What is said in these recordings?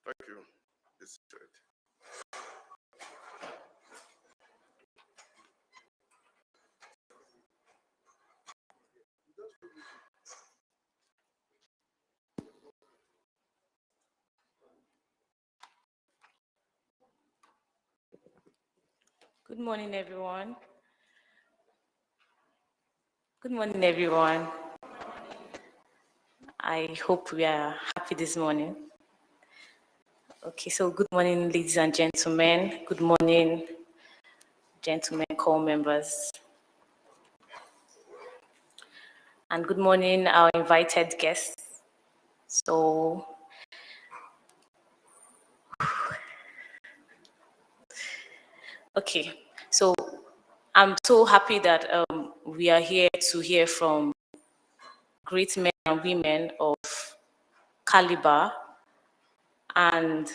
Thank you. It's good. Good morning, everyone. Good morning, everyone. I hope we are happy this morning. Okay, so good morning, ladies and gentlemen. Good morning, gentlemen, call members. And good morning, our invited guests. So, okay, so I'm so happy that we are here to hear from great men and women of caliber, and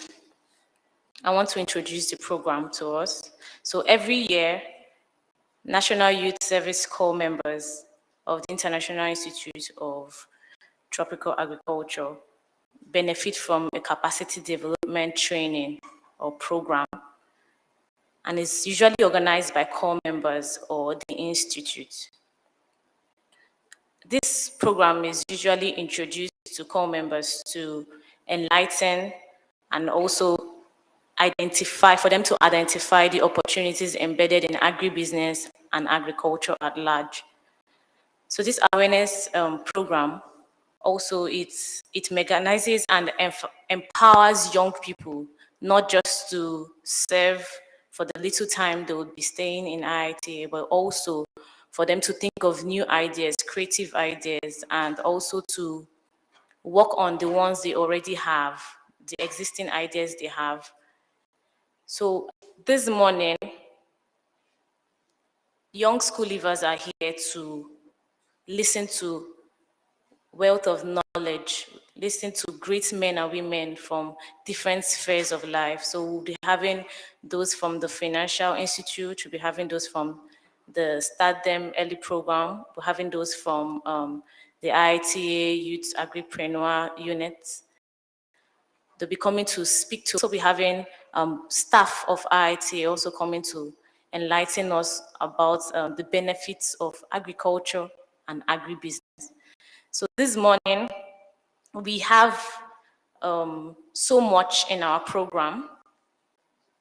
I want to introduce the program to us. So every year, National Youth Service Corps members of the International Institute of Tropical Agriculture benefit from a capacity development training or program, and is usually organized by corps members or the institute. This program is usually introduced to corps members to enlighten and also for them to identify the opportunities embedded in agribusiness and agriculture at large. So this awareness program also, it mechanizes and empowers young people, not just to serve for the little time they would be staying in IITA, but also for them to think of new ideas, creative ideas, and also to work on the ones they already have, the existing ideas they have. So this morning, young school leavers are here to listen to wealth of knowledge, listen to great men and women from different spheres of life. So we'll be having those from the Financial Institute, we'll be having those from the Start Them Early program, we're having those from the IITA Youth Agripreneur Unit. They'll be coming to speak to, so we'll be having staff of IITA also coming to enlighten us about the benefits of agriculture and agribusiness. So this morning, we have so much in our program.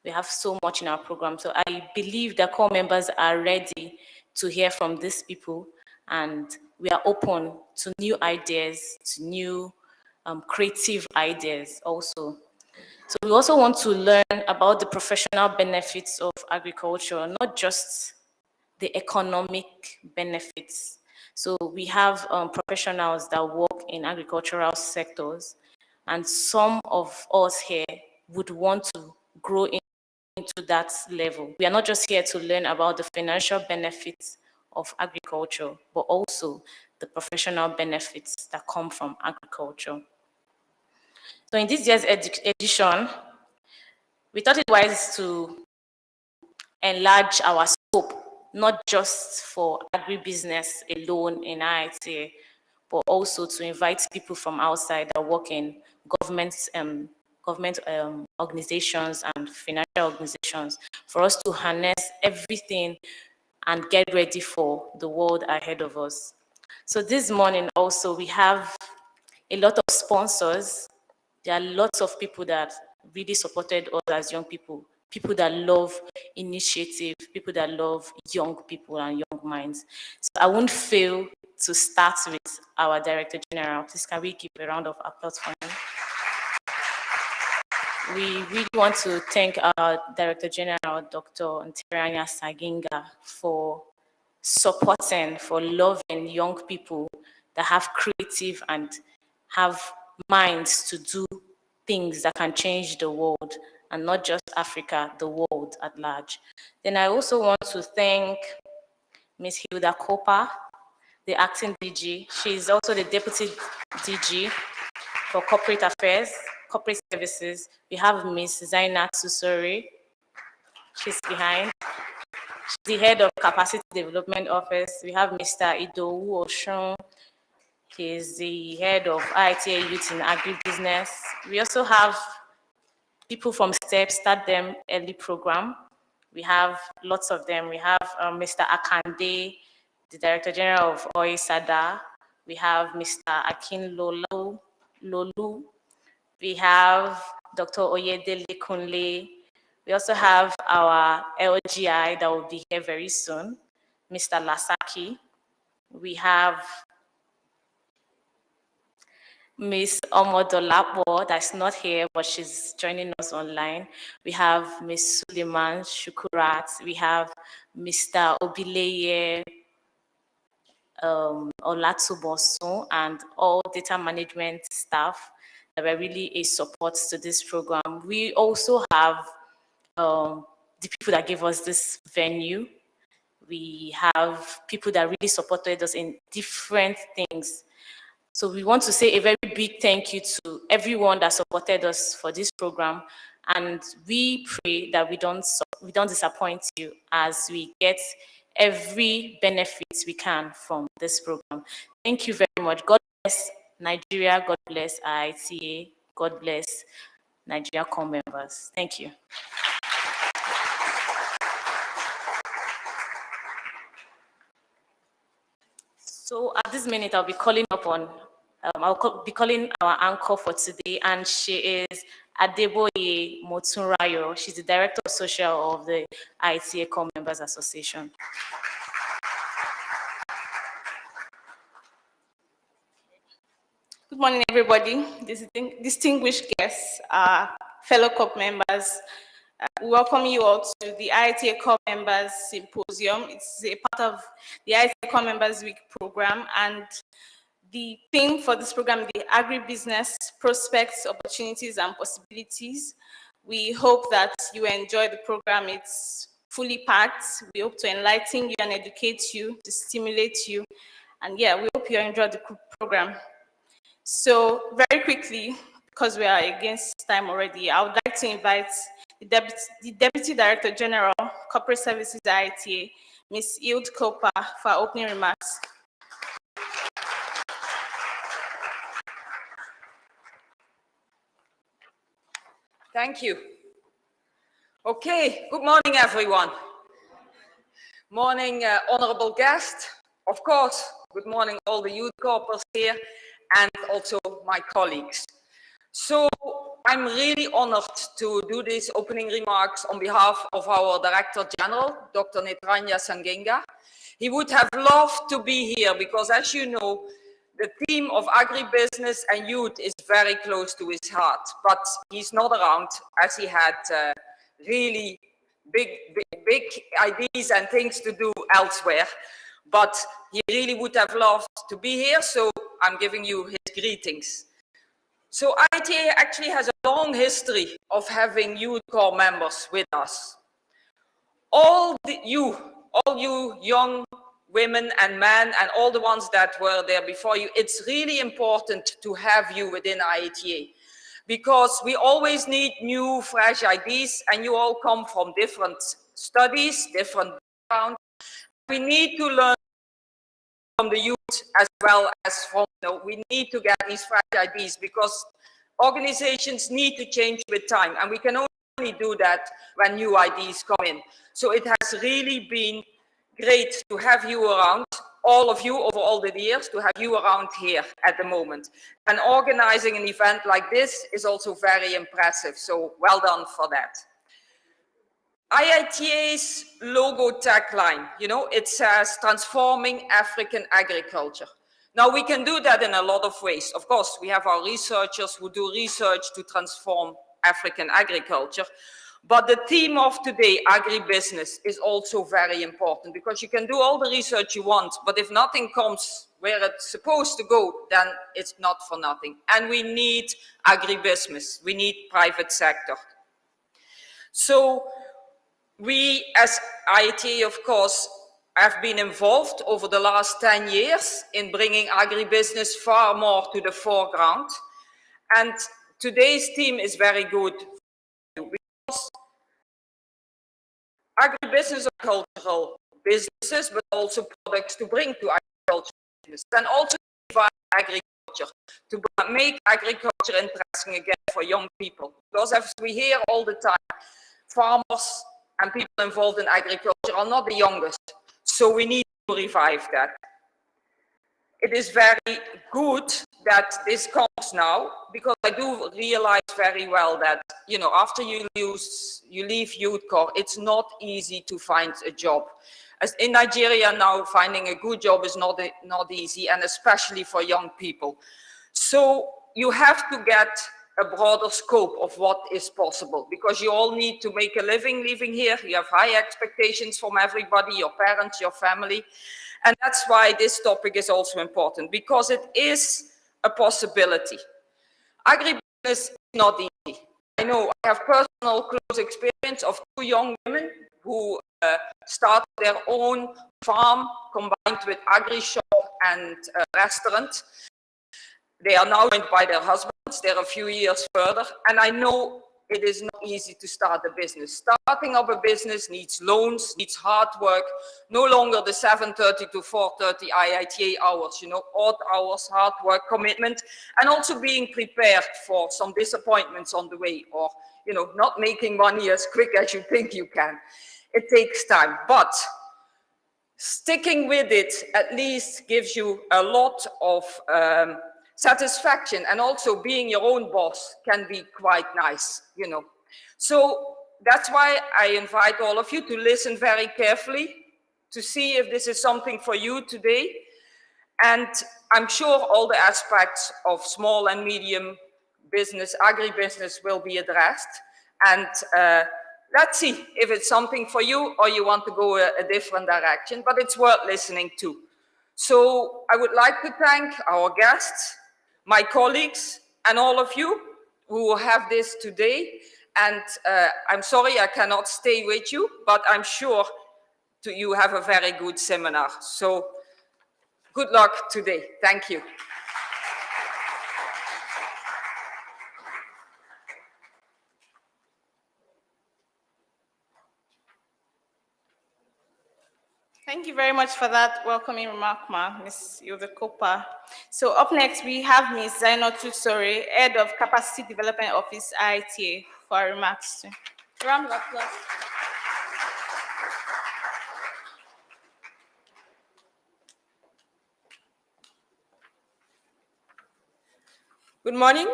We have so much in our program. So I believe the core members are ready to hear from these people, and we are open to new ideas, to new creative ideas also. So we also want to learn about the professional benefits of agriculture, not just the economic benefits. So we have professionals that work in agricultural sectors, and some of us here would want to grow into that level. We are not just here to learn about the financial benefits of agriculture, but also the professional benefits that come from agriculture. So in this year's edition, we thought it wise to enlarge our scope, not just for agribusiness alone in IITA, but also to invite people from outside that work in government organizations and financial organizations, for us to harness everything and get ready for the world ahead of us. So this morning also, we have a lot of sponsors. There are lots of people that really supported us as young people, people that love initiative, people that love young people and young minds. So I won't fail to start with our Director General. Please, can we give a round of applause for him? We really want to thank our Director General, Dr. Nteranya Saginga, for supporting, for loving young people that have creative and have minds to do things that can change the world, and not just Africa, the world at large. Then I also want to thank Ms. Hilda Cooper, the acting DG. She's also the deputy DG for corporate affairs, corporate services. We have Ms. Zainat Susori. She's behind. She's the head of capacity development office. We have Mr. Idowu Oshun. He's the head of IITA Youth in Agribusiness. We also have people from STEP, Start Them Early program. We have lots of them. We have Mr. Akande, the Director General of OISADA. We have Mr. Akin Lolu. We have Dr. Oyedele Kunle. We also have our LGI that will be here very soon, Mr. Lasaki. We have Miss Omodolapo, that's not here, but she's joining us online. We have Miss Suleiman Shukurat. We have Mr. Obileye Olatubosun, and all data management staff that were really a support to this program. We also have the people that gave us this venue. We have people that really supported us in different things. So we want to say a very big thank you to everyone that supported us for this program, and we pray that we don't disappoint you as we get every benefit we can from this program. Thank you very much. God bless Nigeria. God bless IITA. God bless Nigeria Corp members. Thank you. So at this minute, I'll be calling upon, I'll be calling our anchor for today, and she is Adeboye Motunrayo. She's the Director of Social of the IITA Corp Members Association. Good morning, everybody. Distinguished guests, fellow Corp members. We welcome you all to the IITA Corp Members Symposium. It's a part of the IITA Corp Members Week program, and the theme for this program is the Agribusiness Prospects, Opportunities, and Possibilities. We hope that you enjoy the program. It's fully packed. We hope to enlighten you and educate you, to stimulate you. And yeah, we hope you enjoy the program. So very quickly, because we are against time already, I would like to invite the Deputy Director General, Corporate Services IITA, Ms. Hilde Kopa, for opening remarks. Thank you. Okay, good morning, everyone. Morning, honorable guests. Of course, good morning, all the youth corpers here, and also my colleagues. So I'm really honored to do these opening remarks on behalf of our Director General, Dr. Netranya Sangenga. He would have loved to be here because, as you know, the theme of agribusiness and youth is very close to his heart, but he's not around as he had really big ideas and things to do elsewhere. But he really would have loved to be here, so I'm giving you his greetings. So IITA actually has a long history of having youth corps members with us. All you young women and men and all the ones that were there before you, it's really important to have you within IITA because we always need new, fresh ideas, and you all come from different studies, different backgrounds. We need to learn from the youth as well as from, we need to get these fresh ideas because organizations need to change with time, and we can only do that when new ideas come in. So it has really been great to have you around, all of you over all the years, to have you around here at the moment. And organizing an event like this is also very impressive, so well done for that. IITA's logo tagline, it says transforming African agriculture. Now we can do that in a lot of ways. Of course, we have our researchers who do research to transform African agriculture. But the theme of today, agribusiness, is also very important because you can do all the research you want, but if nothing comes where it's supposed to go, then it's not for nothing. And we need agribusiness. We need private sector. So we, as IITA, of course, have been involved over the last 10 years in bringing agribusiness far more to the foreground. And today's theme is very good because agribusiness are cultural businesses, but also products to bring to agriculture business, and also agriculture agriculture, to make agriculture interesting again for young people. Because as we hear all the time, farmers and people involved in agriculture are not the youngest. So we need to revive that. It is very good that this comes now, because I do realize very well that, you know, after you leave Youth Corps, it's not easy to find a job. As in Nigeria now, finding a good job is not easy, and especially for young people. So you have to get a broader scope of what is possible, because you all need to make a living living here. You have high expectations from everybody, your parents, your family. And that's why this topic is also important, because it is a possibility. Agribusiness is not easy. I know I have personal close experience of 2 young women who started their own farm combined with agri-shop and restaurant. They are now joined by their husbands. They're a few years further. And I know it is not easy to start a business. Starting up a business needs loans, needs hard work, no longer the 7:30 to 4:30 IITA hours, you know, odd hours, hard work, commitment, and also being prepared for some disappointments on the way, or, you know, not making money as quick as you think you can. It takes time, but sticking with it at least gives you a lot of satisfaction, and also being your own boss can be quite nice, you know. So that's why I invite all of you to listen very carefully to see if this is something for you today. And I'm sure all the aspects of small and medium business, agribusiness, will be addressed. And let's see if it's something for you, or you want to go a different direction, but it's worth listening to. So I would like to thank our guests, my colleagues, and all of you who have this today. And I'm sorry I cannot stay with you, but I'm sure you have a very good seminar. So good luck today. Thank you. Thank you very much for that welcoming remark, Ms. Yovekopa. So up next, we have Ms. Zainotu Sore, Head of Capacity Development Office, IITA, for our remarks. Round of applause. Good morning.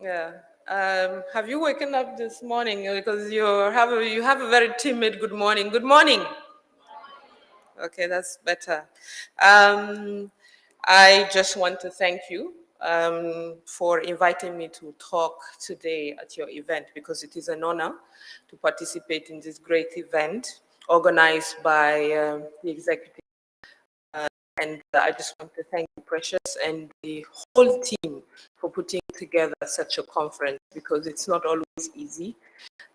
Yeah. Have you woken up this morning? Because you have a very timid good morning. Good morning. Okay, that's better. I just want to thank you for inviting me to talk today at your event, because it is an honor to participate in this great event organized by the executive. And I just want to thank you, Precious, and the whole team for putting together such a conference, because it's not always easy.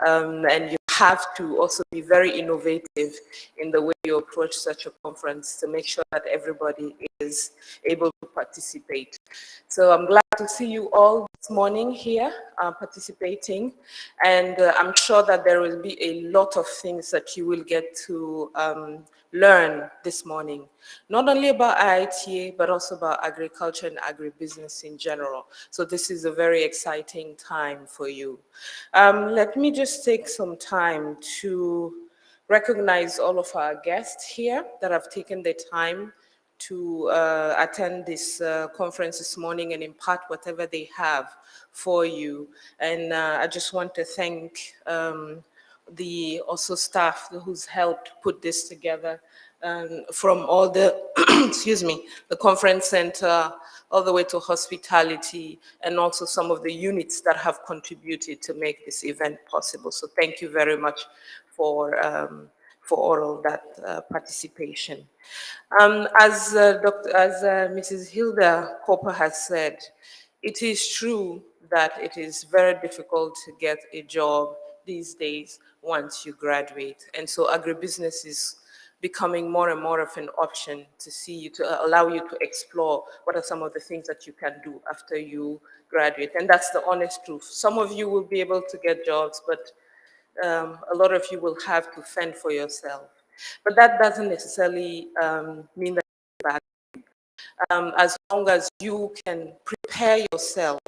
And you have to also be very innovative in the way you approach such a conference to make sure that everybody is able to participate. So I'm glad to see you all this morning here participating, and I'm sure that there will be a lot of things that you will get to learn this morning, not only about IITA, but also about agriculture and agribusiness in general. So this is a very exciting time for you. Let me just take some time to recognize all of our guests here that have taken the time to attend this conference this morning and impart whatever they have for you. And I just want to thank the also staff who's helped put this together, from all the, excuse me, the conference center, all the way to hospitality, and also some of the units that have contributed to make this event possible. So thank you very much for all of that participation. As Mrs. Hilda Cooper has said, it is true that it is very difficult to get a job these days once you graduate. And so agribusiness is becoming more and more of an option to allow you to explore what are some of the things that you can do after you graduate. And that's the honest truth. Some of you will be able to get jobs, but a lot of you will have to fend for yourself. But that doesn't necessarily mean that it's bad. as long as you can prepare yourself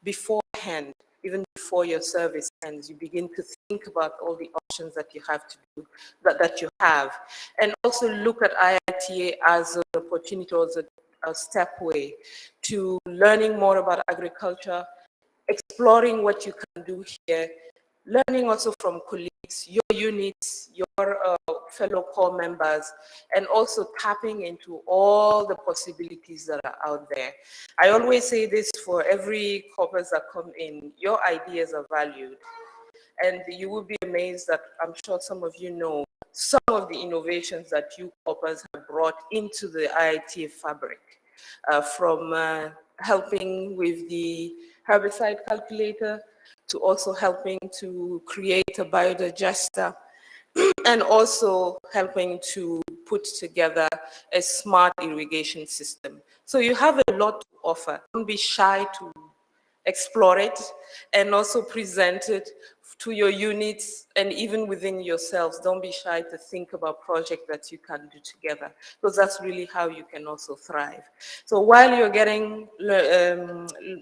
beforehand, even before your service ends, you begin to think about all the options that you have to do, that you have. And also look at IITA as an opportunity, or as a stepway to learning more about agriculture, exploring what you can do here, learning also from colleagues, your units, your fellow core members, and also tapping into all the possibilities that are out there. I always say this for every corpus that come in, your ideas are valued. And you will be amazed that I'm sure some of you know some of the innovations that you corpus have brought into the IITA fabric, from helping with the herbicide calculator to also helping to create a biodigester, and also helping to put together a smart irrigation system. So you have a lot to offer. Don't be shy to explore it and also present it to your units and even within yourselves. Don't be shy to think about projects that you can do together, because that's really how you can also thrive. So while you're getting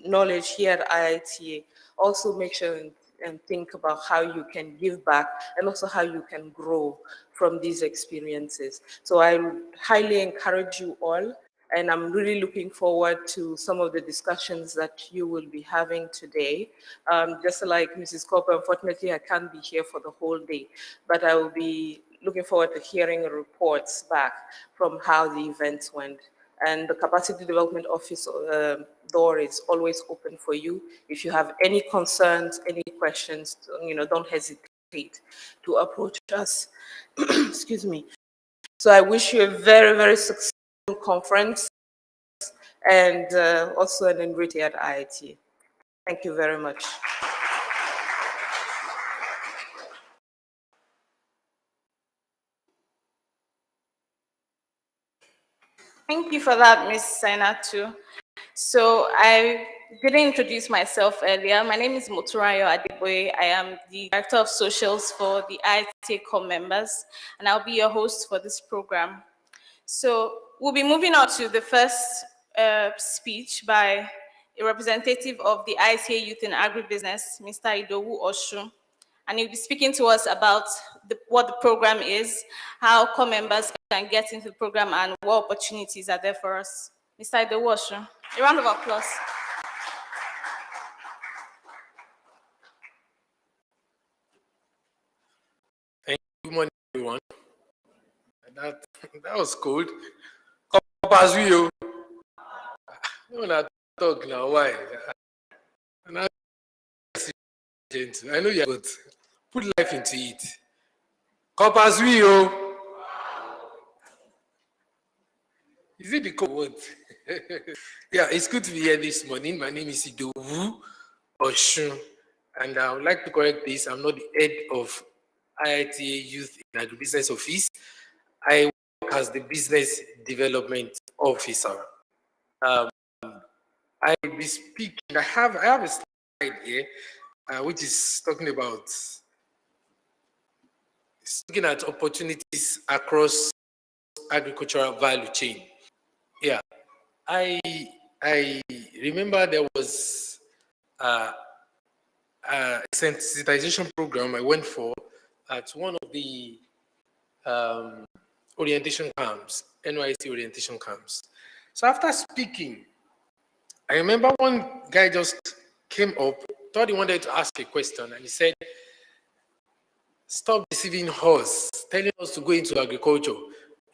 knowledge here at IITA, also make sure and think about how you can give back and also how you can grow from these experiences. So I highly encourage you all, and I'm really looking forward to some of the discussions that you will be having today. Just like Mrs. Cooper, unfortunately, I can't be here for the whole day, but I will be looking forward to hearing reports back from how the events went. And the Capacity Development Office door is always open for you. If you have any concerns, any questions, don't hesitate to approach us. Excuse me. So I wish you a very, very successful conference, and also an enriched at IIT. Thank you very much. Thank you for that, Ms. Sainatu. So I didn't introduce myself earlier. My name is Moturayo Adeboye. I am the Director of Socials for the IITA Corp members, and I'll be your host for this program. So we'll be moving on to the first speech by a representative of the IITA Youth in Agribusiness, Mr. Idowu Oshu. And he'll be speaking to us about what the program is, how core members can get into the program, and what opportunities are there for us. Mr. Idowu Oshu, a round of applause. Thank you. Good morning, everyone. That was cold. Compass you. No, not talk now. Why? I know you, but put life into it. Compass you. Is it the code? Yeah, it's good to be here this morning. My name is Idowu Oshun, and I would like to correct this. I'm not the head of IITA Youth in Agribusiness Office. I work as the Business Development Officer. I will be speaking. I have a slide here, which is talking about looking at opportunities across agricultural value chain. Yeah, I remember there was a sensitization program I went for at one of the orientation camps, NYC orientation camps. So after speaking, I remember one guy just came up, thought he wanted to ask a question, and he said, "Stop deceiving us, telling us to go into agriculture.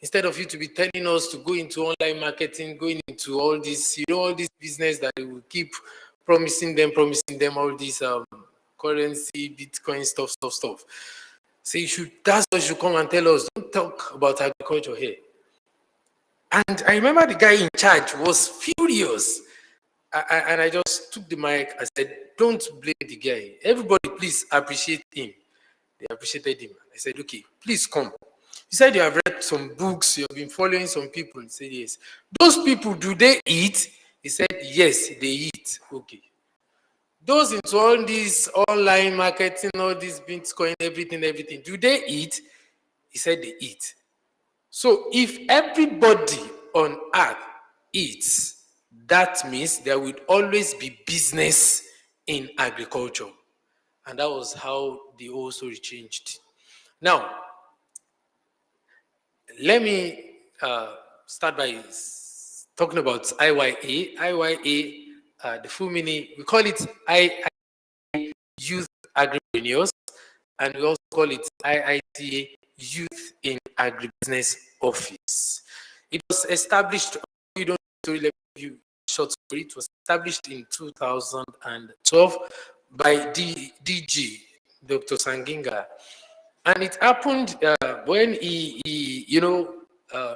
Instead of you to be telling us to go into online marketing, going into all this, all this business that will keep promising them all this currency, Bitcoin stuff. So that's what you should come and tell us. Don't talk about agriculture here." And I remember the guy in charge was furious. And I just took the mic. I said, "Don't blame the guy. Everybody, please appreciate him." They appreciated him. I said, "Okay, please come. You said you have read some books, you have been following some people." He said, "Yes." "Those people, do they eat?" He said, "Yes, they eat." "Okay. Those into all this online marketing, all this Bitcoin, everything, do they eat?" He said, "They eat." "So if everybody on earth eats, that means there would always be business in agriculture. And that was how the whole story changed. Now, let me start by talking about IIA. IIA, the full meaning, we call it IITA Youth Agripreneurs, and we also call it IITA Youth in Agribusiness Office. It was established, you don't need to let you short story, it was established in 2012 by DG, Dr. Sanginga. And it happened when he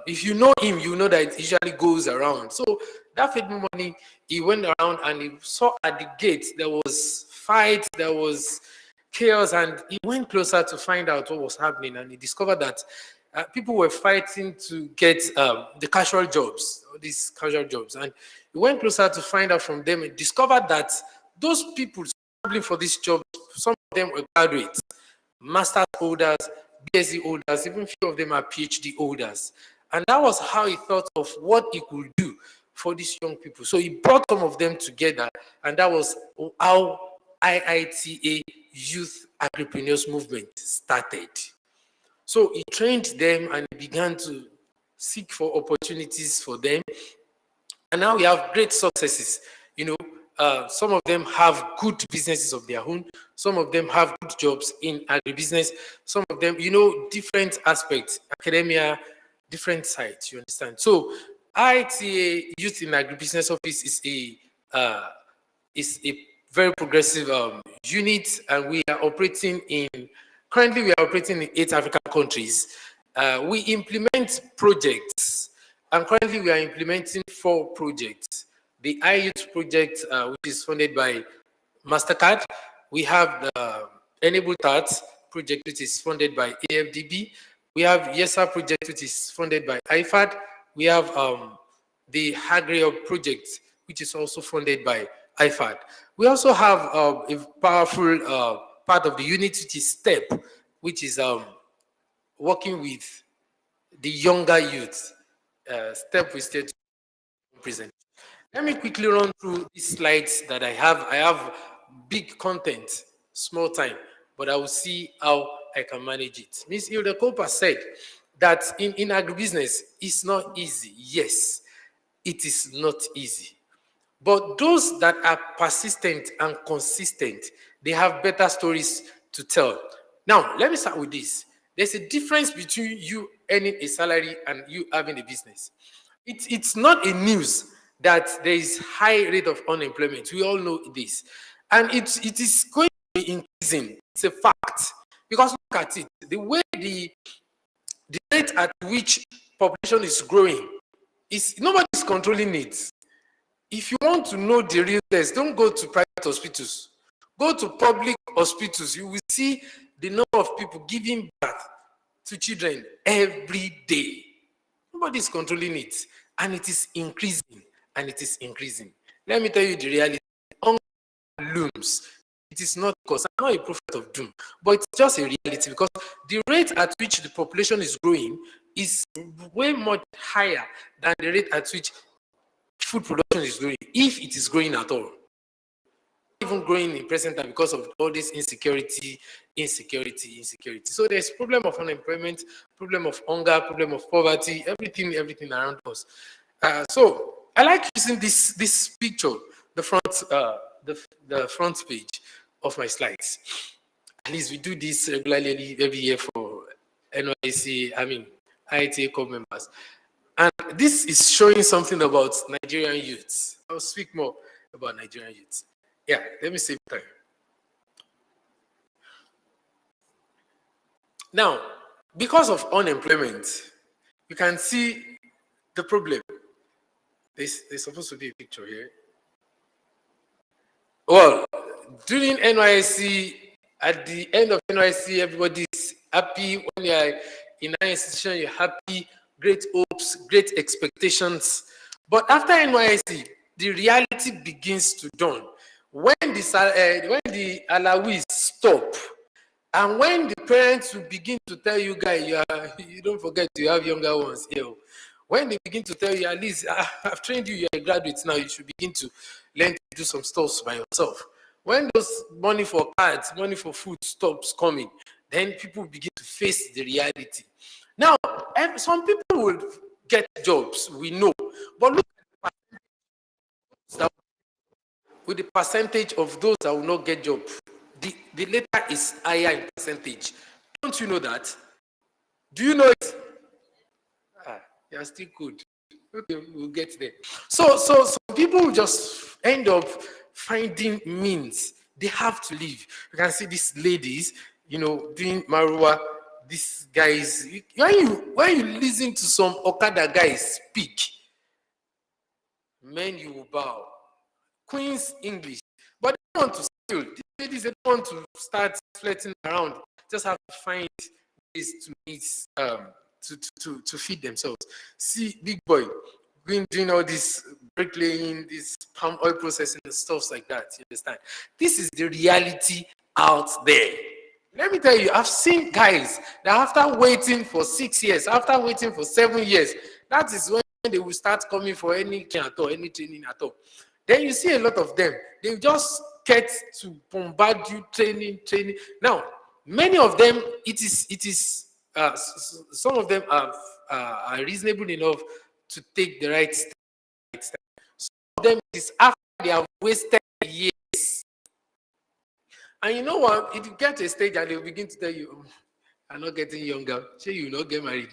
if you know him, you know that it usually goes around. So that Fed morning, he went around and he saw at the gate there was fight, there was chaos, and he went closer to find out what was happening, and he discovered that people were fighting to get the casual jobs, all these casual jobs. And he went closer to find out from them and discovered that those people struggling for this job, some of them were graduates, master's holders, BSc holders, even few of them are PhD holders. And that was how he thought of what he could do for these young people. So he brought some of them together, and that was how IITA Youth Agripreneurs Movement started. So he trained them and he began to seek for opportunities for them. And now we have great successes. Some of them have good businesses of their own. Some of them have good jobs in agribusiness. Some of them, different aspects, academia, different sides, you understand? So IITA Youth in Agribusiness Office is a very progressive unit, and we are operating currently we are operating in 8 African countries. We implement projects, and currently we are implementing 4 projects. The iYouth project, which is funded by MasterCard. We have the Enable Tats project, which is funded by AFDB. We have YESA project, which is funded by IFAD. We have the Agribusiness project, which is also funded by IFAD. We also have a powerful part of the unit, which is STEP, which is working with the younger youth. STEP is still present. Let me quickly run through these slides that I have. I have big content, small time, but I will see how I can manage it. Ms. Hilda Kopa said that in agribusiness, it's not easy. Yes, it is not easy. But those that are persistent and consistent, they have better stories to tell. Now, let me start with this. There's a difference between you earning a salary and you having a business. It's not a news that there is high rate of unemployment. We all know this. And it is going to be increasing. It's a fact. Because look at it. The way the rate at which population is growing, nobody is controlling it. If you want to know the real test, don't go to private hospitals. Go to public hospitals. You will see the number of people giving birth to children every day. Nobody is controlling it. And it is increasing. And it is increasing. Let me tell you the reality. Hunger looms. It is not because I'm not a prophet of doom, but it's just a reality because the rate at which the population is growing is way much higher than the rate at which food production is growing, if it is growing at all. Even growing in present time because of all this insecurity. So there's problem of unemployment, problem of hunger, problem of poverty, everything around us. So I like using this picture, the front page of my slides. At least we do this regularly every year for IITA Corp members. And this is showing something about Nigerian youths. I'll speak more about Nigerian youths. Yeah, let me save time. Now, because of unemployment, you can see the problem. There's supposed to be a picture here. Well, during NYSC, at the end of NYSC, everybody's happy. When you're in an institution, you're happy, great hopes, great expectations. But after NYSC, the reality begins to dawn. When the allowances stop, and when the parents will begin to tell you guys, you don't forget to have younger ones here. When they begin to tell you, at least I've trained you, you're a graduate now, you should begin to learn to do some stuff by yourself. When those money for cards, money for food stops coming, then people begin to face the reality. Now, some people will get jobs, we know, but look at with the percentage of those that will not get job, the latter is higher in percentage. Don't you know that? Do you know it? You're still good. Okay, we'll get there. So people just end up finding means. They have to leave. You can see these ladies, doing Marua. These guys, when you listen to some Okada guys speak, men, you will bow. Queen's English, but they don't want to steal. These ladies, they don't want to start flirting around. Just have to find ways to meet, to feed themselves. See, big boy, doing all this bricklaying, this palm oil processing and stuff like that. You understand? This is the reality out there. Let me tell you, I've seen guys that after waiting for 6 years, after waiting for 7 years, that is when they will start coming for any training at all. Then you see a lot of them. They just get to bombard you, training. Now, many of them, some of them are reasonable enough to take the right step. Some of them is after they have wasted years. And you know what? If you get to a stage and they will begin to tell you, I'm not getting younger. Say you will not get married.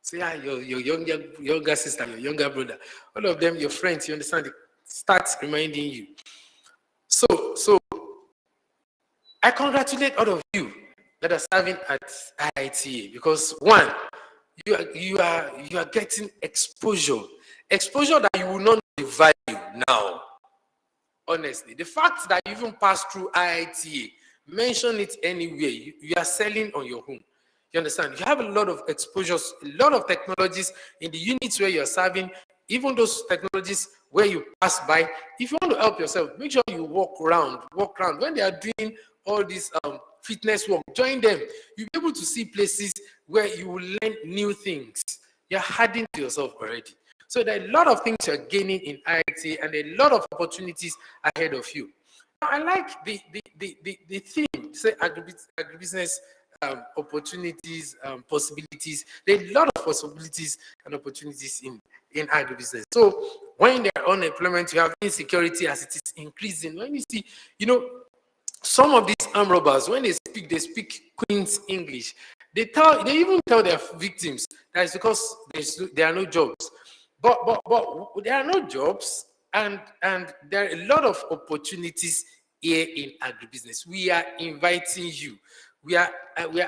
Say, your younger sister, your younger brother, all of them, your friends, you understand? They start reminding you. So I congratulate all of you that are serving at IITA, because one, you are getting exposure that you will not value now. Honestly, the fact that you even passed through IITA, mention it anywhere, you are selling on your own. You understand? You have a lot of exposures, a lot of technologies in the units where you're serving, even those technologies where you pass by. If you want to help yourself, make sure you walk around. When they are doing all this fitness work, join them. You'll be able to see places where you will learn new things. You're adding to yourself already. So there are a lot of things you're gaining in IITA and a lot of opportunities ahead of you. Now, I like the theme, say agribusiness opportunities, possibilities. There are a lot of possibilities and opportunities in agribusiness. So when there are unemployment, you have insecurity as it is increasing. When you see, some of these armed robbers, when they speak Queen's English. They even tell their victims that it's because there are no jobs. But there are no jobs, and there are a lot of opportunities here in agribusiness. We are inviting you. We are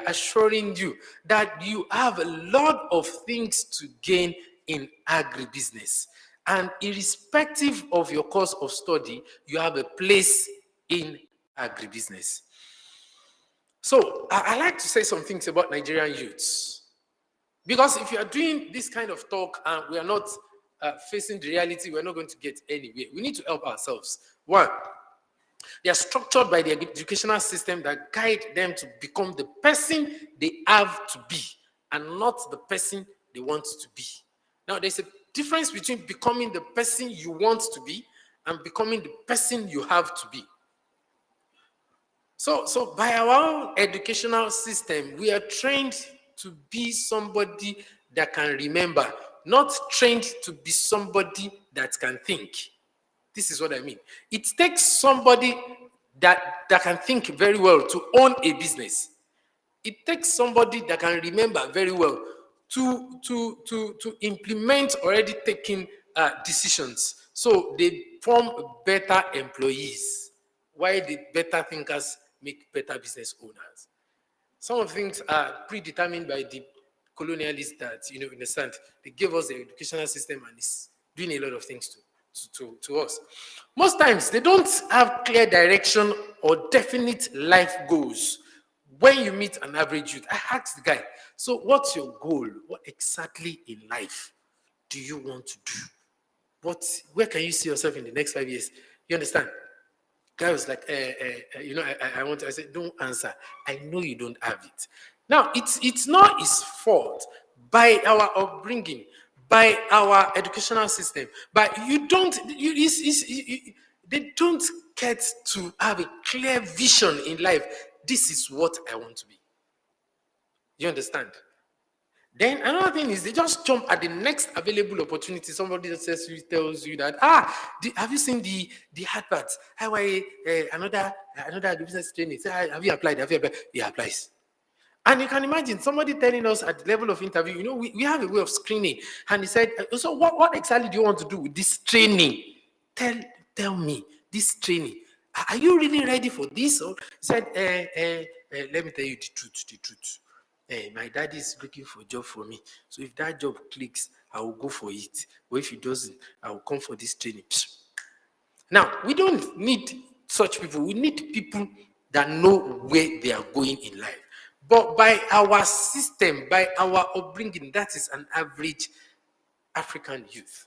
assuring you that you have a lot of things to gain in agribusiness. And irrespective of your course of study, you have a place in agribusiness. So I like to say some things about Nigerian youths. Because if you are doing this kind of talk and we are not facing the reality, we're not going to get anywhere. We need to help ourselves. One, they are structured by the educational system that guide them to become the person they have to be and not the person they want to be. Now, there's a difference between becoming the person you want to be and becoming the person you have to be. So by our own educational system, we are trained to be somebody that can remember, not trained to be somebody that can think. This is what I mean. It takes somebody that can think very well to own a business. It takes somebody that can remember very well to implement already taken decisions. So they form better employees, while the better thinkers make better business owners. Some of the things are predetermined by the colonialists that, understand. They gave us the educational system and it's doing a lot of things to us. Most times, they don't have clear direction or definite life goals. When you meet an average youth, I ask the guy, so what's your goal? What exactly in life do you want to do? Where can you see yourself in the next 5 years? You understand? Guy was like, I said, don't answer. I know you don't have it. Now, it's not his fault by our upbringing, by our educational system. But they don't get to have a clear vision in life. This is what I want to be. You understand? Then another thing is they just jump at the next available opportunity. Somebody just tells you that, have you seen the advert? Another business training. Say, have you applied? Have you applied? He applies. And you can imagine somebody telling us at the level of interview, we have a way of screening. And he said, so what exactly do you want to do with this training? Tell me, this training. Are you really ready for this? Or he said, let me tell you the truth. My daddy is looking for a job for me. So if that job clicks, I will go for it. But if it doesn't, I will come for this training. Now, we don't need such people. We need people that know where they are going in life. But by our system, by our upbringing, that is an average African youth.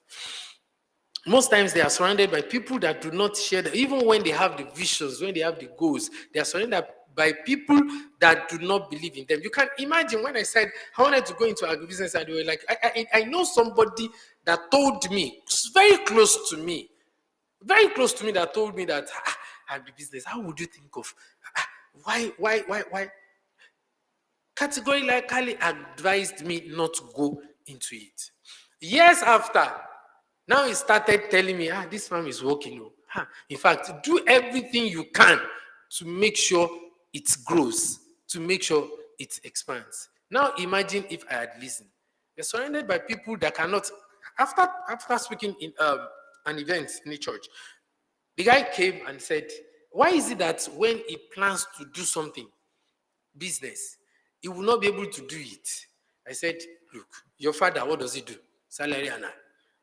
Most times they are surrounded by people that do not share them. Even when they have the visions, when they have the goals, they are surrounded by people that do not believe in them. You can imagine when I said I wanted to go into agribusiness, and they were like, I know somebody that told me, very close to me, that told me that agribusiness, how would you think of, why? Categorically advised me not to go into it. Years after, now he started telling me, this farm is working. In fact, do everything you can to make sure it grows, to make sure it expands. Now imagine if I had listened. You're surrounded by people that cannot. After speaking in an event in the church, the guy came and said, why is it that when he plans to do something, business, he will not be able to do it? I said, look, your father, what does he do? Salary earner.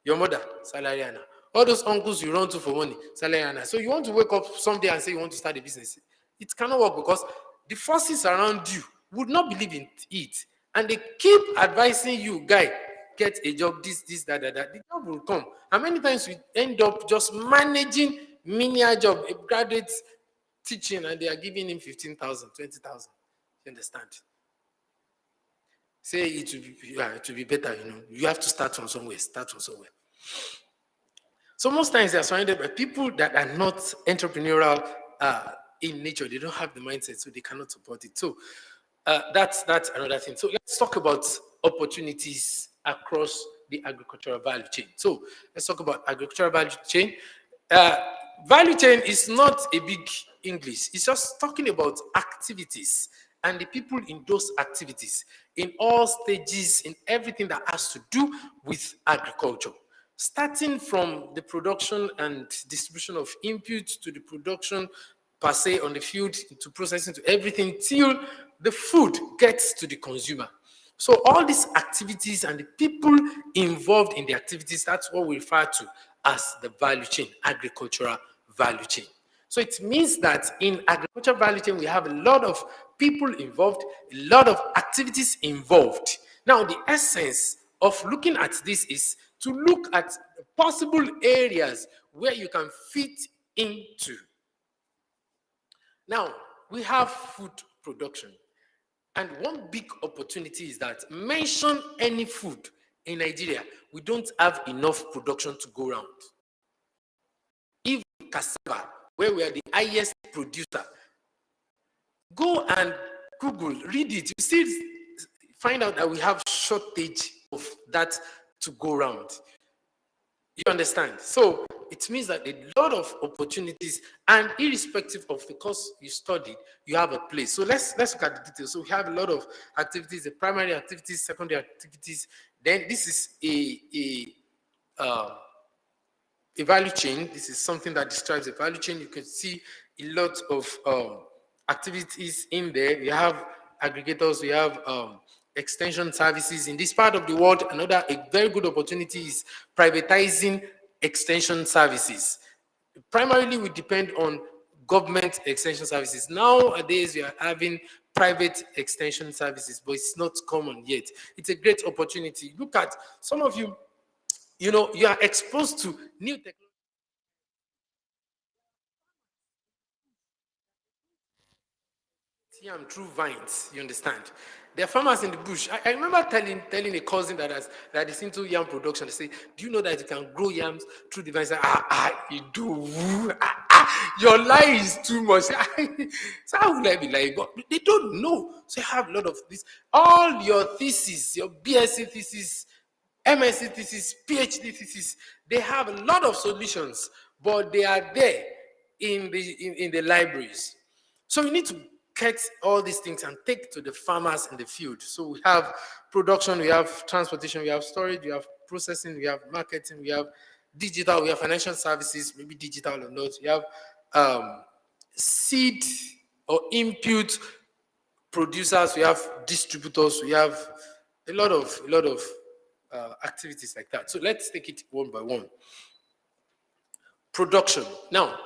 Your mother, salary earner. All those uncles you run to for money, salary earner. So you want to wake up someday and say you want to start a business. It cannot work because the forces around you would not believe in it. And they keep advising you, guy, get a job, this, that. The job will come. How many times we end up just managing menial job, a graduate teaching, and they are giving him 15,000, 20,000. You understand? Say it will be better, You have to start from somewhere. So most times they are surrounded by people that are not entrepreneurial in nature. They don't have the mindset, so they cannot support it. So that's another thing. So let's talk about opportunities across the agricultural value chain. So let's talk about agricultural value chain. Value chain is not a big English. It's just talking about activities and the people in those activities, in all stages, in everything that has to do with agriculture. Starting from the production and distribution of inputs to the production per se on the field, to processing, to everything, till the food gets to the consumer. So all these activities and the people involved in the activities, that's what we refer to as the value chain, agricultural value chain. So it means that in agricultural value chain, we have a lot of people involved, a lot of activities involved. Now, the essence of looking at this is to look at possible areas where you can fit into. Now, we have food production. And one big opportunity is that mention any food in Nigeria, we don't have enough production to go around. Even cassava, where we are the highest producer, go and Google, read it. You still find out that we have shortage of that to go around. You understand? So it means that a lot of opportunities, and irrespective of the course you studied, you have a place. So let's look at the details. So we have a lot of activities, the primary activities, secondary activities. Then this is a value chain. This is something that describes a value chain. You can see a lot of activities in there. We have aggregators, we have extension services. In this part of the world, a very good opportunity is privatizing extension services. Primarily, we depend on government extension services. Nowadays, we are having private extension services, but it's not common yet. It's a great opportunity. Look at some of you, you are exposed to new technology. yam through vines, you understand? There are farmers in the bush. I remember telling a cousin that is into yam production. They say, do you know that you can grow yams through the vines? You do. Your lie is too much. So how would I be lying? But they don't know. So you have a lot of this. All your thesis, your BSc thesis, MSc thesis, PhD thesis, they have a lot of solutions, but they are there in the libraries. So you need to get all these things and take to the farmers in the field. So we have production, we have transportation, we have storage, we have processing, we have marketing, we have digital, we have financial services, maybe digital or not. We have seed or input producers, we have distributors, we have a lot of activities like that. So let's take it one by one. Production. Now,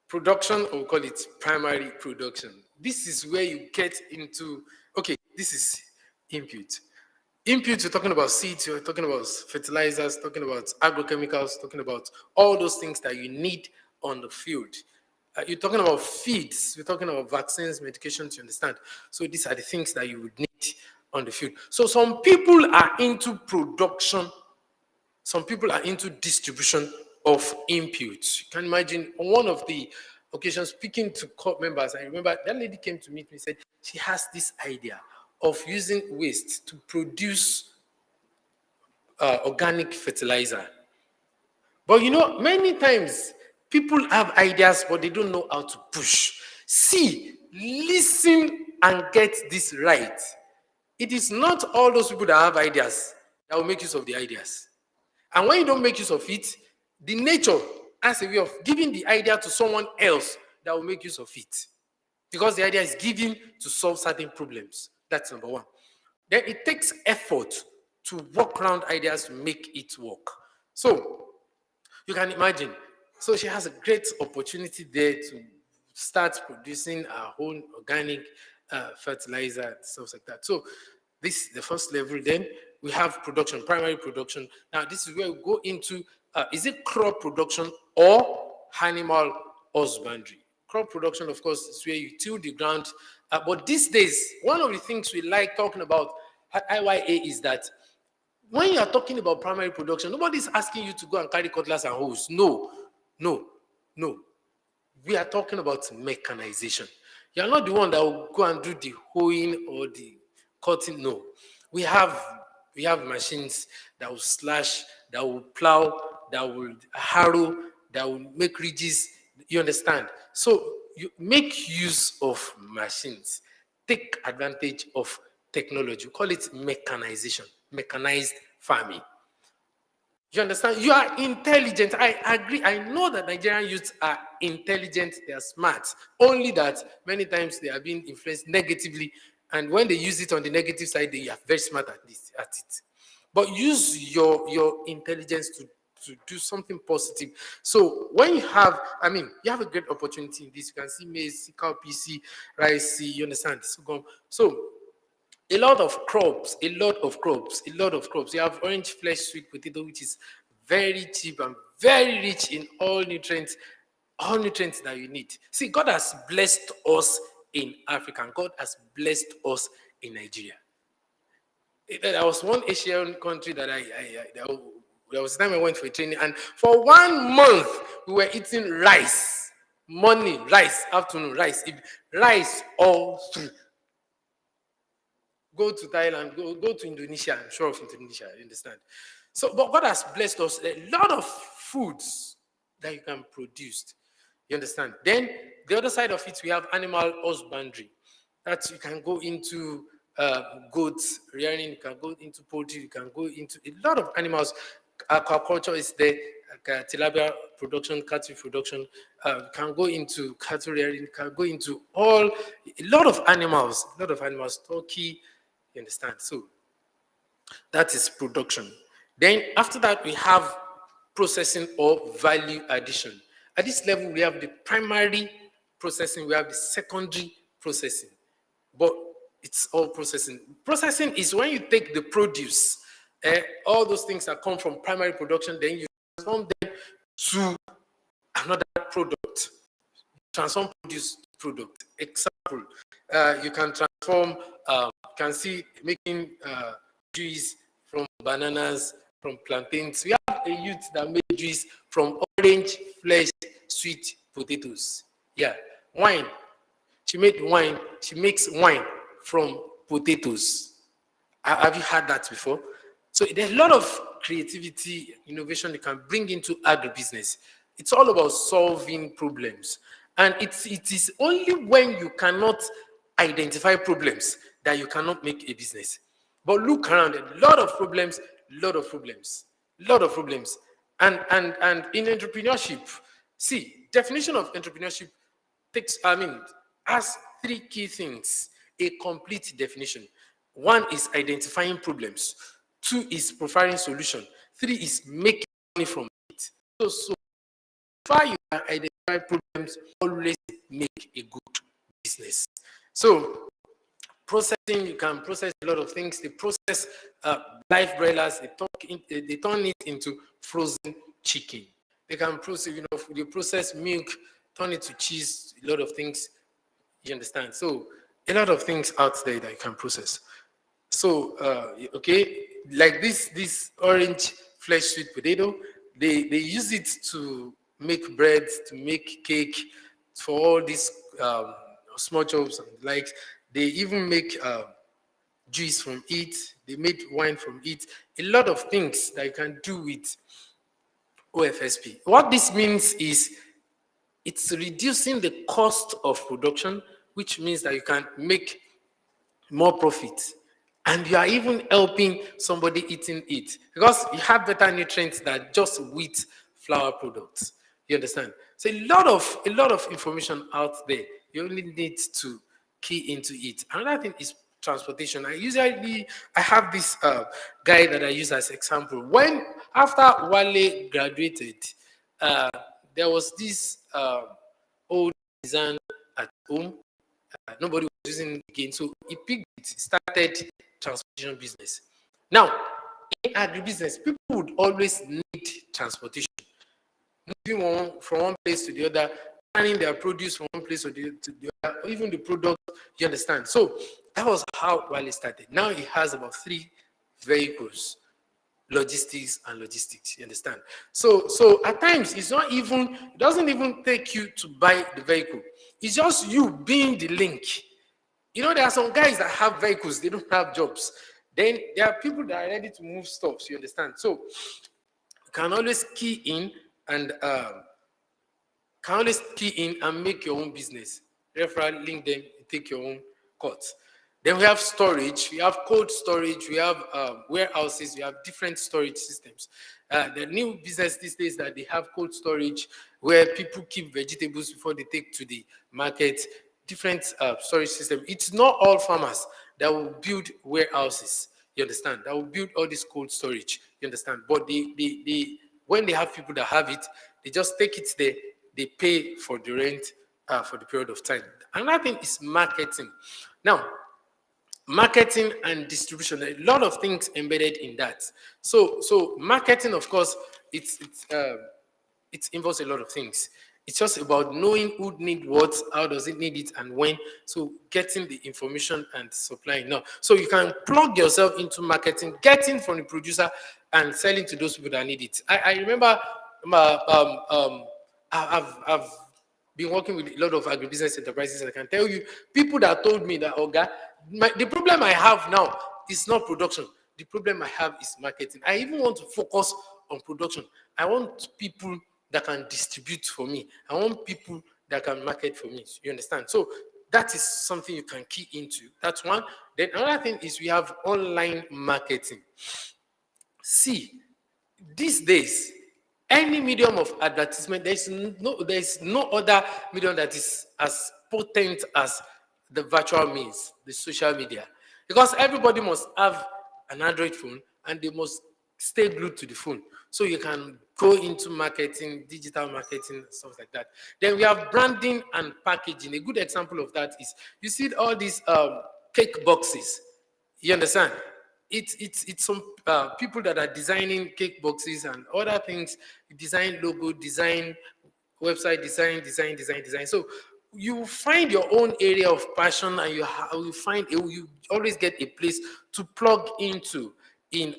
production, or we call it primary production. This is where you get into, okay, this is input. Input, you're talking about seeds, you're talking about fertilizers, talking about agrochemicals, talking about all those things that you need on the field. You're talking about feeds, you're talking about vaccines, medications, you understand? So these are the things that you would need on the field. So some people are into production, some people are into distribution of inputs. You can imagine on one of the occasions speaking to Corp members, I remember that lady came to meet me and said she has this idea of using waste to produce organic fertilizer. But you know, many times people have ideas, but they don't know how to push. See, listen and get this right. It is not all those people that have ideas that will make use of the ideas. And when you don't make use of it, the nature has a way of giving the idea to someone else that will make use of it. Because the idea is given to solve certain problems. That's number one. Then it takes effort to work around ideas to make it work. So you can imagine. So she has a great opportunity there to start producing her own organic fertilizer and stuff like that. So this is the first level. Then we have production, primary production. Now this is where we go into, is it crop production or animal husbandry? Crop production, of course, is where you till the ground. But these days, one of the things we like talking about at IITA is that when you are talking about primary production, nobody's asking you to go and carry cutlass and hoes. No. We are talking about mechanization. You are not the one that will go and do the hoeing or the cutting. No. We have machines that will slash, that will plow, that will harrow, that will make ridges. You understand? So you make use of machines. Take advantage of technology. We call it mechanization, mechanized farming. You understand? You are intelligent. I agree. I know that Nigerian youths are intelligent, they are smart. Only that many times they are being influenced negatively. And when they use it on the negative side, they are very smart at it. But use your intelligence to do something positive. So when you have, you have a great opportunity in this. You can see maize, cowpea, rice, you understand? So a lot of crops. You have orange flesh sweet potato, which is very cheap and very rich in all nutrients that you need. See, God has blessed us in Africa, and God has blessed us in Nigeria. There was one Asian country that there was a time I went for a training, and for 1 month we were eating rice, morning rice, afternoon rice, rice all through. Go to Thailand, go to Indonesia. I'm sure of Indonesia, you understand? So, but God has blessed us a lot of foods that you can produce. You understand? Then the other side of it, we have animal husbandry. That you can go into goats rearing, you can go into poultry, you can go into a lot of animals. Aquaculture is there, tilapia production, cattle production. You can go into cattle rearing, you can go into a lot of animals, turkey, you understand? So that is production. Then after that, we have processing or value addition. At this level, we have the primary processing, we have the secondary processing. But it's all processing. Processing is when you take the produce, all those things that come from primary production, then you transform them to another product. Transform produce to product. Example, you can transform, you can see making juice from bananas, from plantains. We have a youth that made juice from orange flesh sweet potatoes. Yeah, wine. She made wine. She makes wine from potatoes. Have you heard that before? So there's a lot of creativity, innovation you can bring into agribusiness. It's all about solving problems. And it is only when you cannot identify problems that you cannot make a business. But look around, a lot of problems, lot of problems, lot of problems. And in entrepreneurship, see, definition of entrepreneurship has three key things, a complete definition. One is identifying problems. Two is providing solution. Three is making money from it. So far you can identify problems, always make a good business. So processing, you can process a lot of things. They process live broilers, they turn it into frozen chicken. They can process, they process milk, turn it to cheese, a lot of things. You understand? So a lot of things out there that you can process. So okay, like this orange flesh sweet potato, they use it to make bread, to make cake, for all these small jobs and like. They even make juice from it. They made wine from it. A lot of things that you can do with OFSP. What this means is it's reducing the cost of production, which means that you can make more profit. And you are even helping somebody eating it because you have better nutrients than just wheat flour products. You understand? So a lot of information out there. You only need to key into it. Another thing is transportation. I have this guy that I use as example. When after Wale graduated, there was this old design at home. Nobody was using it again, so he picked it, started transportation business. Now, in agribusiness, people would always need transportation. Moving from one place to the other, planning their produce from one place to the other, even the product, you understand. So that was how Wale started. Now he has about 3 vehicles, logistics, you understand. So at times it doesn't even take you to buy the vehicle. It's just you being the link. There are some guys that have vehicles, they don't have jobs. Then there are people that are ready to move stuff, you understand. So you can always key in and make your own business. Referral, link them, take your own cut. Then we have storage, we have cold storage, we have warehouses, we have different storage systems. The new business these days that they have cold storage where people keep vegetables before they take to the market, different storage system. It's not all farmers that will build warehouses, you understand, that will build all this cold storage, you understand. But they when they have people that have it, they just take it there, they pay for the rent for the period of time. Another thing is marketing. Now, marketing and distribution, a lot of things embedded in that. So marketing, of course, it involves a lot of things. It's just about knowing who need what, how does it need it, and when. So getting the information and supplying. Now, so you can plug yourself into marketing, getting from the producer and selling to those people that need it. I remember I've been working with a lot of agribusiness enterprises. I can tell you, people that told me that, the problem I have now is not production. The problem I have is marketing. I even want to focus on production. I want people that can distribute for me. I want people that can market for me. You understand? So that is something you can key into. That's one. Then another thing is we have online marketing. See, these days, any medium of advertisement, there is no other medium that is as potent as the virtual means, the social media. Because everybody must have an Android phone and they must stay glued to the phone. So you can go into marketing, digital marketing, stuff like that. Then we have branding and packaging. A good example of that is, you see all these cake boxes. You understand? It's some people that are designing cake boxes and other things, design logo, design website, design. So you find your own area of passion, and you you always get a place to plug into in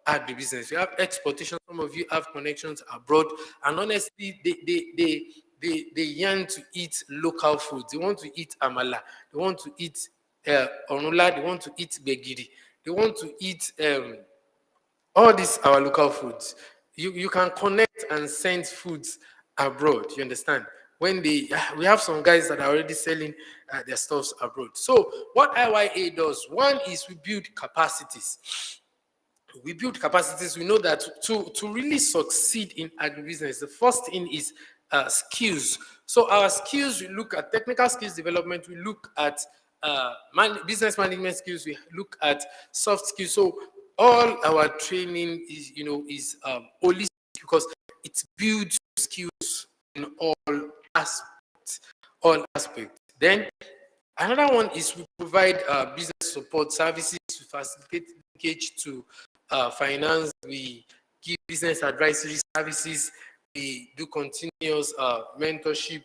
agribusiness. You have exportation. Some of you have connections abroad, and honestly, they yearn to eat local food. They want to eat amala. They want to eat onula. They want to eat begiri. They want to eat all these our local foods. You can connect and send foods abroad. You understand? When we have some guys that are already selling their stuffs abroad. So what IIA does, one is we build capacities. We build capacities. We know that to really succeed in agribusiness, the first thing is skills. So our skills, we look at technical skills development, we look at business management skills, we look at soft skills. So all our training is, is holistic, because it builds skills in all aspects. Then another one is we provide business support services to facilitate linkage to finance. We give business advisory services. We do continuous mentorship.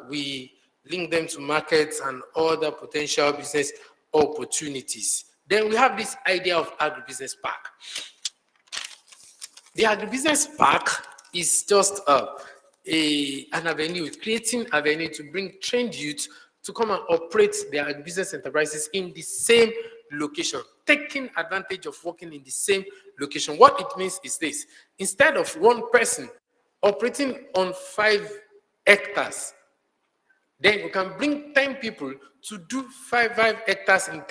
We link them to markets and other potential business opportunities. Then we have this idea of agribusiness park. The agribusiness park is just an avenue, creating avenue to bring trained youth to come and operate their business enterprises in the same location, taking advantage of working in the same location. What it means is this: instead of one person operating on 5 hectares, then you can bring 10 people to do 5 hectares in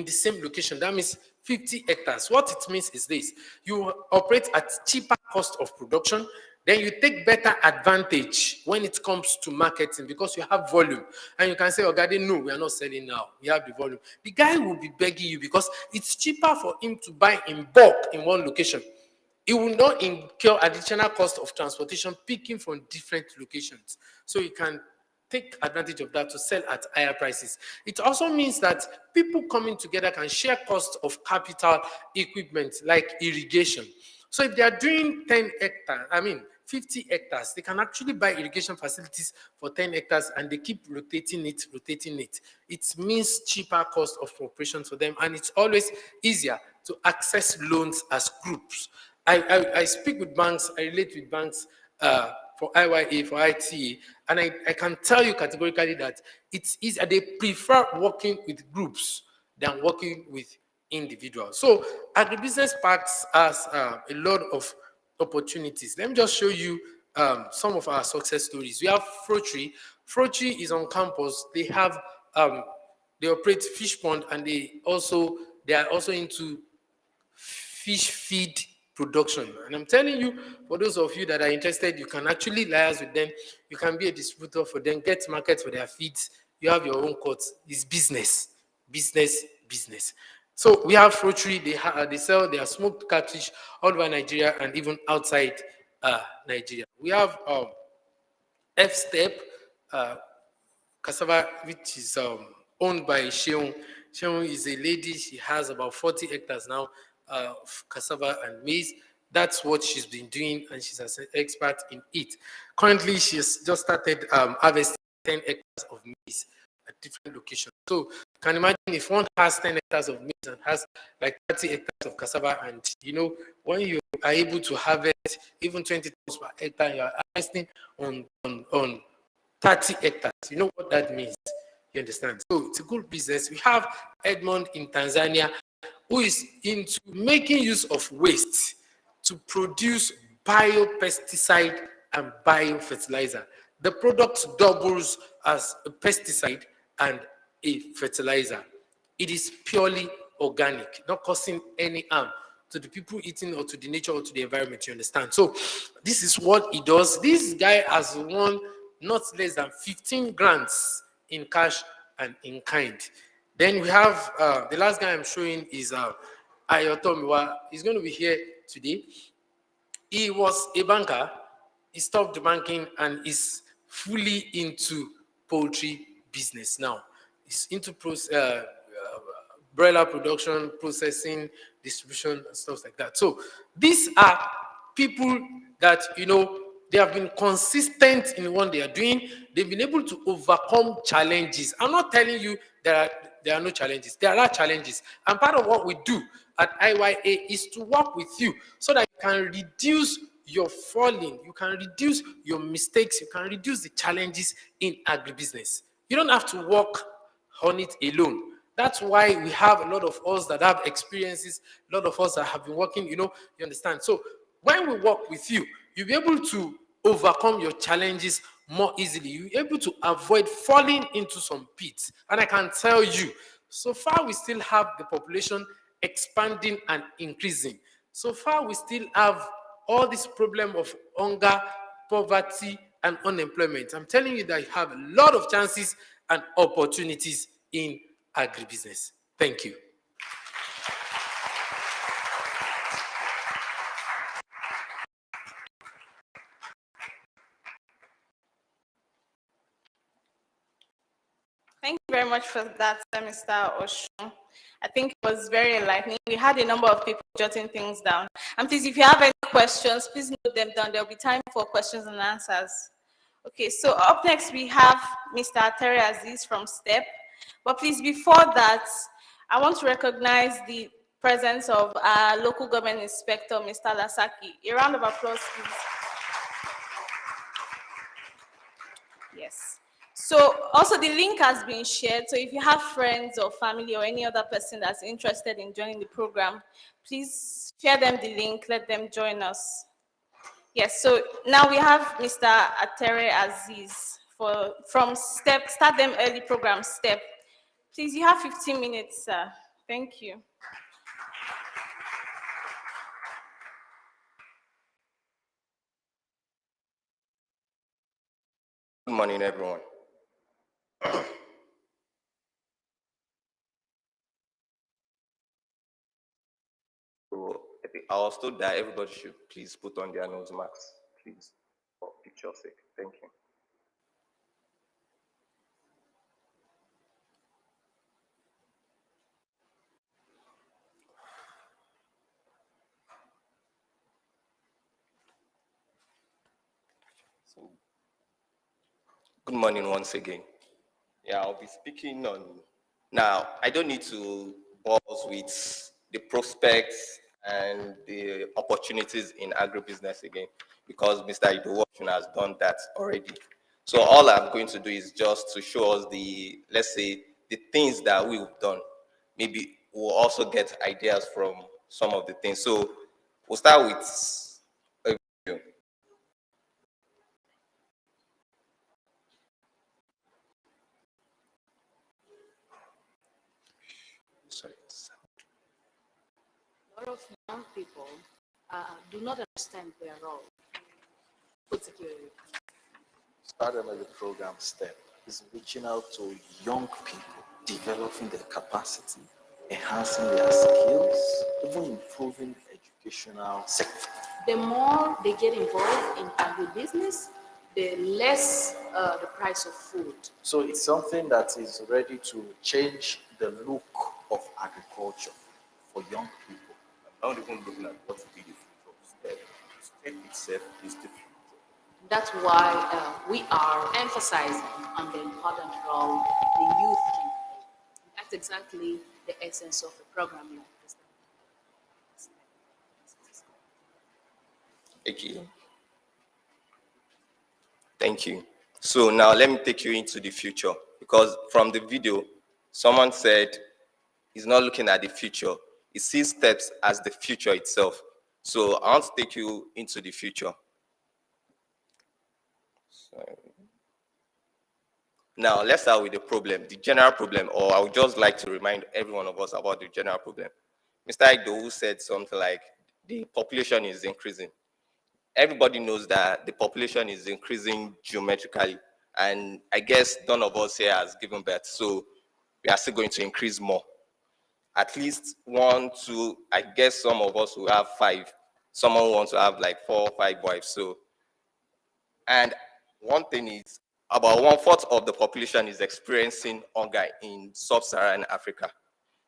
the same location. That means 50 hectares. What it means is this: you operate at cheaper cost of production, then you take better advantage when it comes to marketing, because you have volume. And you can say, oh, God, no, we are not selling now. We have the volume. The guy will be begging you because it's cheaper for him to buy in bulk in one location. It will not incur additional cost of transportation picking from different locations. So you can take advantage of that to sell at higher prices. It also means that people coming together can share costs of capital equipment like irrigation. So if they are doing 50 hectares, they can actually buy irrigation facilities for 10 hectares and they keep rotating it. It means cheaper cost of operation for them, and it's always easier to access loans as groups. I speak with banks, I relate with banks for IIA, for IITA, and I can tell you categorically that it's easier. They prefer working with groups than working with individuals. So agribusiness parks has a lot of opportunities. Let me just show you some of our success stories. We have Fruitry. Fruitry is on campus. They have they operate fish pond, and they are also into fish feed production. And I'm telling you, for those of you that are interested, you can actually liaise with them. You can be a distributor for them, get markets for their feeds. You have your own courts. It's business. So we have Fruitry. They sell their smoked catfish all over Nigeria and even outside Nigeria. We have F-Step cassava, which is owned by Sheung. Sheung is a lady. She has about 40 hectares now of cassava and maize. That's what she's been doing, and she's an expert in it. Currently, she's just started harvesting 10 hectares of maize at different locations. So you can imagine if one has 10 hectares of maize and has like 30 hectares of cassava, and when you are able to harvest even 20 tons per hectare, you are harvesting on 30 hectares. You know what that means? You understand? So it's a good business. We have Edmond in Tanzania, who is into making use of waste to produce biopesticide and biofertilizer. The product doubles as a pesticide and a fertilizer. It is purely organic, not causing any harm to the people eating or to the nature or to the environment, you understand? So this is what he does. This guy has won not less than 15 grants in cash and in kind. Then we have, the last guy I'm showing is Ayotomiwa. He's going to be here today. He was a banker. He stopped banking and is fully into poultry business now. He's into broiler production, processing, distribution, and stuff like that. So these are people that, They have been consistent in what they are doing. They've been able to overcome challenges. I'm not telling you there are no challenges. There are challenges. And part of what we do at IITA is to work with you so that you can reduce your falling, you can reduce your mistakes, you can reduce the challenges in agribusiness. You don't have to work on it alone. That's why we have a lot of us that have experiences, a lot of us that have been working, you understand. So when we work with you, you'll be able to overcome your challenges more easily. You'll be able to avoid falling into some pits. And I can tell you, so far we still have the population expanding and increasing. So far we still have all this problem of hunger, poverty, and unemployment. I'm telling you that you have a lot of chances and opportunities in agribusiness. Thank you. Thank you very much for that, Mr. Oshun. I think it was very enlightening. We had a number of people jotting things down. And please, if you have any questions, please note them down. There'll be time for questions and answers. Okay, so up next we have Mr. Terry Aziz from STEP. But please, before that, I want to recognize the presence of our local government inspector, Mr. Lasaki. A round of applause, please. Yes. So also the link has been shared. So if you have friends or family or any other person that's interested in joining the program, please share them the link, let them join us. Yes, so now we have Mr. Atere Aziz from STEP, Start Them Early program, STEP. Please, you have 15 minutes, sir. Thank you. Good morning, everyone. So I was told that everybody should please put on their nose masks, please, for picture's sake. Thank you. So, good morning once again. Yeah, I'll be speaking on. Now, I don't need to bore us with the prospects and the opportunities in agribusiness again, because Mr. Idowashun has done that already. So all I'm going to do is just to show us let's say, the things that we've done. Maybe we'll also get ideas from some of the things. So we'll start with a video. Sorry. A lot of young people do not understand their role, particularly. Start them as a program STEP is reaching out to young people, developing their capacity, enhancing their skills, even improving the educational sector. The more they get involved in agribusiness, the less the price of food. So it's something that is ready to change the look of agriculture for young people. I'm not even looking at what will be the future of STEP. STEP itself is the future. That's why we are emphasizing on the important role the youth can play. That's exactly the essence of a program like this. Thank you. So now let me take you into the future, because from the video, someone said he's not looking at the future. He sees steps as the future itself. So I want to take you into the future. Now let's start with the problem, the general problem, or I would just like to remind every one of us about the general problem. Mr. Idowu said something like the population is increasing. Everybody knows that the population is increasing geometrically, and I guess none of us here has given birth, so we are still going to increase more. At least 1, 2, I guess some of us will have 5. Someone wants to have like 4 or 5 wives. So, and one thing is, about 1/4 of the population is experiencing hunger in sub-Saharan Africa.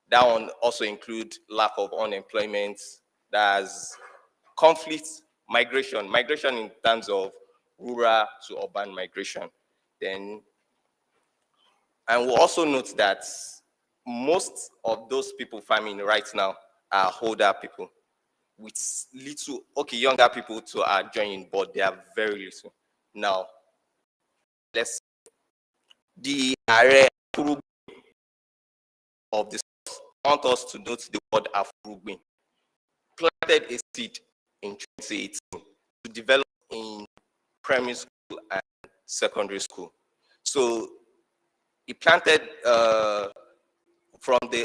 That one also includes lack of unemployment, there's conflict, migration in terms of rural to urban migration. Then, and we'll also note that most of those people farming right now are older people with little, okay, younger people too are joining, but they are very little. Now, let's, the area of this, I want us to note the word Afurubin. Planted a seed in 2018 to develop in primary school and secondary school. So he planted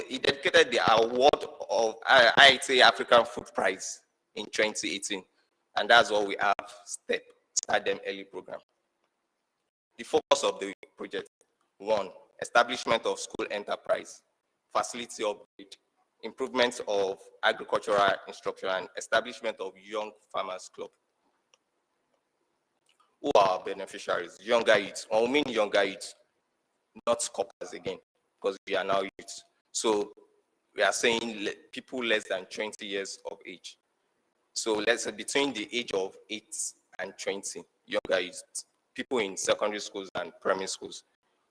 he dedicated the award of IITA African Food Prize in 2018. And that's what we have Start Them Early program. The focus of the project: 1, establishment of school enterprise, facility upgrade, improvement of agricultural instruction, and establishment of young farmers club. Who are our beneficiaries? Younger youths. Or we mean younger youths, not scoppers again, because we are now youths. So we are saying people less than 20 years of age. So let's say between the age of 8 and 20, younger youths, people in secondary schools and primary schools,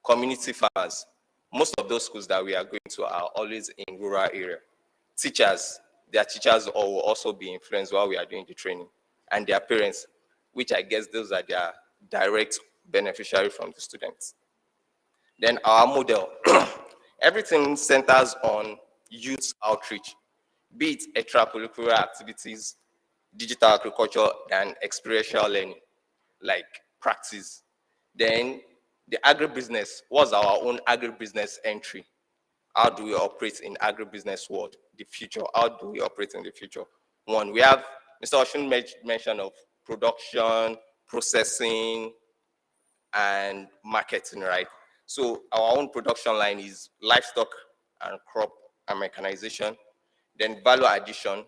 community farmers. Most of those schools that we are going to are always in rural area. Teachers, their teachers will also be influenced while we are doing the training, and their parents, which I guess those are their direct beneficiary from the students. Then our model, everything centers on youth outreach, be it extracurricular activities, digital agriculture, and experiential learning, like practice. Then the agribusiness was our own agribusiness entry. How do we operate in agribusiness world? The future, how do we operate in the future? 1, we have Mr. Oshun mention of production, processing, and marketing, right? So our own production line is livestock and crop and mechanization. Then value addition.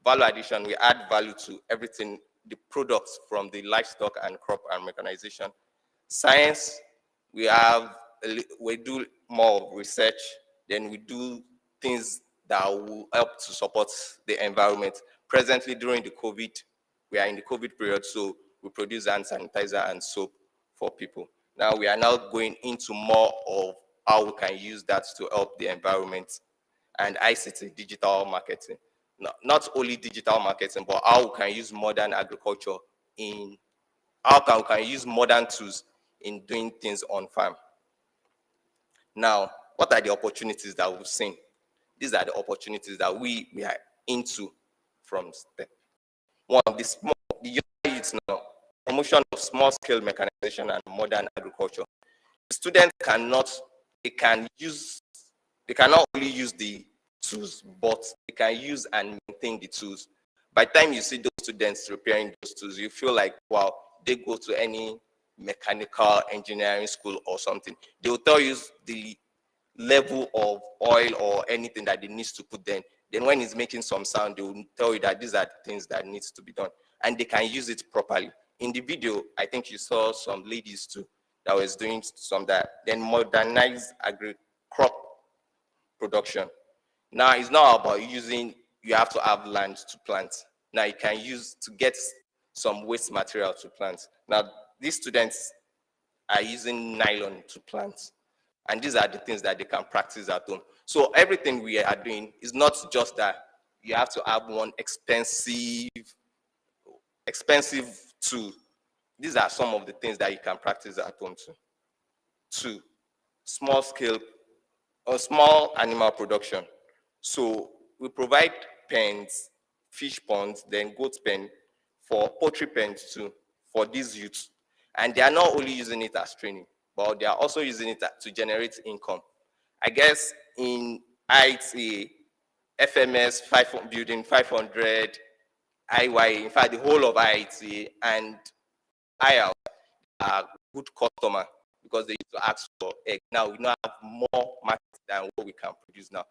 Value addition, we add value to everything, the products from the livestock and crop and mechanization. Science, we do more research, then we do things that will help to support the environment. Presently, during the COVID, we are in the COVID period, so we produce hand sanitizer and soap for people. Now we are now going into more of how we can use that to help the environment, and ICT, digital marketing. Not only digital marketing, but how we can use modern agriculture we can use modern tools in doing things on farm. Now, what are the opportunities that we've seen? These are the opportunities that we are into from STEP. 1, the young youth now, promotion of small-scale mechanization and modern agriculture. The students cannot only use the tools, but they can use and maintain the tools. By the time you see those students repairing those tools, you feel like, wow, they go to any mechanical engineering school or something. They will tell you the level of oil or anything that they need to put then. Then when it's making some sound, they will tell you that these are the things that needs to be done. And they can use it properly. In the video, I think you saw some ladies too that was doing some that. Then modernize crop production. Now it's not about you have to have land to plant. Now you can use to get some waste material to plant. Now these students are using nylon to plant. And these are the things that they can practice at home. So everything we are doing is not just that you have to have one expensive tool. These are some of the things that you can practice at home too. 2, small scale or small animal production. So we provide pens, fish ponds, then goat pen, for poultry pens too, for these youths. And they are not only using it as training, but they are also using it to generate income. I guess in IITA, FMS, building 500, IYA, in fact, the whole of IITA and IL are good customer because they used to ask for egg. Now we now have more market than what we can produce now.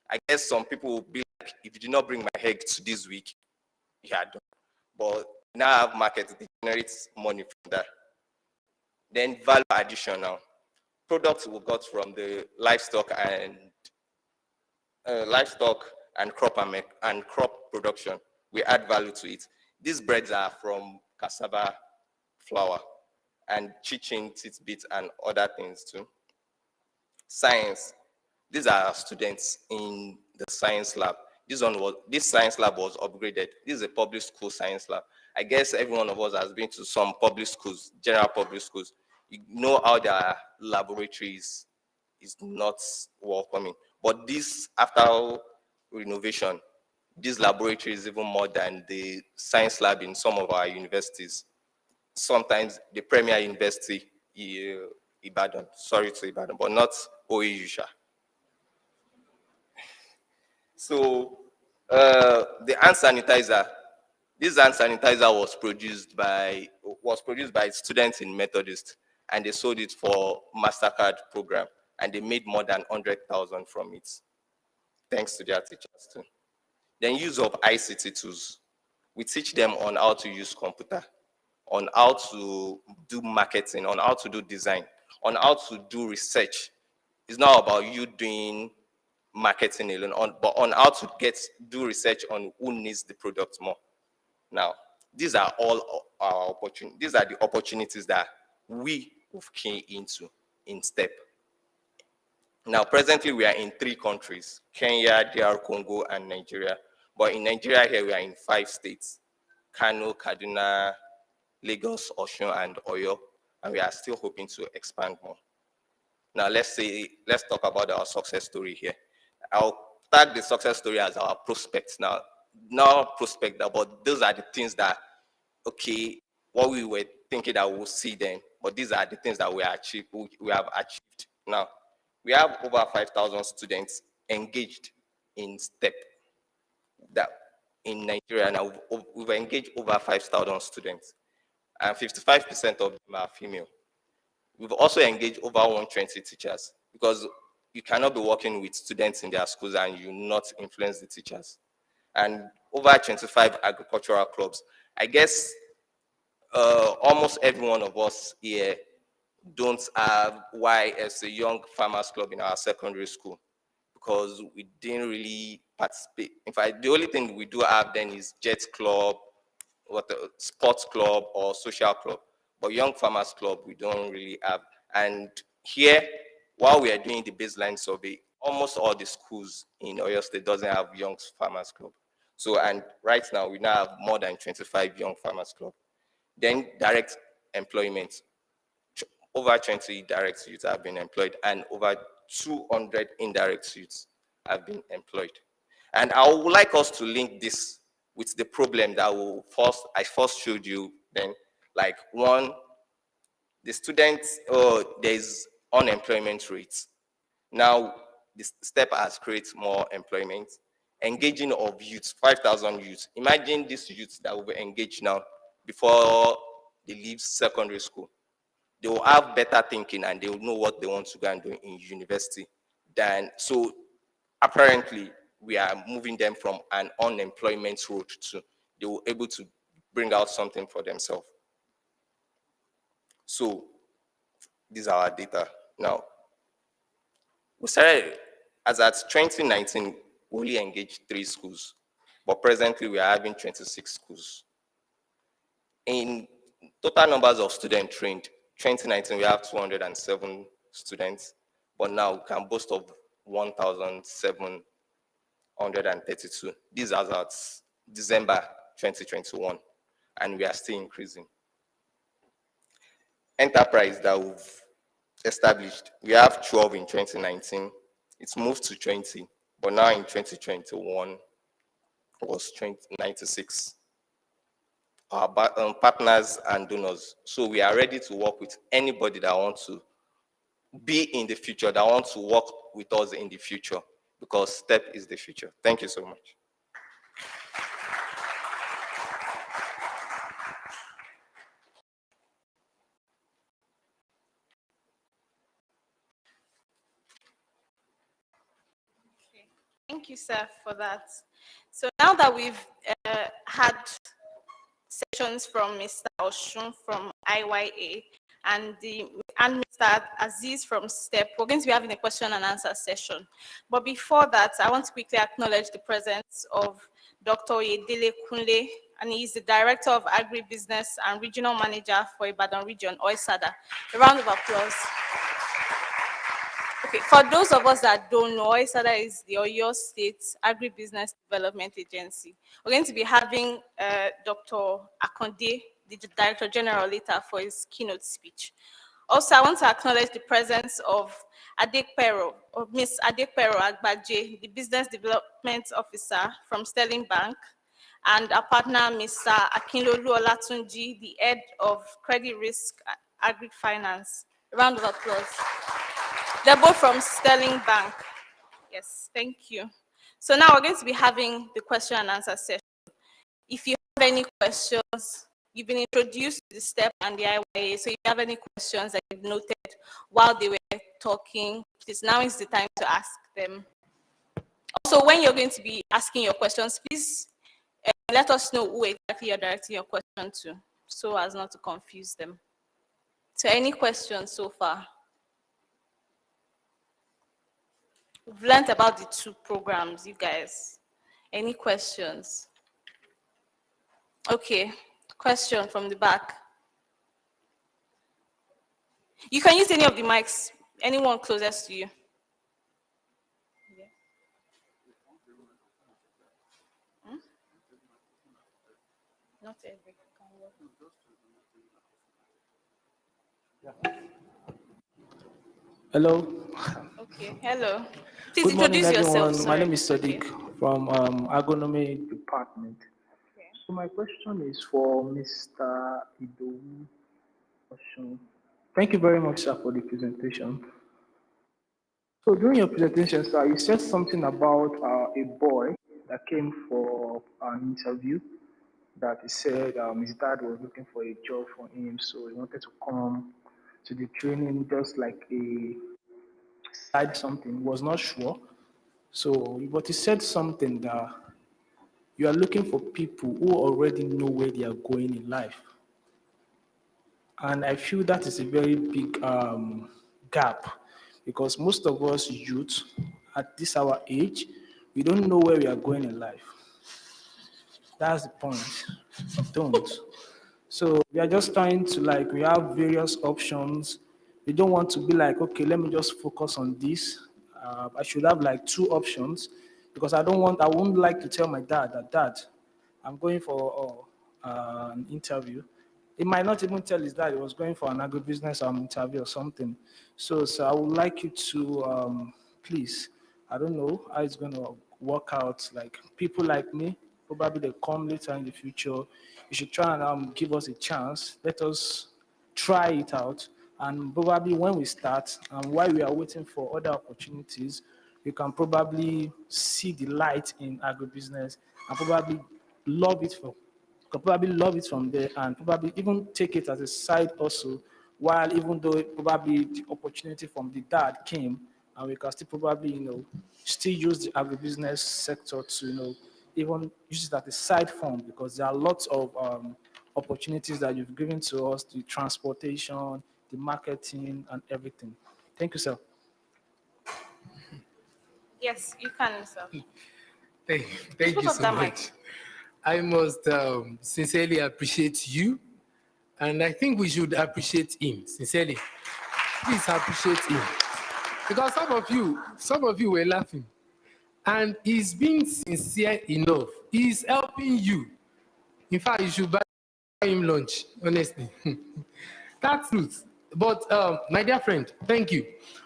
I guess some people will be like, if you did not bring my egg to this week, yeah, don't. But now have market that generates money from that. Then value addition now. Products we got from the livestock and crop production. We add value to it. These breads are from cassava flour. and teaching tidbits and other things too. Science. These are students in the science lab. This science lab was upgraded. This is a public school science lab. I guess every one of us has been to some public schools, general public schools. You know how their laboratories is not welcoming. But this, after renovation, this laboratory is even more than the science lab in some of our universities. Sometimes the premier university, Ibadan, sorry to Ibadan, but not OAU. So the hand sanitizer, this hand sanitizer was produced by students in Methodist, and they sold it for MasterCard program, and they made more than 100,000 from it, thanks to their teachers too. Then use of ICT tools. We teach them on how to use computer, on how to do marketing, on how to do design, on how to do research. It's not about you doing marketing alone, but on how to do research on who needs the product more. Now, these are all our opportunities. These are the opportunities that we came into in STEP. Now, presently, we are in 3 countries, Kenya, DR Congo, and Nigeria. But in Nigeria here, we are in 5 states, Kano, Kaduna, Lagos, Osun, and Oyo, and we are still hoping to expand more. Now, let's talk about our success story here. I'll tag the success story as our prospects now. Not prospect, but those are the things that, okay, what we were thinking that we'll see then, but these are the things that we have achieved. Now, we have over 5,000 students engaged in STEP that in Nigeria. Now, we've engaged over 5,000 students, and 55% of them are female. We've also engaged over 120 teachers, because you cannot be working with students in their schools and you not influence the teachers. And over 25 agricultural clubs. I guess almost every one of us here don't have YS, a Young Farmers Club, in our secondary school, because we didn't really participate. In fact, the only thing we do have then is Jet Club, sports club, or social club. But Young Farmers Club, we don't really have. And here, while we are doing the baseline survey, almost all the schools in Oyo State doesn't have Young Farmers Club. So, and right now, we now have more than 25 Young Farmers Club. Then direct employment. Over 20 direct youths have been employed, and over 200 indirect youths have been employed. And I would like us to link this with the problem that I first showed you then. Like, one, the students, there's unemployment rates. Now, this STEP has created more employment. Engaging of youths, 5,000 youths. Imagine these youths that will be engaged now before they leave secondary school. They will have better thinking and they will know what they want to go and do in university. So apparently, we are moving them from an unemployment road to they were able to bring out something for themselves. So these are our data. Now, we started, as at 2019, we only engaged 3 schools, but presently we are having 26 schools. In total numbers of students trained, 2019 we have 207 students, but now we can boast of 1,732. These are at December 2021, and we are still increasing. Enterprise that we've established, we have 12 in 2019. It's moved to 20, but now in 2021 was 96. Our partners and donors. So we are ready to work with anybody that wants to be in the future, that wants to work with us in the future, because STEP is the future. Thank you so much. Thank you, sir, for that. So now that we've had sessions from Mr. Oshun from IITA and Mr. Aziz from STEP, we're going to be having a question and answer session. But before that, I want to quickly acknowledge the presence of Dr. Oyedele Kunle, and he is the Director of Agribusiness and Regional Manager for Ibadan Region, IITA. A round of applause. Okay, for those of us that don't know, IITA is the Oyo State Agribusiness Development Agency. We're going to be having Dr. Akonde, the Director General, later for his keynote speech. Also, I want to acknowledge the presence of Adekpero, or Miss Adekpero Agbaje, the Business Development Officer from Sterling Bank, and our partner, Mr. Akinlolu Olatunji, the Head of Credit Risk Agri-Finance. A round of applause. They're both from Sterling Bank. Yes, thank you. So now we're going to be having the question and answer session. If you have any questions, you've been introduced to the STEP and the IITA, so if you have any questions that you've noted while they were talking, please, now is the time to ask them. Also, when you're going to be asking your questions, please let us know who exactly you're directing your question to, so as not to confuse them. So any questions so far? We've learned about the two programs, you guys. Any questions? Okay, question from the back. You can use any of the mics, anyone closest to you. Hmm? Not every can work. Hello. Okay, hello. Please Good morning, introduce yourself. everyone. My name is Sadiq Okay. from Agronomy Department. Okay. So my question is for Mr. Idowu Oshun. Thank you very much, sir, for the presentation. So during your presentation, sir, you said something about a boy that came for an interview, that he said his dad was looking for a job for him, so he wanted to come to the training just like a side something, was not sure. So, but he said something that you are looking for people who already know where they are going in life. And I feel that is a very big gap, because most of us youth at this our age, we don't know where we are going in life. That's the point. We don't. So we are just trying to, like, we have various options. We don't want to be like, okay, let me just focus on this. I should have like two options, because I wouldn't like to tell my dad that, Dad, I'm going for an interview. He might not even tell his dad he was going for an agribusiness interview or something. So I would like you to, please, I don't know how it's going to work out. Like people like me, probably they come later in the future. You should try and give us a chance. Let us try it out. And probably when we start and while we are waiting for other opportunities, we can probably see the light in agribusiness and probably love it from there, and probably even take it as a side also, while even though probably the opportunity from the dad came, and we can still probably, still use the agribusiness sector to, even use it as a side form, because there are lots of opportunities that you've given to us, the transportation, the marketing, and everything. Thank you, sir. Yes, you can, sir. Thank you so much. I must sincerely appreciate you, and I think we should appreciate him sincerely. Please appreciate him, because some of you were laughing, and he's being sincere enough. He's helping you. In fact, you should buy him lunch, honestly. That's truth. But my dear friend, thank you.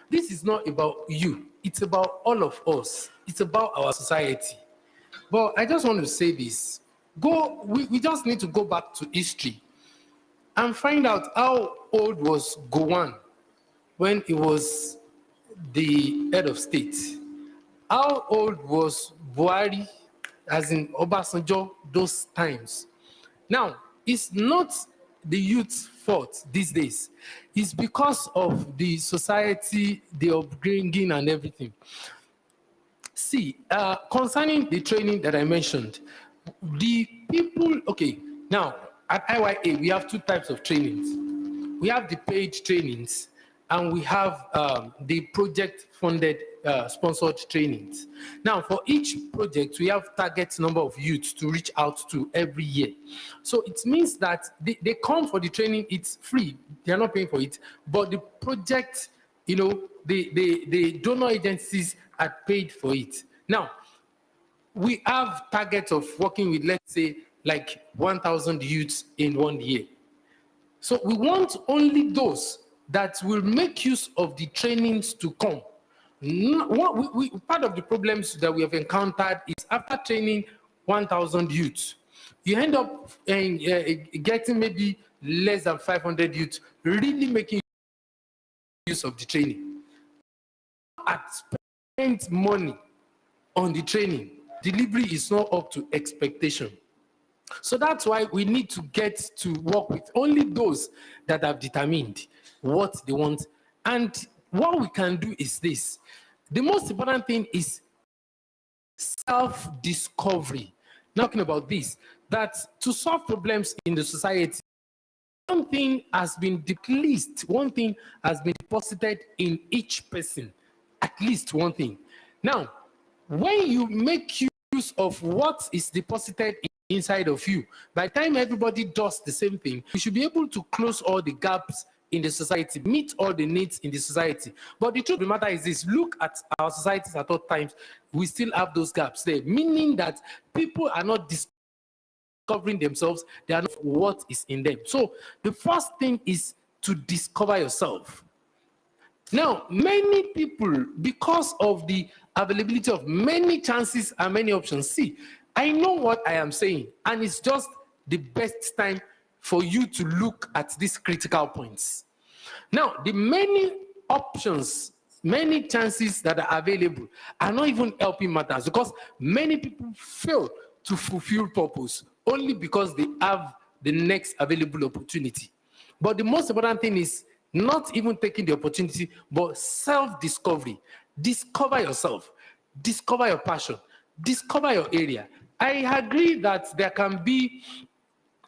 This is not about you. It's about all of us. It's about our society. But I just want to say this. We just need to go back to history and find out how old was Gowon when he was the head of state. How old was Buhari, as in Obasanjo, those times? Now, it's not the youth's fault these days. It's because of the society, the upbringing and everything. See, concerning the training that I mentioned, the people, okay, now at IITA, we have two types of trainings. We have the paid trainings and we have the project-funded sponsored trainings. Now, for each project, we have target number of youths to reach out to every year. So it means that they come for the training, it's free, they're not paying for it, but the project, you know, the donor agencies are paid for it. Now, we have targets of working with, let's say, like 1,000 youths in 1 year. So we want only those that will make use of the trainings to come. Part of the problems that we have encountered is after training 1,000 youths, you end up getting maybe less than 500 youths really making use of the training. Spend money on the training. Delivery is not up to expectation. So that's why we need to get to work with only those that have determined what they want. And what we can do is this. The most important thing is self-discovery. Talking about this, that to solve problems in the society, one thing has been deposited in each person, at least one thing. Now, when you make use of what is deposited inside of you, by the time everybody does the same thing, you should be able to close all the gaps in the society, meet all the needs in the society. But the truth of the matter is this: look at our societies at all times, we still have those gaps there, meaning that people are not discovering themselves, they are not what is in them. So the first thing is to discover yourself. Now, many people, because of the availability of many chances and many options, see, I know what I am saying, and it's just the best time for you to look at these critical points. Now, the many options, many chances that are available are not even helping matters, because many people fail to fulfill purpose only because they have the next available opportunity. But the most important thing is not even taking the opportunity, but self-discovery. Discover yourself, discover your passion, discover your area. I agree that there can be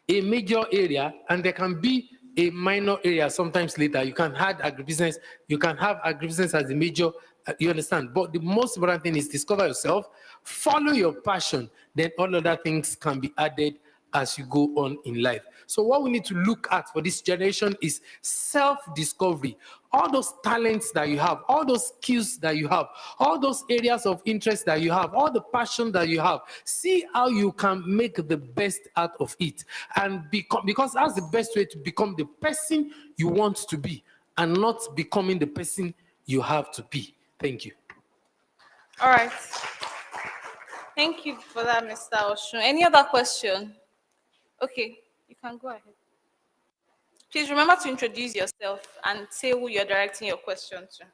a major area and there can be a minor area sometimes later. You can add agribusiness, you can have agribusiness as a major, you understand. But the most important thing is discover yourself, follow your passion, then all other things can be added as you go on in life. So what we need to look at for this generation is self-discovery. All those talents that you have, all those skills that you have, all those areas of interest that you have, all the passion that you have, see how you can make the best out of it. And become, because that's the best way to become the person you want to be and not becoming the person you have to be. Thank you. All right. Thank you for that, Mr. Oshun. Any other question? Okay, you can go ahead. Please remember to introduce yourself and say who you're directing your question to.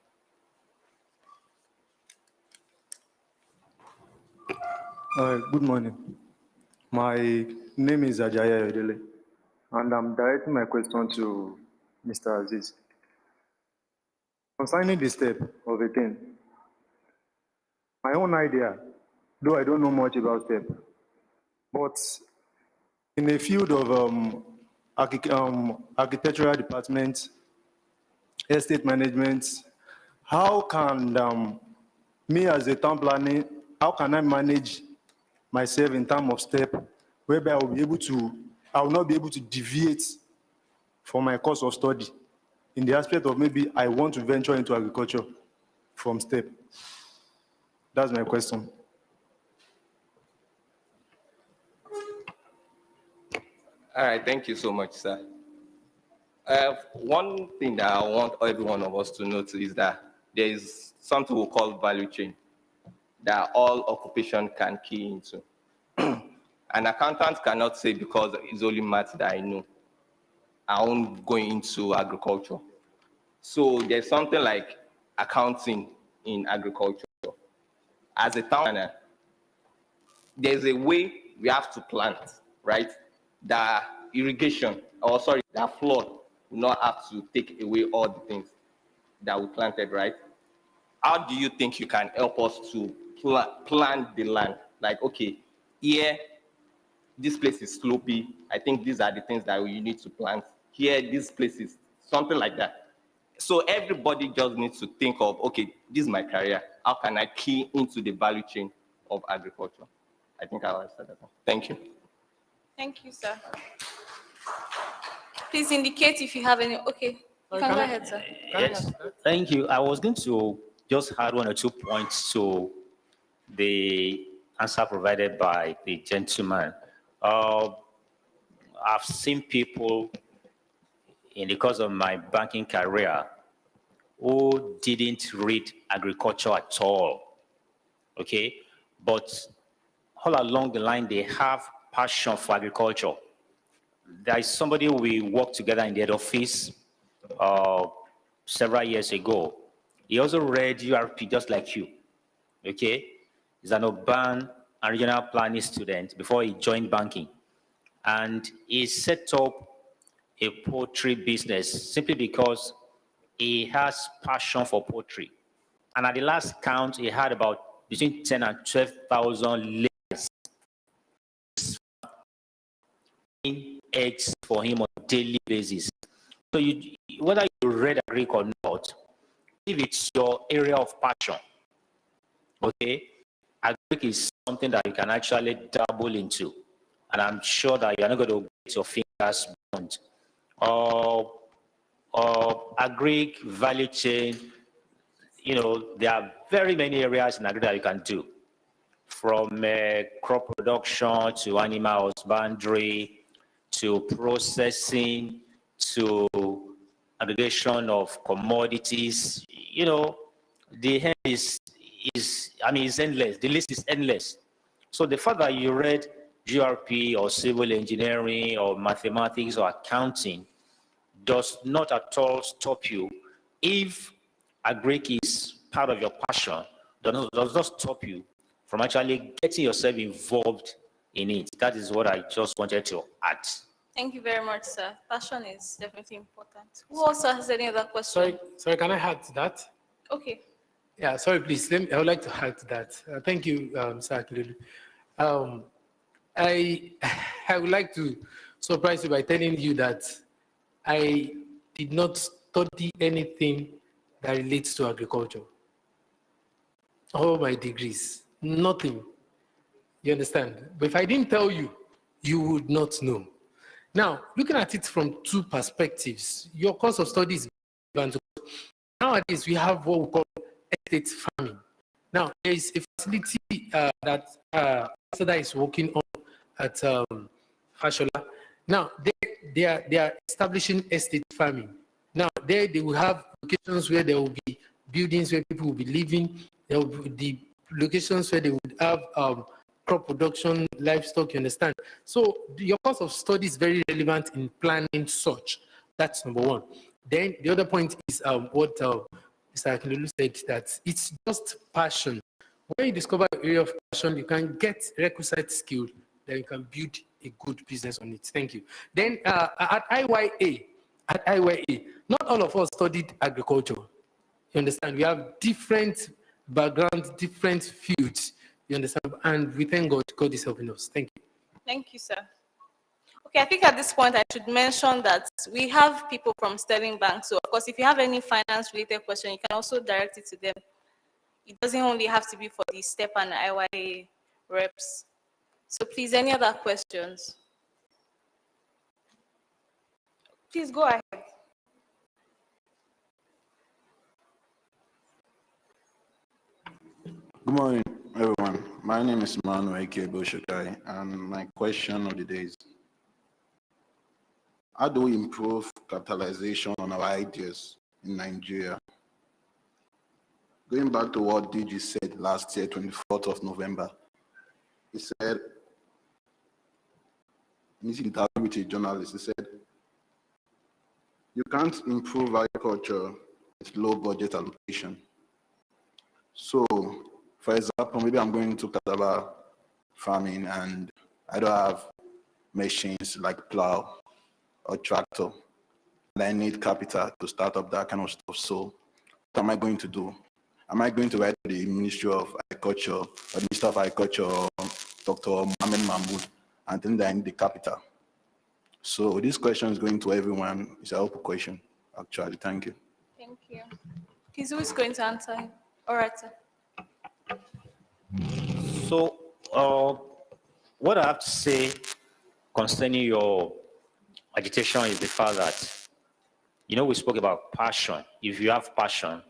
Good morning. My name is Ajaya Yodele, and I'm directing my question to Mr. Aziz. Concerning the step of a thing, my own idea, though I don't know much about step, but in the field of architectural department, estate management, how can me as a town planner, how can I manage myself in terms of step, whereby I will not be able to deviate from my course of study in the aspect of maybe I want to venture into agriculture from step. That's my question. All right, thank you so much, sir. One thing that I want every one of us to note is that there is something we call value chain that all occupation can key into. An accountant cannot say, because it's only math that I know, I won't go into agriculture. So there's something like accounting in agriculture. As a town planner, there's a way we have to plant, right? That irrigation, that flood will not have to take away all the things that we planted, right? How do you think you can help us to plan the land? Like, okay, here, this place is slopey. I think these are the things that we need to plant. Here, this place is something like that. So everybody just needs to think of, okay, this is my career. how can I key into the value chain of agriculture? I think I'll answer that one. Thank you. Thank you, sir. Please indicate if you have any. Okay, you can go ahead, sir. Yes, thank you. I was going to just add 1 or 2 points to the answer provided by the gentleman. I've seen people in the course of my banking career who didn't read agriculture at all, okay? But all along the line, they have passion for agriculture. There is somebody we worked together in the head office several years ago. He also read URP just like you, okay? He's an urban and regional planning student before he joined banking. And he set up a poultry business simply because he has passion for poultry. And at the last count, he had about between 10 and 12,000 eggs for him on a daily basis. So whether you read agri or not, if it's your area of passion, okay, agri is something that you can actually dabble into. And I'm sure that you're not going to get your fingers burnt. Agri value chain, there are very many areas in agri that you can do. From crop production to animal husbandry, to processing, to aggregation of commodities. The end is endless. The list is endless. So the fact that you read GRP or civil engineering or mathematics or accounting does not at all stop you. If agric is part of your passion, does not stop you from actually getting yourself involved in it. That is what I just wanted to add. Thank you very much, sir. Passion is definitely important. Who also has any other question? Sorry, can I add to that? Okay. Yeah, sorry, please. I would like to add to that. Thank you, Sir Akilulu. I would like to surprise you by telling you that I did not study anything that relates to agriculture. All my degrees, nothing. You understand? But if I didn't tell you, you would not know. Now, looking at it from two perspectives, your course of study is relevant. Nowadays, we have what we call estate farming. Now, there is a facility that Sada is working on at Fashola. Now, they are establishing estate farming. Now, they will have locations where there will be buildings where people will be living. There will be the locations where they would have crop production, livestock, you understand? So your course of study is very relevant in planning such. That's number one. Then the other point is what Mr. Akilulu said, that it's just passion. When you discover an area of passion, you can get requisite skill, then you can build a good business on it. Thank you. Then at IITA, not all of us studied agriculture. You understand? We have different backgrounds, different fields. You understand? And we thank God. God is helping us. Thank you. Thank you, sir. Okay, I think at this point I should mention that we have people from Sterling Bank. So, of course, if you have any finance-related question, you can also direct it to them. It doesn't only have to be for the STEP and IITA reps. So, please, any other questions? Please go ahead. Good morning, everyone. My name is Manuel Keboshokai, and my question of the day is, how do we improve capitalization on our ideas in Nigeria? Going back to what DG said last year, 24th of November, he said, meeting with a journalist, he said, you can't improve agriculture with low budget allocation. So, for example, maybe I'm going to cassava farming and I don't have machines like plow or tractor, and I need capital to start up that kind of stuff. So what am I going to do? Am I going to write to the Ministry of Agriculture or the Minister of Agriculture or Dr. Mohamed Mahmoud and tell them that I need the capital? So this question is going to everyone. It's an open question, actually. Thank you. Thank you. Please, who is going to answer? All right, sir. So, what I have to say concerning your agitation is the fact that, we spoke about passion. If you have passion,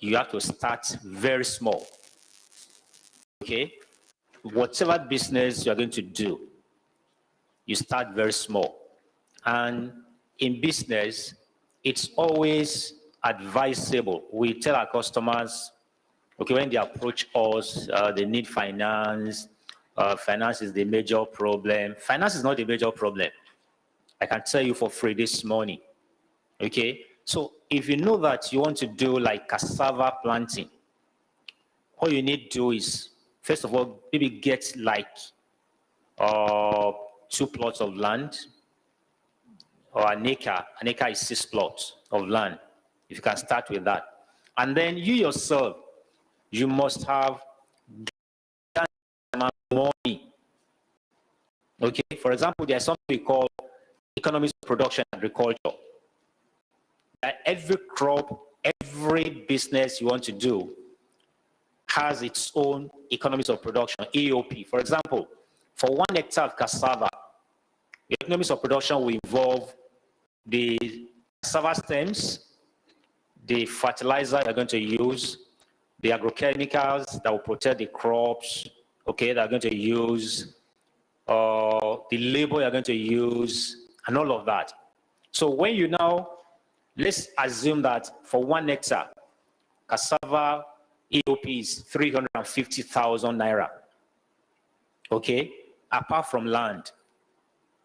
you have to start very small, okay? Whatever business you're going to do, you start very small. And in business, it's always advisable. We tell our customers, okay, when they approach us, they need finance. Finance is the major problem. Finance is not the major problem. I can tell you for free this morning, okay? So if you know that you want to do like cassava planting, all you need to do is, first of all, maybe get like 2 plots of land, or an acre. An acre is 6 plots of land. If you can start with that. And then you yourself, you must have money. Okay, for example, there's something we call economies of production agriculture. Every crop, every business you want to do has its own economies of production, EOP. For example, for 1 hectare of cassava, the economies of production will involve the cassava stems, the fertilizer you're going to use, the agrochemicals that will protect the crops, okay, that are going to use, the labor you're going to use, and all of that. So when you now, let's assume that for 1 hectare, cassava EOP is 350,000 naira, okay, apart from land,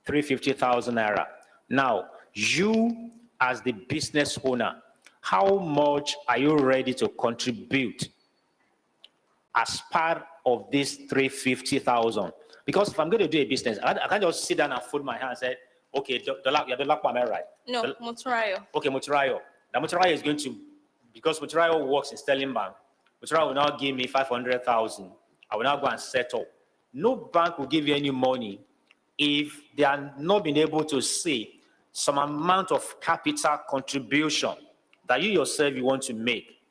350,000 naira. Now, you as the business owner, how much are you ready to contribute as part of this 350,000? Because if I'm going to do a business, I can't just sit down and fold my hands and say, okay, you're the Lakpa, am I right? No, Moturayo. Okay, Moturayo. Now Moturayo is going to, because Moturayo works in Sterling Bank, Moturayo will now give me 500,000. I will now go and settle. No bank will give you any money if they are not being able to see some amount of capital contribution that you yourself you want to make.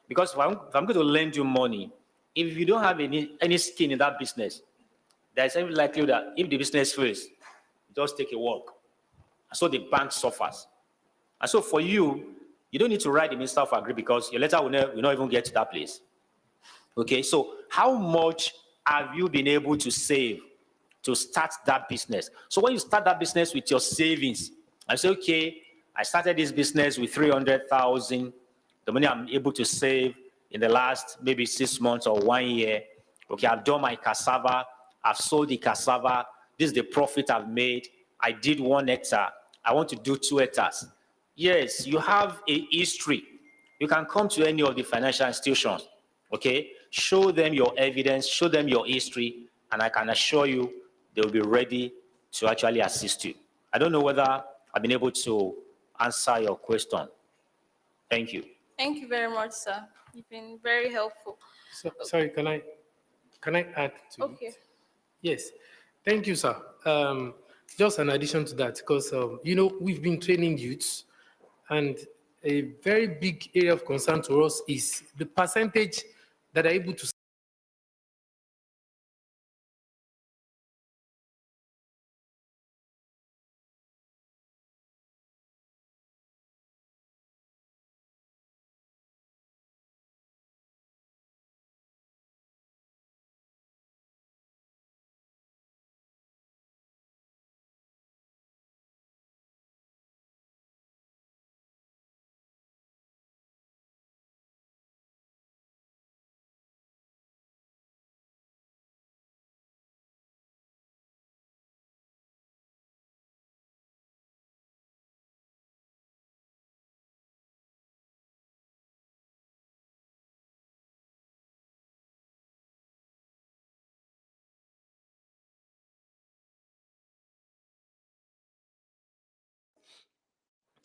Because if I'm going to lend you money, if you don't have any skin in that business, there's every likelihood that if the business fails, just take a walk. And so the bank suffers. And so for you, you don't need to write the Minister of Agri because your letter will not even get to that place. Okay, so how much have you been able to save to start that business? So when you start that business with your savings, I say, okay, I started this business with 300,000, the money I'm able to save in the last maybe 6 months or 1 year. Okay, I've done my cassava, I've sold the cassava, this is the profit I've made. I did 1 hectare, I want to do 2 hectares. Yes, you have a history. You can come to any of the financial institutions, okay? Show them your evidence, show them your history, and I can assure you they will be ready to actually assist you. I don't know whether I've been able to answer your question. Thank you. Thank you very much, sir. You've been very helpful. So, sorry, can I add to it? Yes, thank you, sir. Just an addition to that, because we've been training youths, and a very big area of concern to us is the percentage that are able to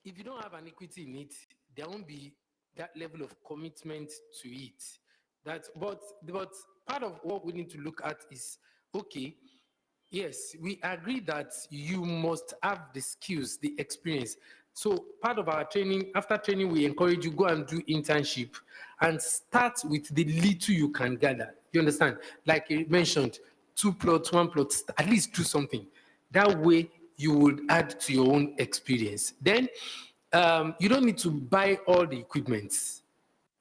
if you don't have an equity in it, there won't be that level of commitment to it. But part of what we need to look at is, okay, yes, we agree that you must have the skills, the experience, So part of our training, after training, we encourage you go and do internship and start with the little you can gather. You understand? Like you mentioned, 2 plots, 1 plot, at least do something. That way you would add to your own experience. Then you don't need to buy all the equipment.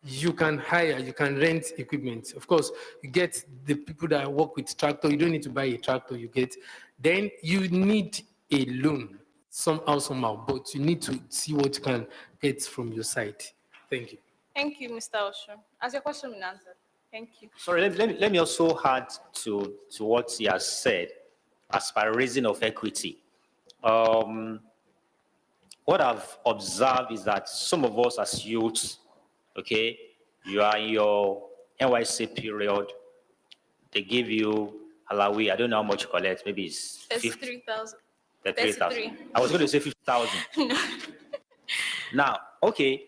You can hire, you can rent equipment. Of course, you get the people that work with tractor. You don't need to buy a tractor, you get. Then you need a loan somehow, but you need to see what you can get from your side. Thank you. Thank you, Mr. Osho. Has your question been answered? Thank you. Sorry, let me also add to what he has said as per raising of equity. What I've observed is that some of us as youths, okay, you are in your NYC period, they give you Alawi, I don't know how much you collect, maybe it's 33,000. 33,000. I was going to say 50,000. Now, okay,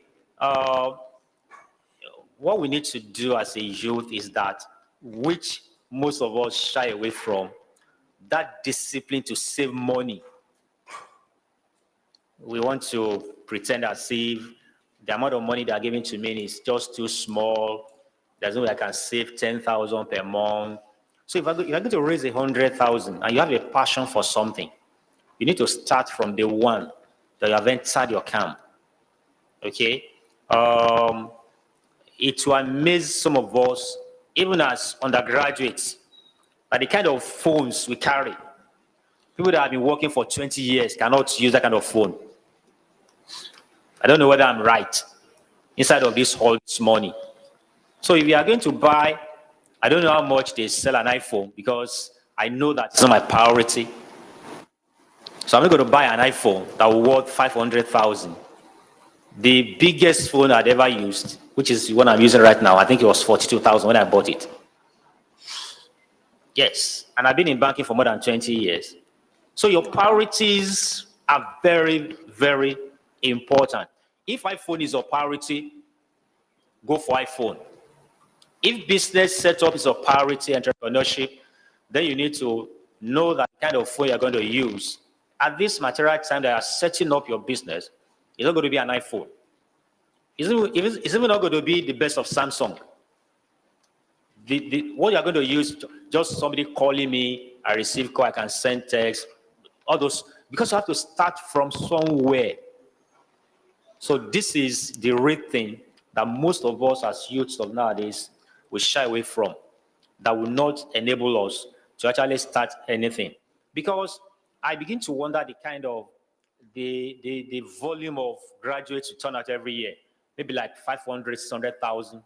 what we need to do as a youth is that, which most of us shy away from, that discipline to save money. We want to pretend as if the amount of money they are giving to me is just too small. There's no way I can save 10,000 per month. So if I'm going to raise 100,000 and you have a passion for something, you need to start from the one that you have entered your camp. Okay? It will amaze some of us, even as undergraduates, by the kind of phones we carry. People that have been working for 20 years cannot use that kind of phone. I don't know whether I'm right inside of this whole money. So if you are going to buy, I don't know how much they sell an iPhone because I know that it's not my priority. So I'm not going to buy an iPhone that will worth 500,000. The biggest phone I'd ever used, which is the one I'm using right now, I think it was 42,000 when I bought it. Yes, and I've been in banking for more than 20 years. So your priorities are very, very important. If iPhone is your priority, go for iPhone. If business setup is a priority, entrepreneurship, then you need to know that kind of phone you're going to use. At this material time that you are setting up your business, it's not going to be an iPhone. It's even not going to be the best of Samsung. What you're going to use, just somebody calling me, I receive call, I can send text, all those, because you have to start from somewhere. So this is the real thing that most of us as youths of nowadays will shy away from, that will not enable us to actually start anything. Because I begin to wonder the kind of, the volume of graduates who turn out every year, maybe like 500, 600,000.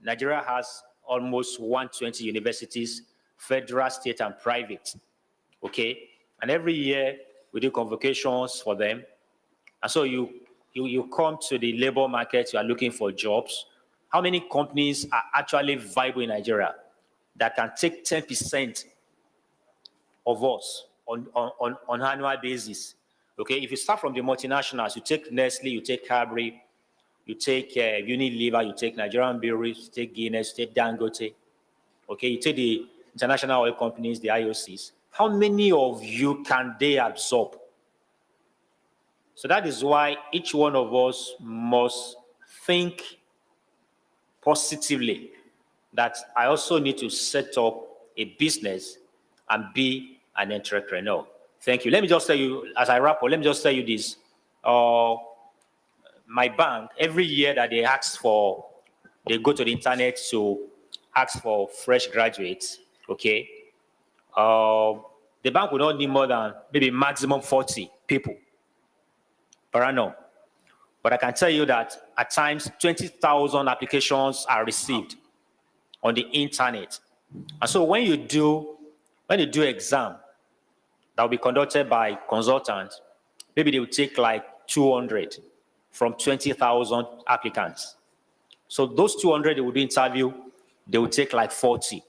Nigeria has almost 120 universities, federal, state, and private, okay? And every year we do convocations for them. And so you come to the labor market, you are looking for jobs. How many companies are actually viable in Nigeria that can take 10% of us on annual basis? Okay, if you start from the multinationals, you take Nestle, you take Cadbury, you take Unilever, you take Nigerian Breweries, you take Guinness, you take Dangote. Okay, you take the international oil companies, the IOCs. How many of you can they absorb? So that is why each one of us must think positively that I also need to set up a business and be an entrepreneur. Thank you. Let me just tell you, as I wrap up, let me just tell you this. My bank, every year that they go to the internet to ask for fresh graduates, okay? The bank will not need more than maybe maximum 40 people per annum. But I can tell you that at times 20,000 applications are received on the internet. And so when you do exam that will be conducted by consultants, maybe they will take like 200 from 20,000 applicants. So those 200 they will do interview, they will take like 40.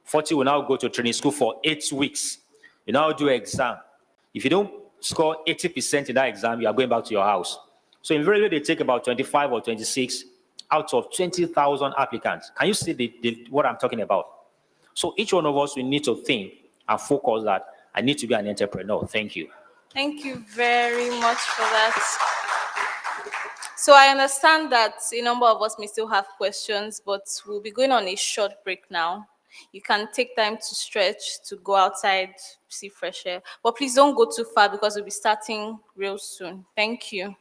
40 will now go to training school for 8 weeks. You now do exam. If you don't score 80% in that exam, you are going back to your house. So invariably they take about 25 or 26 out of 20,000 applicants. Can you see what I'm talking about? So each one of us, we need to think and focus that I need to be an entrepreneur. Thank you. Thank you very much for that. So I understand that a number of us may still have questions, but we'll be going on a short break now. You can take time to stretch, to go outside, see fresh air. But please don't go too far because we'll be starting real soon. Thank you.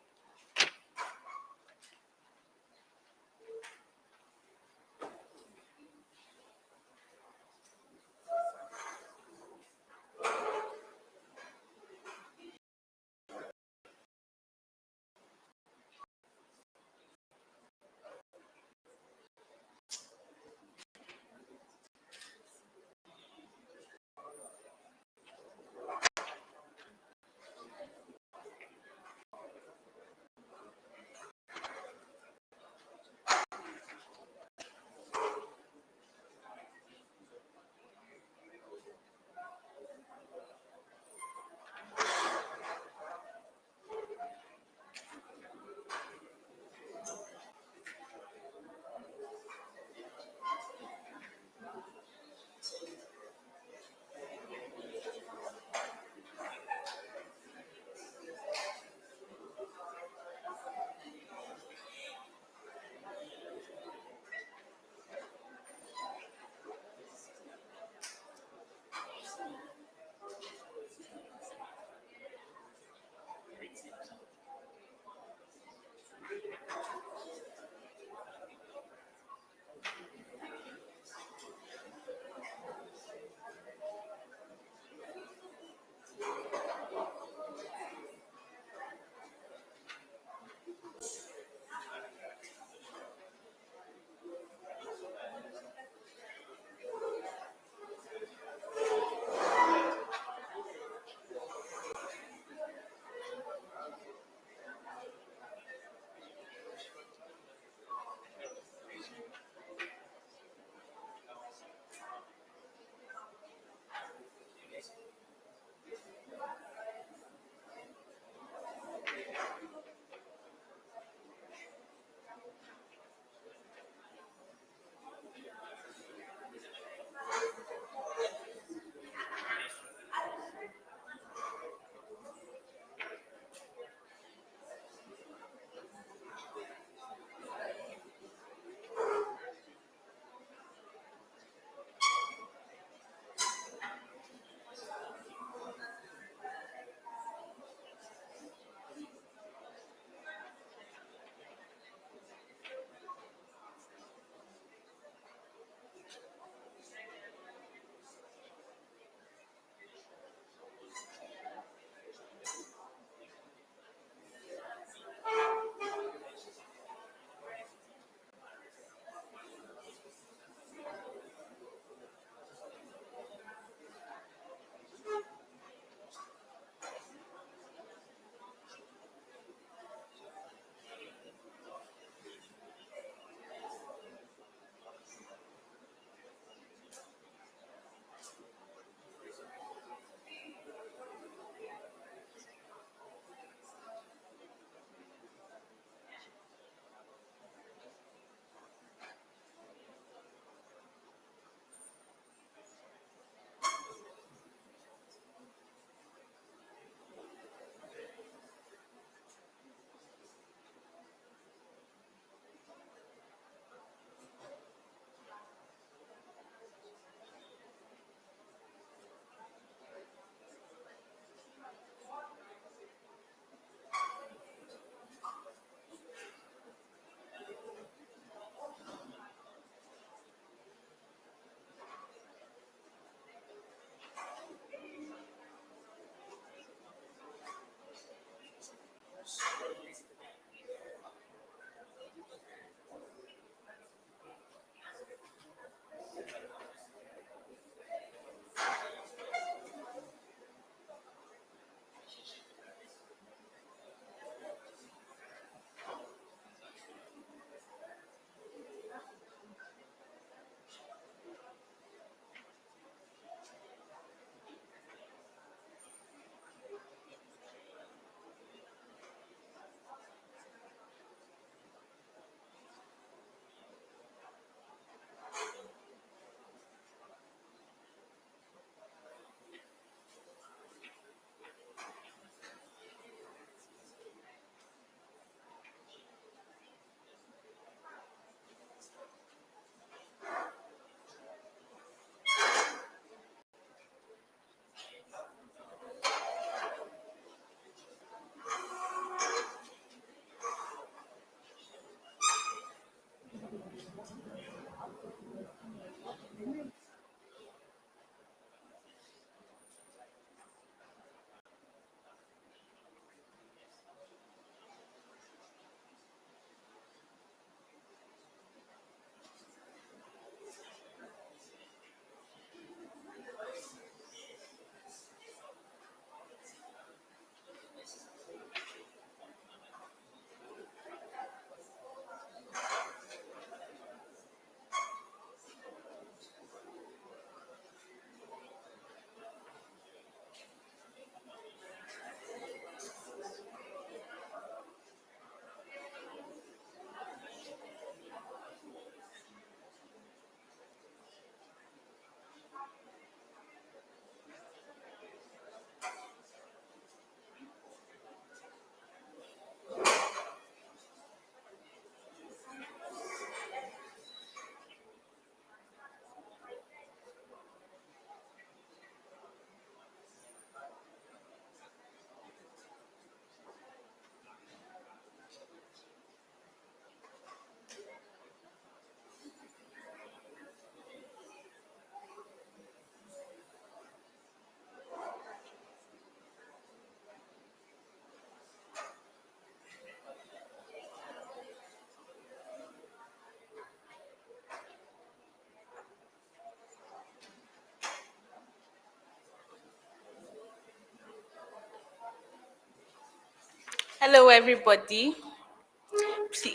Hello, everybody.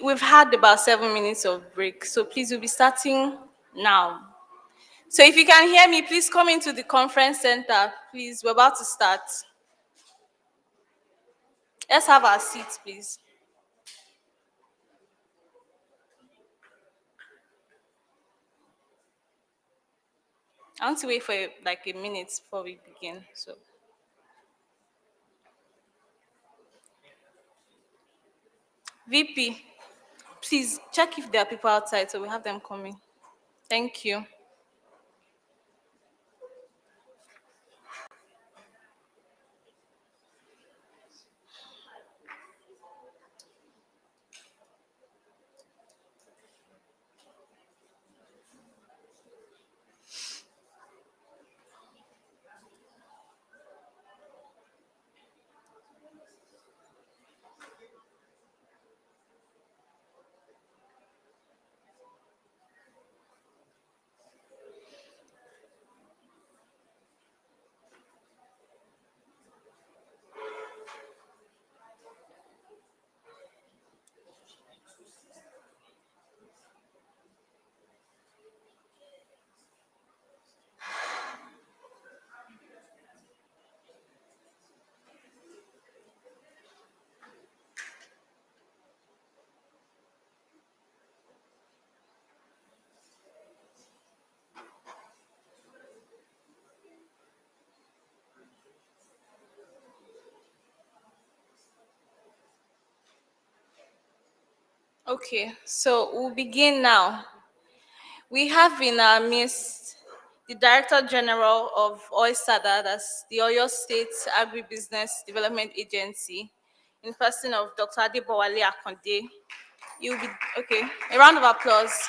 We've had about 7 minutes of break, so please, we'll be starting now. So if you can hear me, please come into the conference center. Please, we're about to start. Let's have our seats, please. I want to wait for like a minute before we begin. So, VP, please check if there are people outside so we have them coming. Thank you. Okay, so we'll begin now. We have in our midst the Director General of OISADA, that's the Oyo State Agribusiness Development Agency, in person of Dr. Adebowale Akonde. You'll be, okay, a round of applause.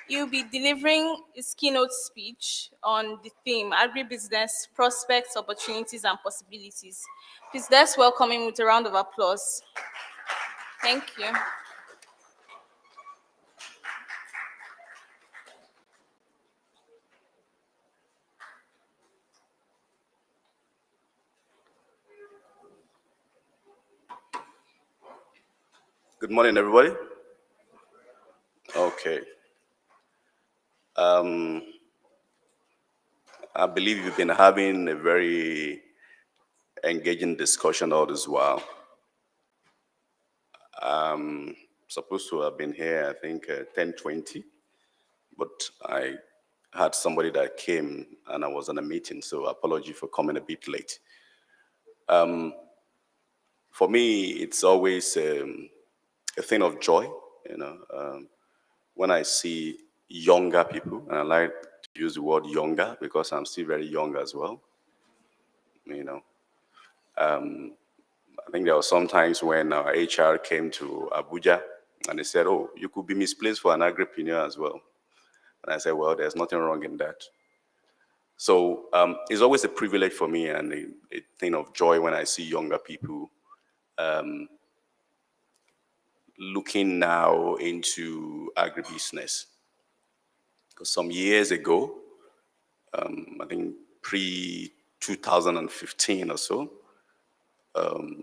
You'll be delivering his keynote speech on the theme, Agribusiness, Prospects, Opportunities, and Possibilities. Please, let's welcome him with a round of applause. Thank you. Good morning, everybody. Okay. I believe you've been having a very engaging discussion all this while. Supposed to have been here, I think, 10:20, but I had somebody that came and I was on a meeting, so apology for coming a bit late. For me, it's always a thing of joy, when I see younger people, and I like to use the word younger because I'm still very young as well. I think there were some times when our HR came to Abuja and they said, oh, you could be misplaced for an agripreneur as well. And I said, well, there's nothing wrong in that. So it's always a privilege for me and a thing of joy when I see younger people looking now into agribusiness. Because some years ago, I think pre-2015 or so,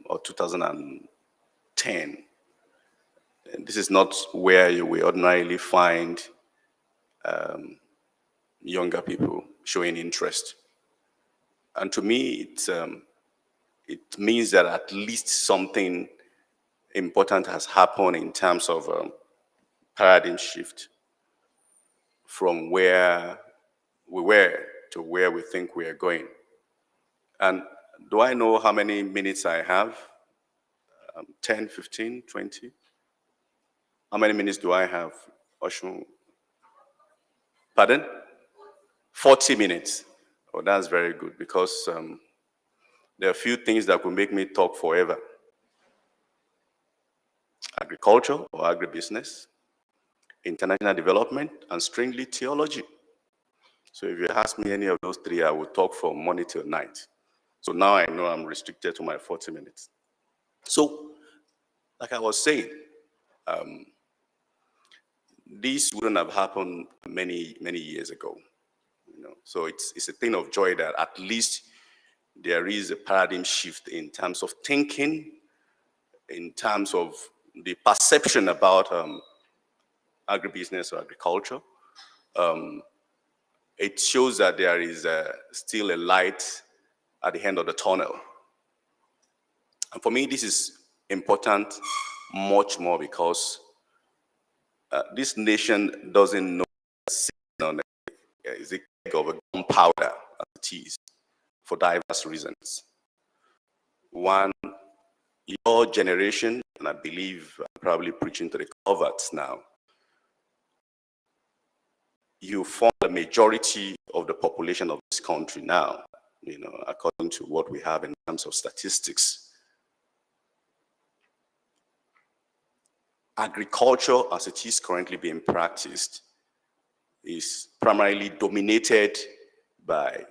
or 2010, and this is not where you will ordinarily find younger people showing interest. And to me, it means that at least something important has happened in terms of paradigm shift from where we were to where we think we are going. And do I know how many minutes I have? 10, 15, 20? How many minutes do I have, Oshun? Pardon? 40 minutes. Oh, that's very good because there are a few things that could make me talk forever. Agriculture or agribusiness, international development, and strangely theology. So if you ask me any of those three, I will talk from morning till night. So now I know I'm restricted to my 40 minutes. So, like I was saying, this wouldn't have happened many, many years ago. So it's a thing of joy that at least there is a paradigm shift in terms of thinking, in terms of the perception about agribusiness or agriculture. It shows that there is still a light at the end of the tunnel. And for me, this is important much more because this nation doesn't know is a keg of a gunpowder as it is for diverse reasons. One, your generation, and I believe I'm probably preaching to the coverts now, you form the majority of the population of this country now, according to what we have in terms of statistics. Agriculture, as it is currently being practiced, is primarily dominated by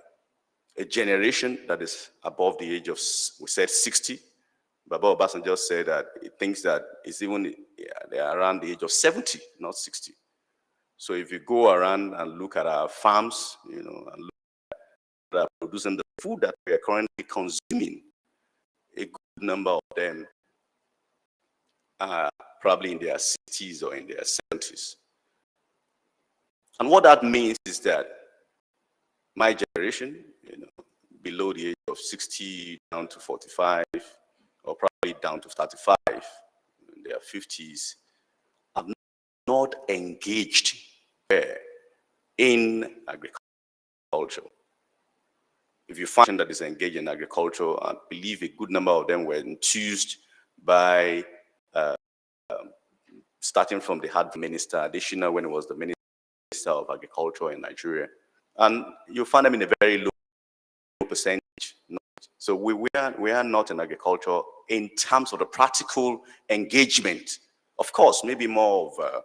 a generation that is above the age of, we said 60. Baba Obasanjo said that he thinks that it's even they are around the age of 70, not 60. So if you go around and look at our farms, and look at producing the food that we are currently consuming, a good number of them are probably in their 60s or in their 70s. And what that means is that my generation, below the age of 60 down to 45, or probably down to 35, in their 50s, have not engaged in agriculture. If you find that is engaged in agriculture, I believe a good number of them were enthused by starting from the head minister, additional when it was the minister of agriculture in Nigeria. And you find them in a very low percentage. So we are not in agriculture in terms of the practical engagement. Of course, maybe more of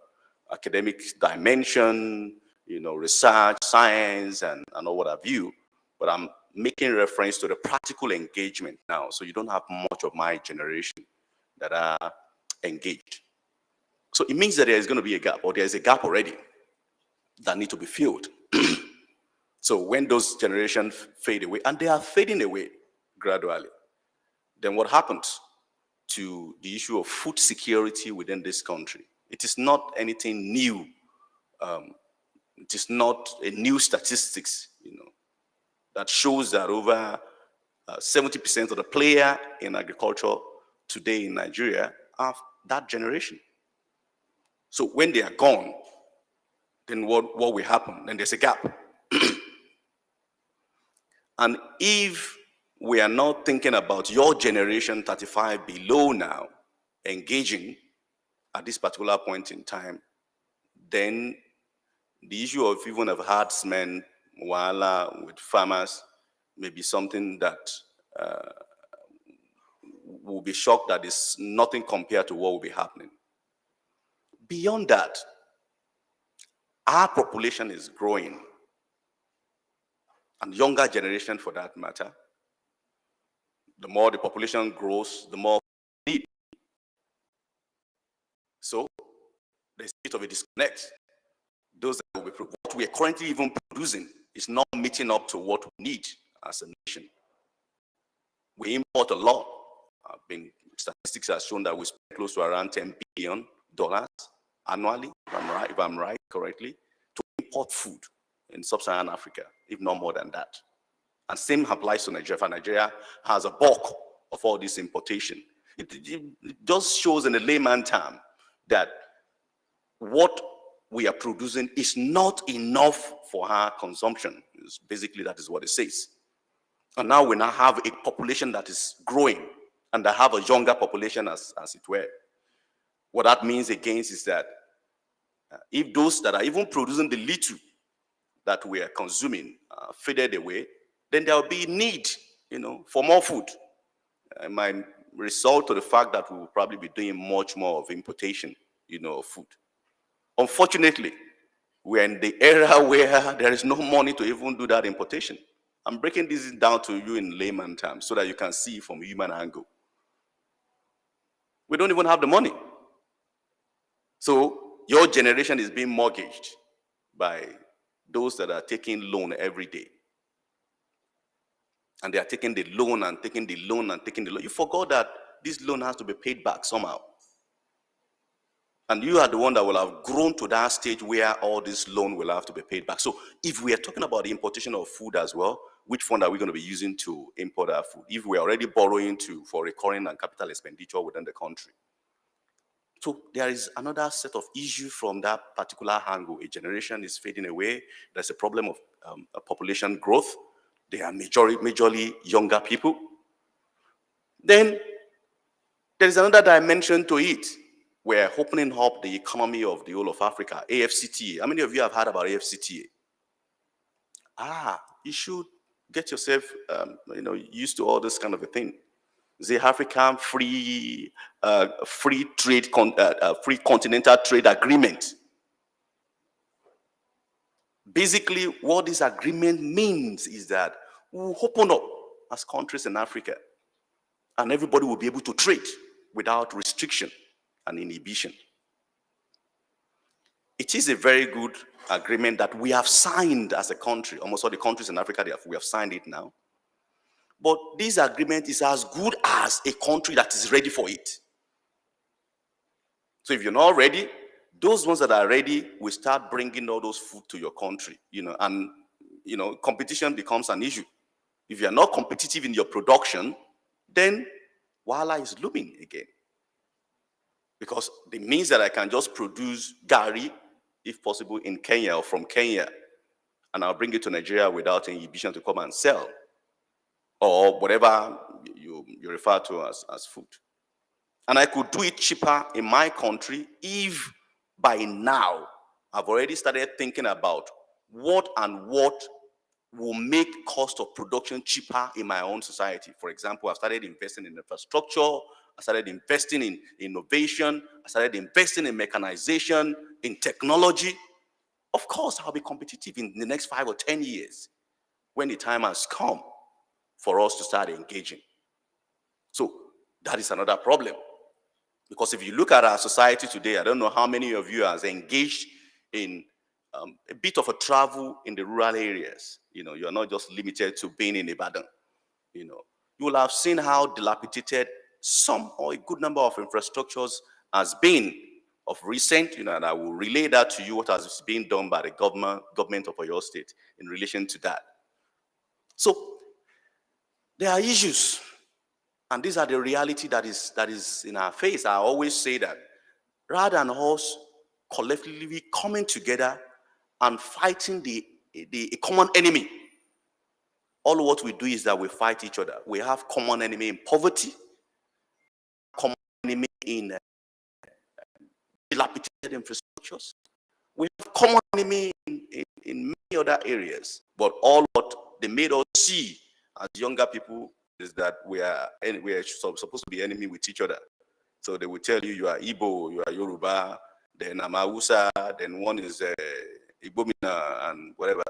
academic dimension, research, science, and all what have you. But I'm making reference to the practical engagement now. So you don't have much of my generation that are engaged. So it means that there is going to be a gap, or there is a gap already that need to be filled. So when those generations fade away, and they are fading away gradually, then what happens to the issue of food security within this country? It is not anything new. It is not a new statistics, that shows that over 70% of the player in agriculture today in Nigeria are that generation. So when they are gone, then what will happen? Then there's a gap. And if we are not thinking about your generation 35 below now engaging at this particular point in time, then the issue of even of herdsmen, with farmers, may be something that will be shocked that it's nothing compared to what will be happening. Beyond that, our population is growing, and younger generation for that matter. The more the population grows, the more need. So there's a bit of a disconnect. Those that will be, what we are currently even producing is not meeting up to what we need as a nation. We import a lot. Statistics have shown that we spend close to around $10 billion annually, if I'm right correctly, to import food in sub-Saharan Africa, if not more than that. And same applies to Nigeria. Nigeria has a bulk of all this importation. It just shows in a layman term that what we are producing is not enough for our consumption. Basically, that is what it says. And now we have a population that is growing, and that have a younger population as it were. What that means again is that if those that are even producing the little that we are consuming faded away, then there will be need, for more food. It might result to the fact that we will probably be doing much more of importation, of food. Unfortunately, we're in the era where there is no money to even do that importation. I'm breaking this down to you in layman terms so that you can see from a human angle. We don't even have the money. So your generation is being mortgaged by those that are taking loan every day. And they are taking the loan and taking the loan and taking the loan. You forgot that this loan has to be paid back somehow. And you are the one that will have grown to that stage where all this loan will have to be paid back. So if we are talking about the importation of food as well, which fund are we going to be using to import our food? If we are already borrowing for recurring and capital expenditure within the country. So there is another set of issues from that particular angle. A generation is fading away. There's a problem of population growth. They are majorly younger people. Then there is another dimension to it. We're opening up the economy of the whole of Africa, AFCTA. How many of you have heard about AFCTA? You should get yourself used to all this kind of a thing. The African free continental trade agreement. Basically, what this agreement means is that we'll open up as countries in Africa, and everybody will be able to trade without restriction and inhibition. It is a very good agreement that we have signed as a country. Almost all the countries in Africa, we have signed it now. But this agreement is as good as a country that is ready for it. So if you're not ready, those ones that are ready will start bringing all those food to your country, and competition becomes an issue. If you're not competitive in your production, then wahala is looming again. Because it means that I can just produce gari, if possible, in Kenya or from Kenya, and I'll bring it to Nigeria without inhibition to come and sell, or whatever you refer to as food. And I could do it cheaper in my country if by now I've already started thinking about what will make cost of production cheaper in my own society. For example, I've started investing in infrastructure, I started investing in innovation, I started investing in mechanization, in technology. Of course, I'll be competitive in the next 5 or 10 years when the time has come for us to start engaging. So that is another problem. Because if you look at our society today, I don't know how many of you are engaged in a bit of a travel in the rural areas. You're not just limited to being in Ibadan. You will have seen how dilapidated some or a good number of infrastructures has been of recent, and I will relay that to you, what has been done by the government of Oyo State in relation to that. So there are issues, and these are the reality that is in our face. I always say that rather than us collectively coming together and fighting the common enemy, all what we do is that we fight each other. We have common enemy in poverty, common enemy in dilapidated infrastructures. We have common enemy in many other areas. But all what they made us see as younger people is that we are supposed to be enemy with each other. So they will tell you are Igbo, you are Yoruba, then I'm Hausa, then one is Igbomina and whatever.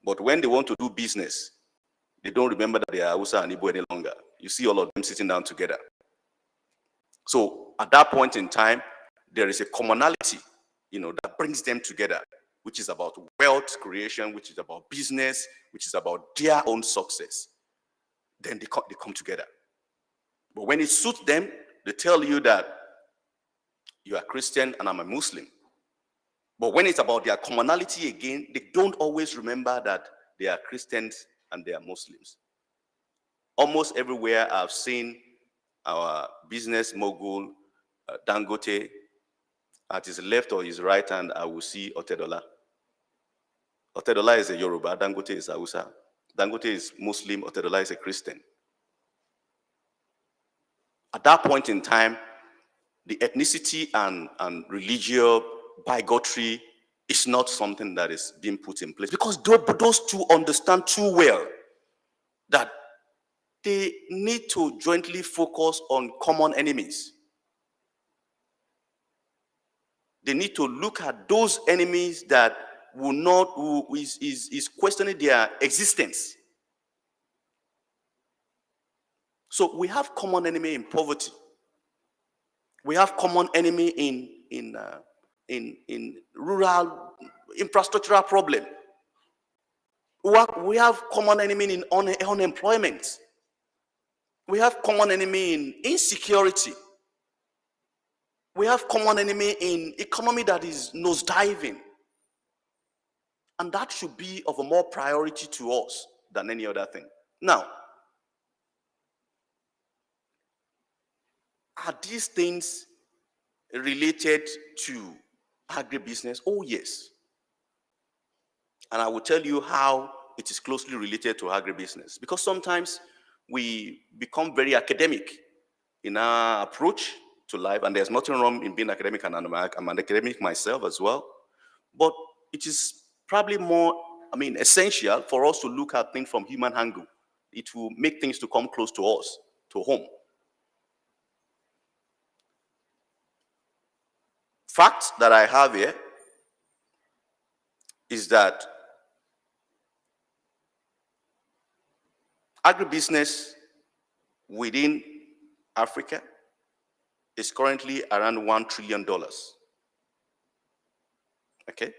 But when they want to do business, they don't remember that they are Hausa and Igbo any longer. You see all of them sitting down together. So at that point in time, there is a commonality, that brings them together, which is about wealth creation, which is about business, which is about their own success. Then they come together. But when it suits them, they tell you that you are Christian and I'm a Muslim. But when it's about their commonality again, they don't always remember that they are Christians and they are Muslims. Almost everywhere I've seen our business mogul, Dangote, at his left or his right hand, I will see Otedola. Otedola is a Yoruba, Dangote is Hausa. Dangote is Muslim, Otedola is a Christian. At that point in time, the ethnicity and religious bigotry is not something that is being put in place, because those two understand too well that they need to jointly focus on common enemies. They need to look at those enemies that who is questioning their existence. So we have common enemy in poverty. We have common enemy in rural infrastructural problem. We have common enemy in unemployment. We have common enemy in insecurity. We have common enemy in economy that is nosediving. And that should be of a more priority to us than any other thing. Now, are these things related to agribusiness? Oh, yes. And I will tell you how it is closely related to agribusiness. Because sometimes we become very academic in our approach to life, and there's nothing wrong in being academic, and I'm an academic myself as well. But it is probably more, essential for us to look at things from human angle. It will make things to come close to us, to home. Fact that I have here is that agribusiness within Africa is currently around $1 trillion. Okay?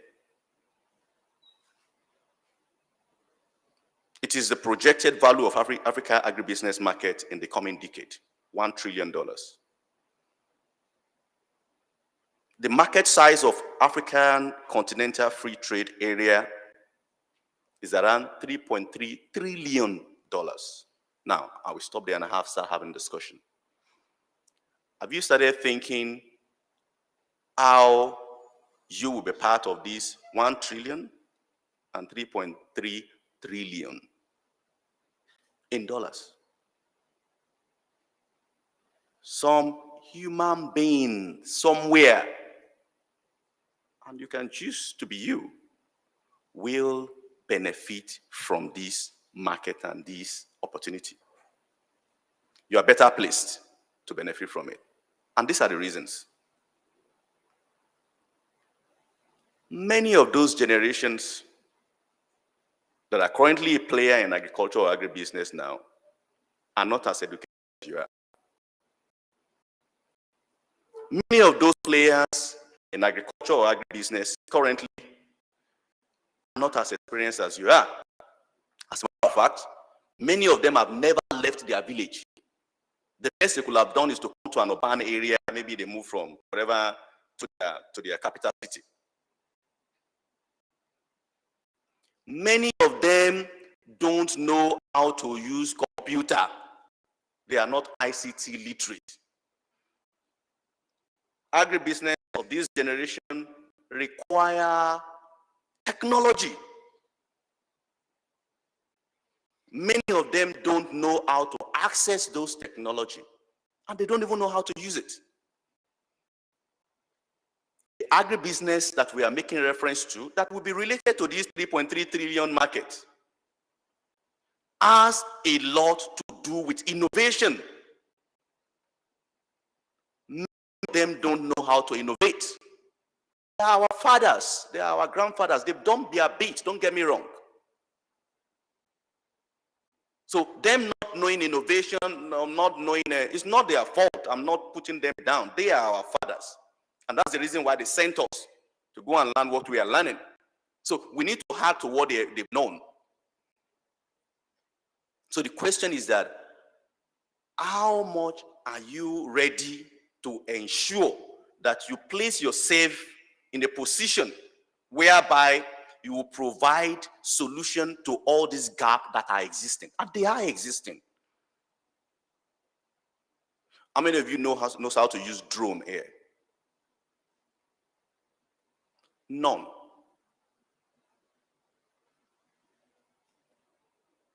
It is the projected value of Africa agribusiness market in the coming decade, $1 trillion. The market size of African continental free trade area is around $3.3 trillion. Now, I will stop there and start having discussion. Have you started thinking how you will be part of this 1 trillion and 3.3 trillion in dollars? Some human being somewhere, and you can choose to be you, will benefit from this market and this opportunity. You are better placed to benefit from it. And these are the reasons. Many of those generations that are currently a player in agriculture or agribusiness now are not as educated as you are. Many of those players in agriculture or agribusiness currently are not as experienced as you are. As a matter of fact, many of them have never left their village. The best they could have done is to come to an urban area. Maybe they move from wherever to their capital city. Many of them don't know how to use computer. They are not ICT literate. Agribusiness of this generation require technology. Many of them don't know how to access those technology, and they don't even know how to use it. The agribusiness that we are making reference to, that will be related to this 3.3 trillion market, has a lot to do with innovation. Many of them don't know how to innovate. They are our fathers, they are our grandfathers, they've done their bit, don't get me wrong. So them not knowing innovation, not knowing, it's not their fault. I'm not putting them down. They are our fathers. And that's the reason why they sent us to go and learn what we are learning. So we need to add to what they've known. So the question is that, how much are you ready to ensure that you place yourself in a position whereby you will provide solution to all these gaps that are existing? And they are existing. How many of you knows how to use drone here? None.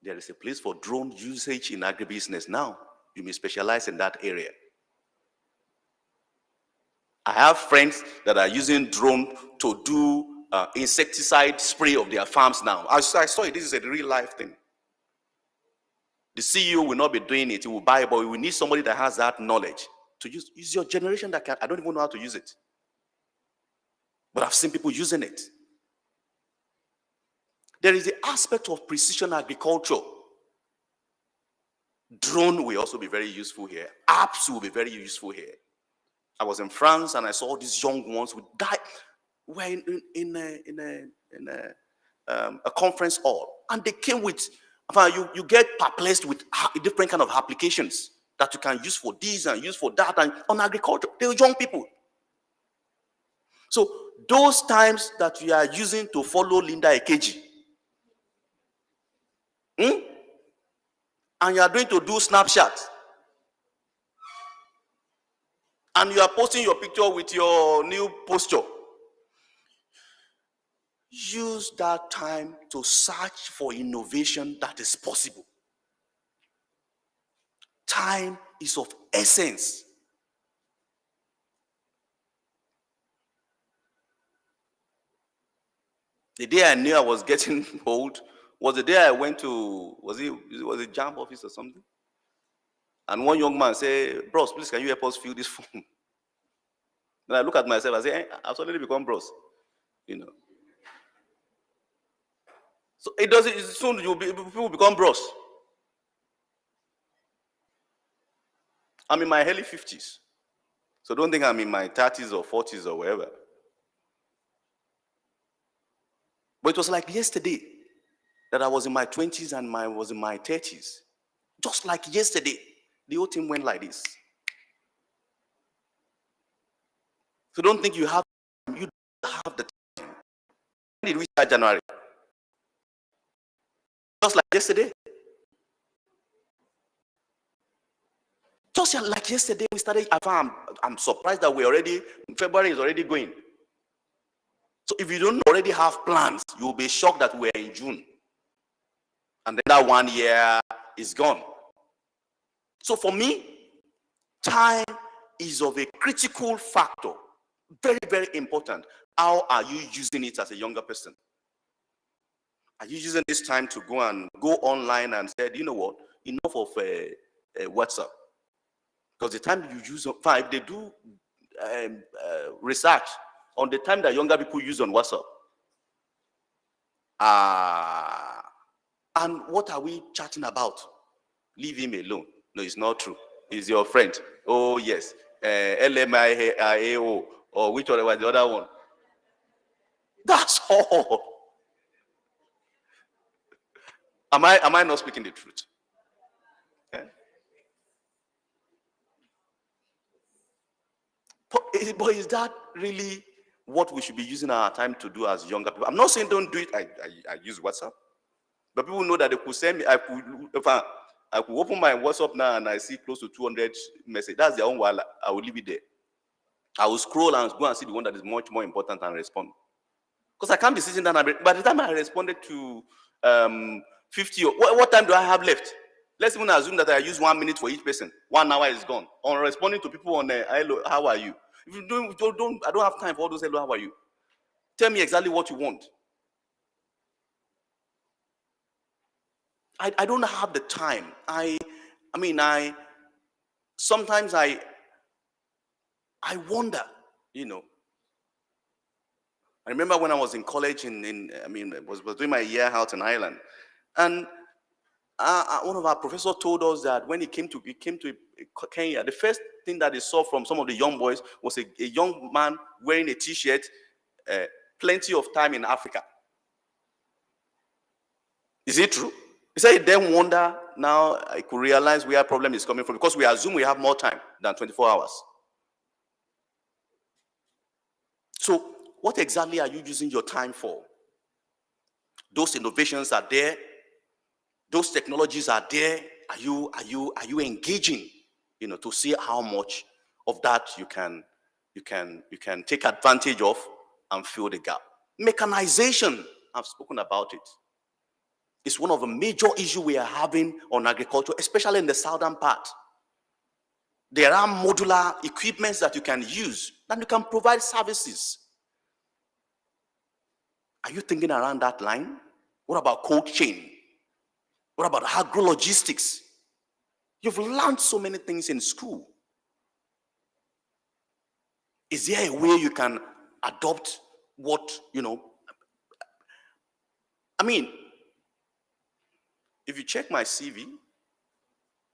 There is a place for drone usage in agribusiness now. You may specialize in that area. I have friends that are using drone to do insecticide spray of their farms now. I saw it. This is a real life thing. The CEO will not be doing it. He will buy it, but we need somebody that has that knowledge to use. Use your generation that can. I don't even know how to use it, but I've seen people using it. There is the aspect of precision agriculture. Drone will also be very useful here. Apps will be very useful here. I was in France and I saw these young ones who died. We're in a conference hall, and they came with, you get perplexed with different kind of applications that you can use for this and use for that, and on agriculture, they're young people. So those times that you are using to follow Linda Ekeji, and you are going to do Snapchat, and you are posting your picture with your new posture, use that time to search for innovation that is possible. Time is of essence. The day I knew I was getting old was the day I went to, was it JAMB office or something? And one young man said, "Bros, please, can you help us fill this form?" Then I look at myself, I say, I've already become bros, you know. So it doesn't, soon people become bros. I'm in my early 50s. So don't think I'm in my 30s or 40s or wherever. But it was like yesterday that I was in my 20s and I was in my 30s. Just like yesterday, the whole thing went like this. So don't think you don't have the time. When did we start January? Just like yesterday. Just like yesterday, we started. I'm surprised that February is already going. So if you don't already have plans, you'll be shocked that we're in June. And then that 1 year is gone. So for me, time is of a critical factor. Very, very important. How are you using it as a younger person? Are you using this time to go online and say, you know what, enough of WhatsApp? Because the time you use, if they do research on the time that younger people use on WhatsApp, and what are we chatting about? Leave him alone. No, it's not true. He's your friend. Oh, yes. LMIAO, or which one was the other one? That's all. Am I not speaking the truth? Yeah. But is that really what we should be using our time to do as younger people? I'm not saying don't do it. I use WhatsApp. But people know that they could send me, I could open my WhatsApp now and I see close to 200 messages. That's their own wallet. I will leave it there. I will scroll and go and see the one that is much more important and respond. Because I can't be sitting down. By the time I responded to 50, what time do I have left? Let's even assume that I use 1 minute for each person. 1 hour is gone. On responding to people on hello, how are you? If you don't, I don't have time for all those hello, how are you? Tell me exactly what you want. I don't have the time. Sometimes I wonder, you know. I remember when I was in college was doing my year out in Ireland, and one of our professors told us that when he came to Kenya, the first thing that he saw from some of the young boys was a young man wearing a T-shirt, plenty of time in Africa. Is it true? He said he then wonder, now I could realize where our problem is coming from, because we assume we have more time than 24 hours. So what exactly are you using your time for? Those innovations are there. Those technologies are there. Are you engaging, you know, to see how much of that you can take advantage of and fill the gap? Mechanization, I've spoken about it. It's one of the major issues we are having on agriculture, especially in the southern part. There are modular equipments that you can use, and you can provide services. Are you thinking around that line? What about cold chain? What about agro-logistics? You've learned so many things in school. Is there a way you can adopt what, you know? I mean, if you check my CV,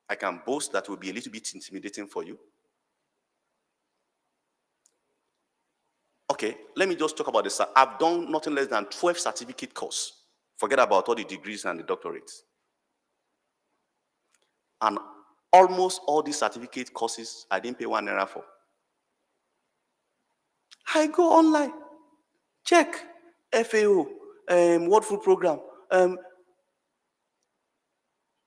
I can boast that will be a little bit intimidating for you. Okay, let me just talk about this. I've done nothing less than 12 certificate course Forget about all the degrees and the doctorates. And almost all these certificate courses, I didn't pay 1 naira for. I go online, check FAO, World Food Program, and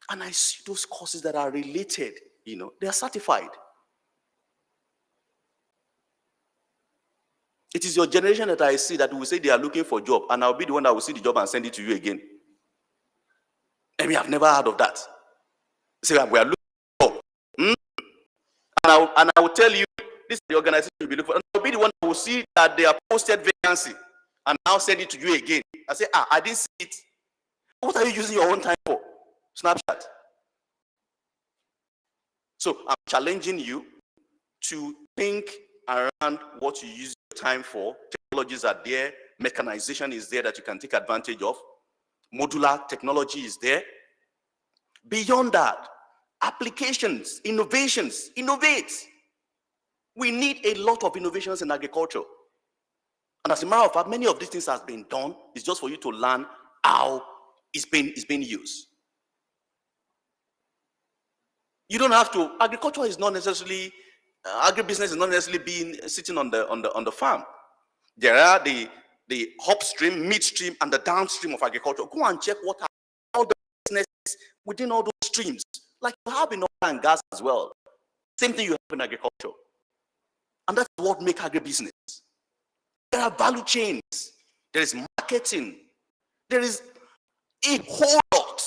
I see those courses that are related, they are certified. It is your generation that I see that will say they are looking for a job, and I'll be the one that will see the job and send it to you again. And we have never heard of that. Say, we are looking for a job. And I will tell you, this is the organization you'll be looking for. And I'll be the one that will see that they are posted vacancy and now send it to you again. I say, I didn't see it. What are you using your own time for? Snapchat. So I'm challenging you to think around what you use your time for. Technologies are there. Mechanization is there that you can take advantage of. Modular technology is there. Beyond that, applications, innovations, innovate. We need a lot of innovations in agriculture. And as a matter of fact, many of these things have been done. It's just for you to learn how it's being used. You don't have to. Agriculture is not necessarily, agribusiness is not necessarily sitting on the farm. There are the upstream, midstream, and the downstream of agriculture. Go and check what are all the businesses within all those streams. Like you have in oil and gas as well. Same thing you have in agriculture. And that's what makes agribusiness. There are value chains. There is marketing. There is a whole lot.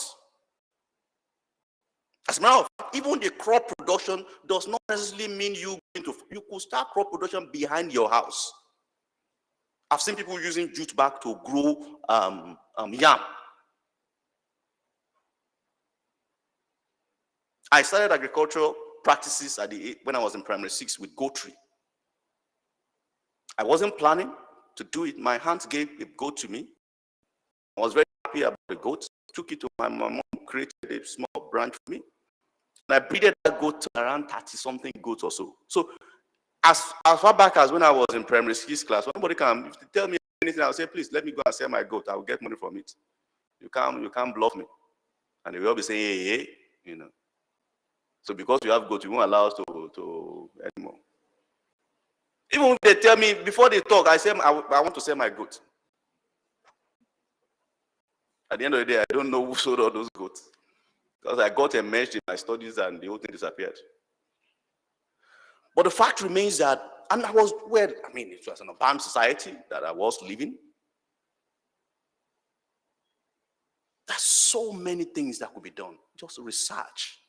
As a matter of fact, even the crop production does not necessarily mean you could start crop production behind your house. I've seen people using jute bag to grow yam. I started agricultural practices when I was in primary 6 with goatry. I wasn't planning to do it. My aunt gave a goat to me. I was very happy about the goat. Took it to my mom, created a small branch for me. And I breeded that goat to around 30-something goats or so. So as far back as when I was in primary 6 class, somebody can, if they tell me anything, I'll say, please let me go and sell my goat. I will get money from it. You can't bluff me. And they will be saying, hey, So because you have goat, you won't allow us to anymore. Even if they tell me, before they talk, I say, I want to sell my goat. At the end of the day, I don't know who sold all those goats. Because I got immersed in my studies and the whole thing disappeared. But the fact remains that, and it was an urban society that I was living. There's so many things that could be done. Just research.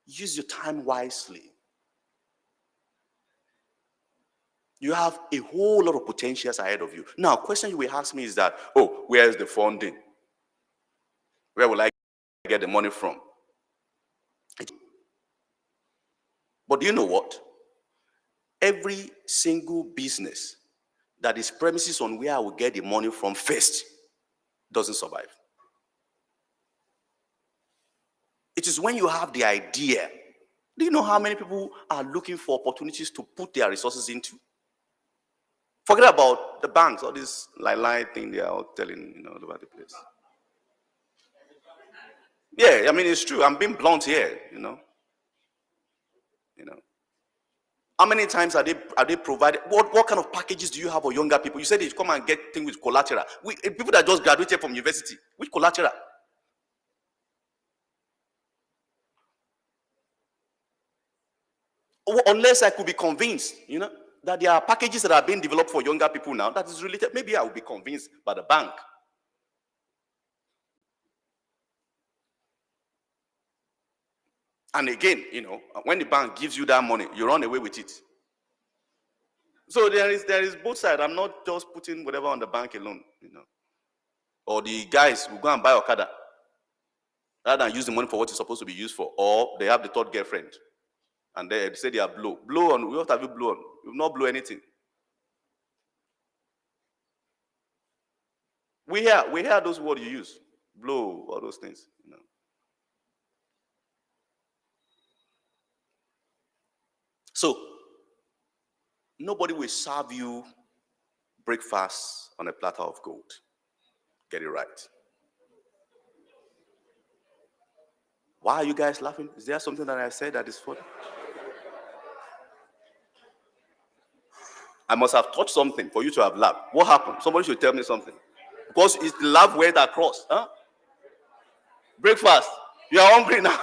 Use your time wisely. You have a whole lot of potentials ahead of you. Now, question you will ask me is that, where is the funding? Where will I get the money from? But do you know what? Every single business that is premises on where I will get the money from first doesn't survive. It is when you have the idea. Do you know how many people are looking for opportunities to put their resources into? Forget about the banks, all this lie thing they are all telling, all over the place. Yeah, it's true. I'm being blunt here, How many times are they provided? What kind of packages do you have for younger people? You said they come and get things with collateral. People that just graduated from university, which collateral? Unless I could be convinced, that there are packages that are being developed for younger people now that is related. Maybe I will be convinced by the bank. And again, when the bank gives you that money, you run away with it. So there is both sides. I'm not just putting whatever on the bank alone, Or the guys who go and buy Okada rather than use the money for what it's supposed to be used for. Or they have the third girlfriend. And they say they are blow. Blow on, what have you blown? You've not blown anything. We hear those words you use. Blow, all those things, So, nobody will serve you breakfast on a platter of gold. Get it right. Why are you guys laughing? Is there something that I said that is funny? I must have touched something for you to have laughed. What happened? Somebody should tell me something. Because it's the laugh went across. Huh? Breakfast. You are hungry now.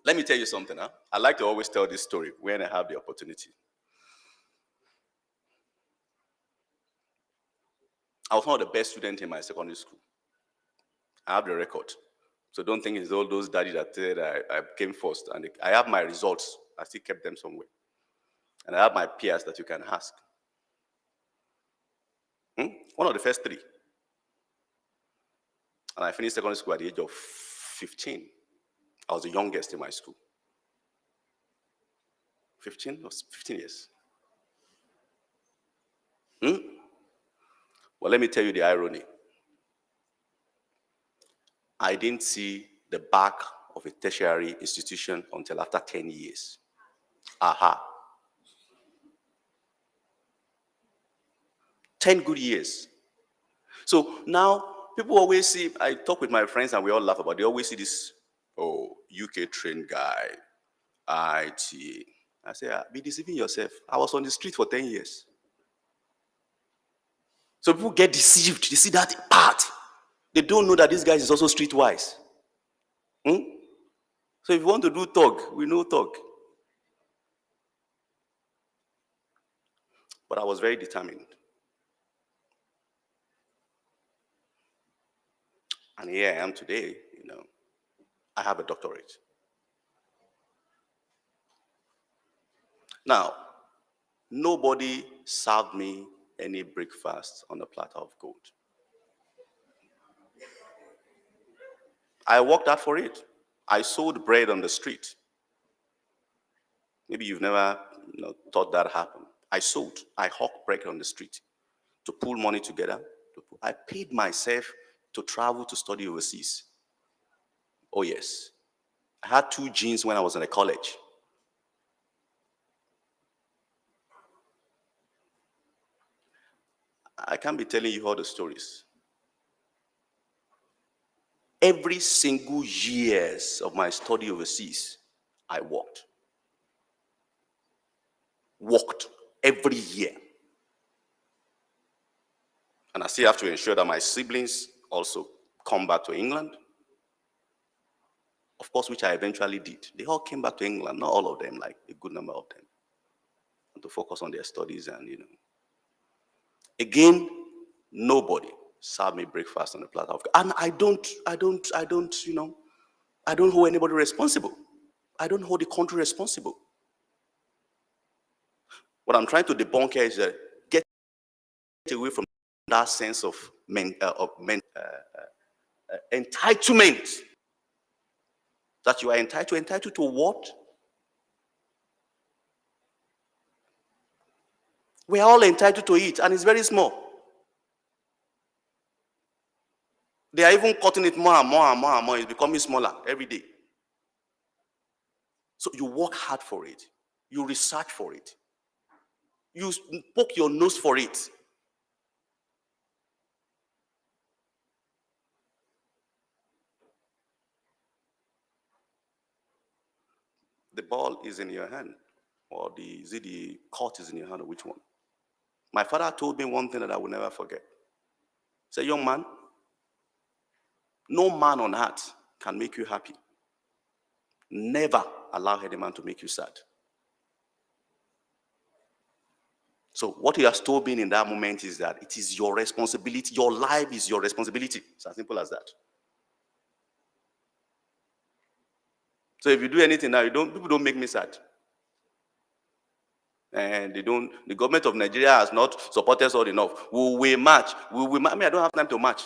Let me tell you something. Huh? I like to always tell this story when I have the opportunity. I was one of the best students in my secondary school. I have the record. So don't think it's all those daddies that said I came first. And I have my results. I still kept them somewhere. And I have my peers that you can ask. One of the first three. And I finished secondary school at the age of 15. I was the youngest in my school. 15 years. Well, let me tell you the irony. I didn't see the back of a tertiary institution until after 10 years. Aha. 10 good years. So now, people always see, I talk with my friends and we all laugh about it. They always see this, UK trained guy, IITA. I say, be deceiving yourself. I was on the street for 10 years. So people get deceived. They see that part. They don't know that this guy is also streetwise. So if you want to do talk, we know talk. But I was very determined. And here I am today, I have a doctorate. Now, nobody served me any breakfast on a platter of gold. I worked hard for it. I sold bread on the street. Maybe you've never thought that happened. I hawked bread on the street to pull money together. I paid myself to travel to study overseas. Oh yes. I had 2 jeans when I was in a college. I can't be telling you all the stories. Every single years of my study overseas, I worked. Worked every year. And I still have to ensure that my siblings also come back to England. Of course, which I eventually did. They all came back to England, not all of them, like a good number of them. And to focus on their studies and, Again, nobody served me breakfast on a platter of gold. And I don't hold anybody responsible. I don't hold the country responsible. What I'm trying to debunk here is get away from that sense of entitlement. That you are entitled to what? We are all entitled to it, and it's very small. They are even cutting it more and more and more and more. It's becoming smaller every day. So you work hard for it. You research for it. You poke your nose for it. The ball is in your hand, or the court is in your hand, or which one? My father told me one thing that I will never forget. He said, young man, no man on earth can make you happy. Never allow any man to make you sad. So what he has told me in that moment is that it is your responsibility. Your life is your responsibility. It's as simple as that. So if you do anything now, people don't make me sad. And the government of Nigeria has not supported us all enough. We march. I don't have time to march.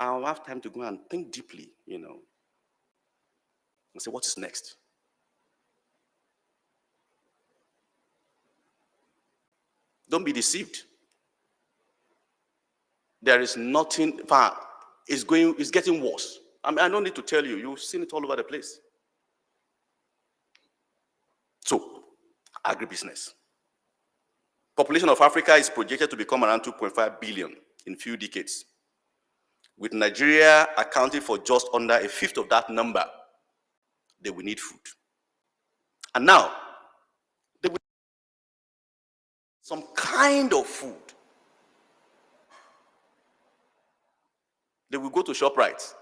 I'll have time to go and think deeply, and say, what is next? Don't be deceived. There is nothing, it's getting worse. I don't need to tell you, you've seen it all over the place. agribusiness. Population of Africa is projected to become around 2.5 billion in few decades, with Nigeria accounting for just under a fifth of that number. They will need food. And now, they will need some kind of food. They will go to ShopRite.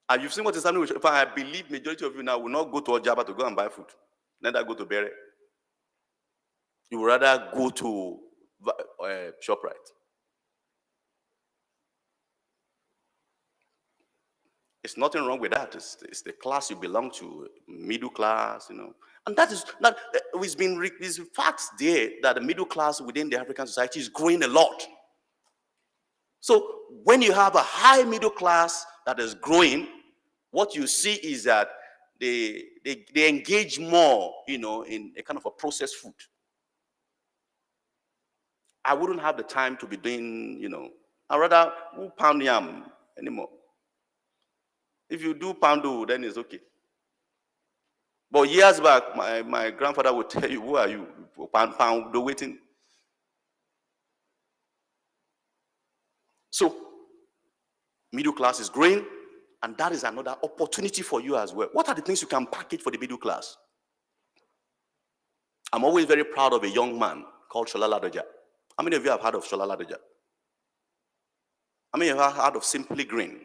And you've seen what is happening with ShopRite. I believe majority of you now will not go to Ojaba to go and buy food. Neither go to Bere. You would rather go to ShopRite. It's nothing wrong with that. It's the class you belong to, middle class, you know. And that is not. It's been these facts there that the middle class within the African society is growing a lot. So when you have a high middle class that is growing, what you see is that they engage more, you know, in a kind of a processed food. I wouldn't have the time to be doing, you know, I'd rather pound yam anymore. If you do pound, then it's okay. But years back, my grandfather would tell you, who are you? Pound, the waiting. So, middle class is growing, and that is another opportunity for you as well. What are the things you can package for the middle class? I'm always very proud of a young man called Shola Ladoja. How many of you have heard of Shola Ladoja? How many of you have heard of Simply Green?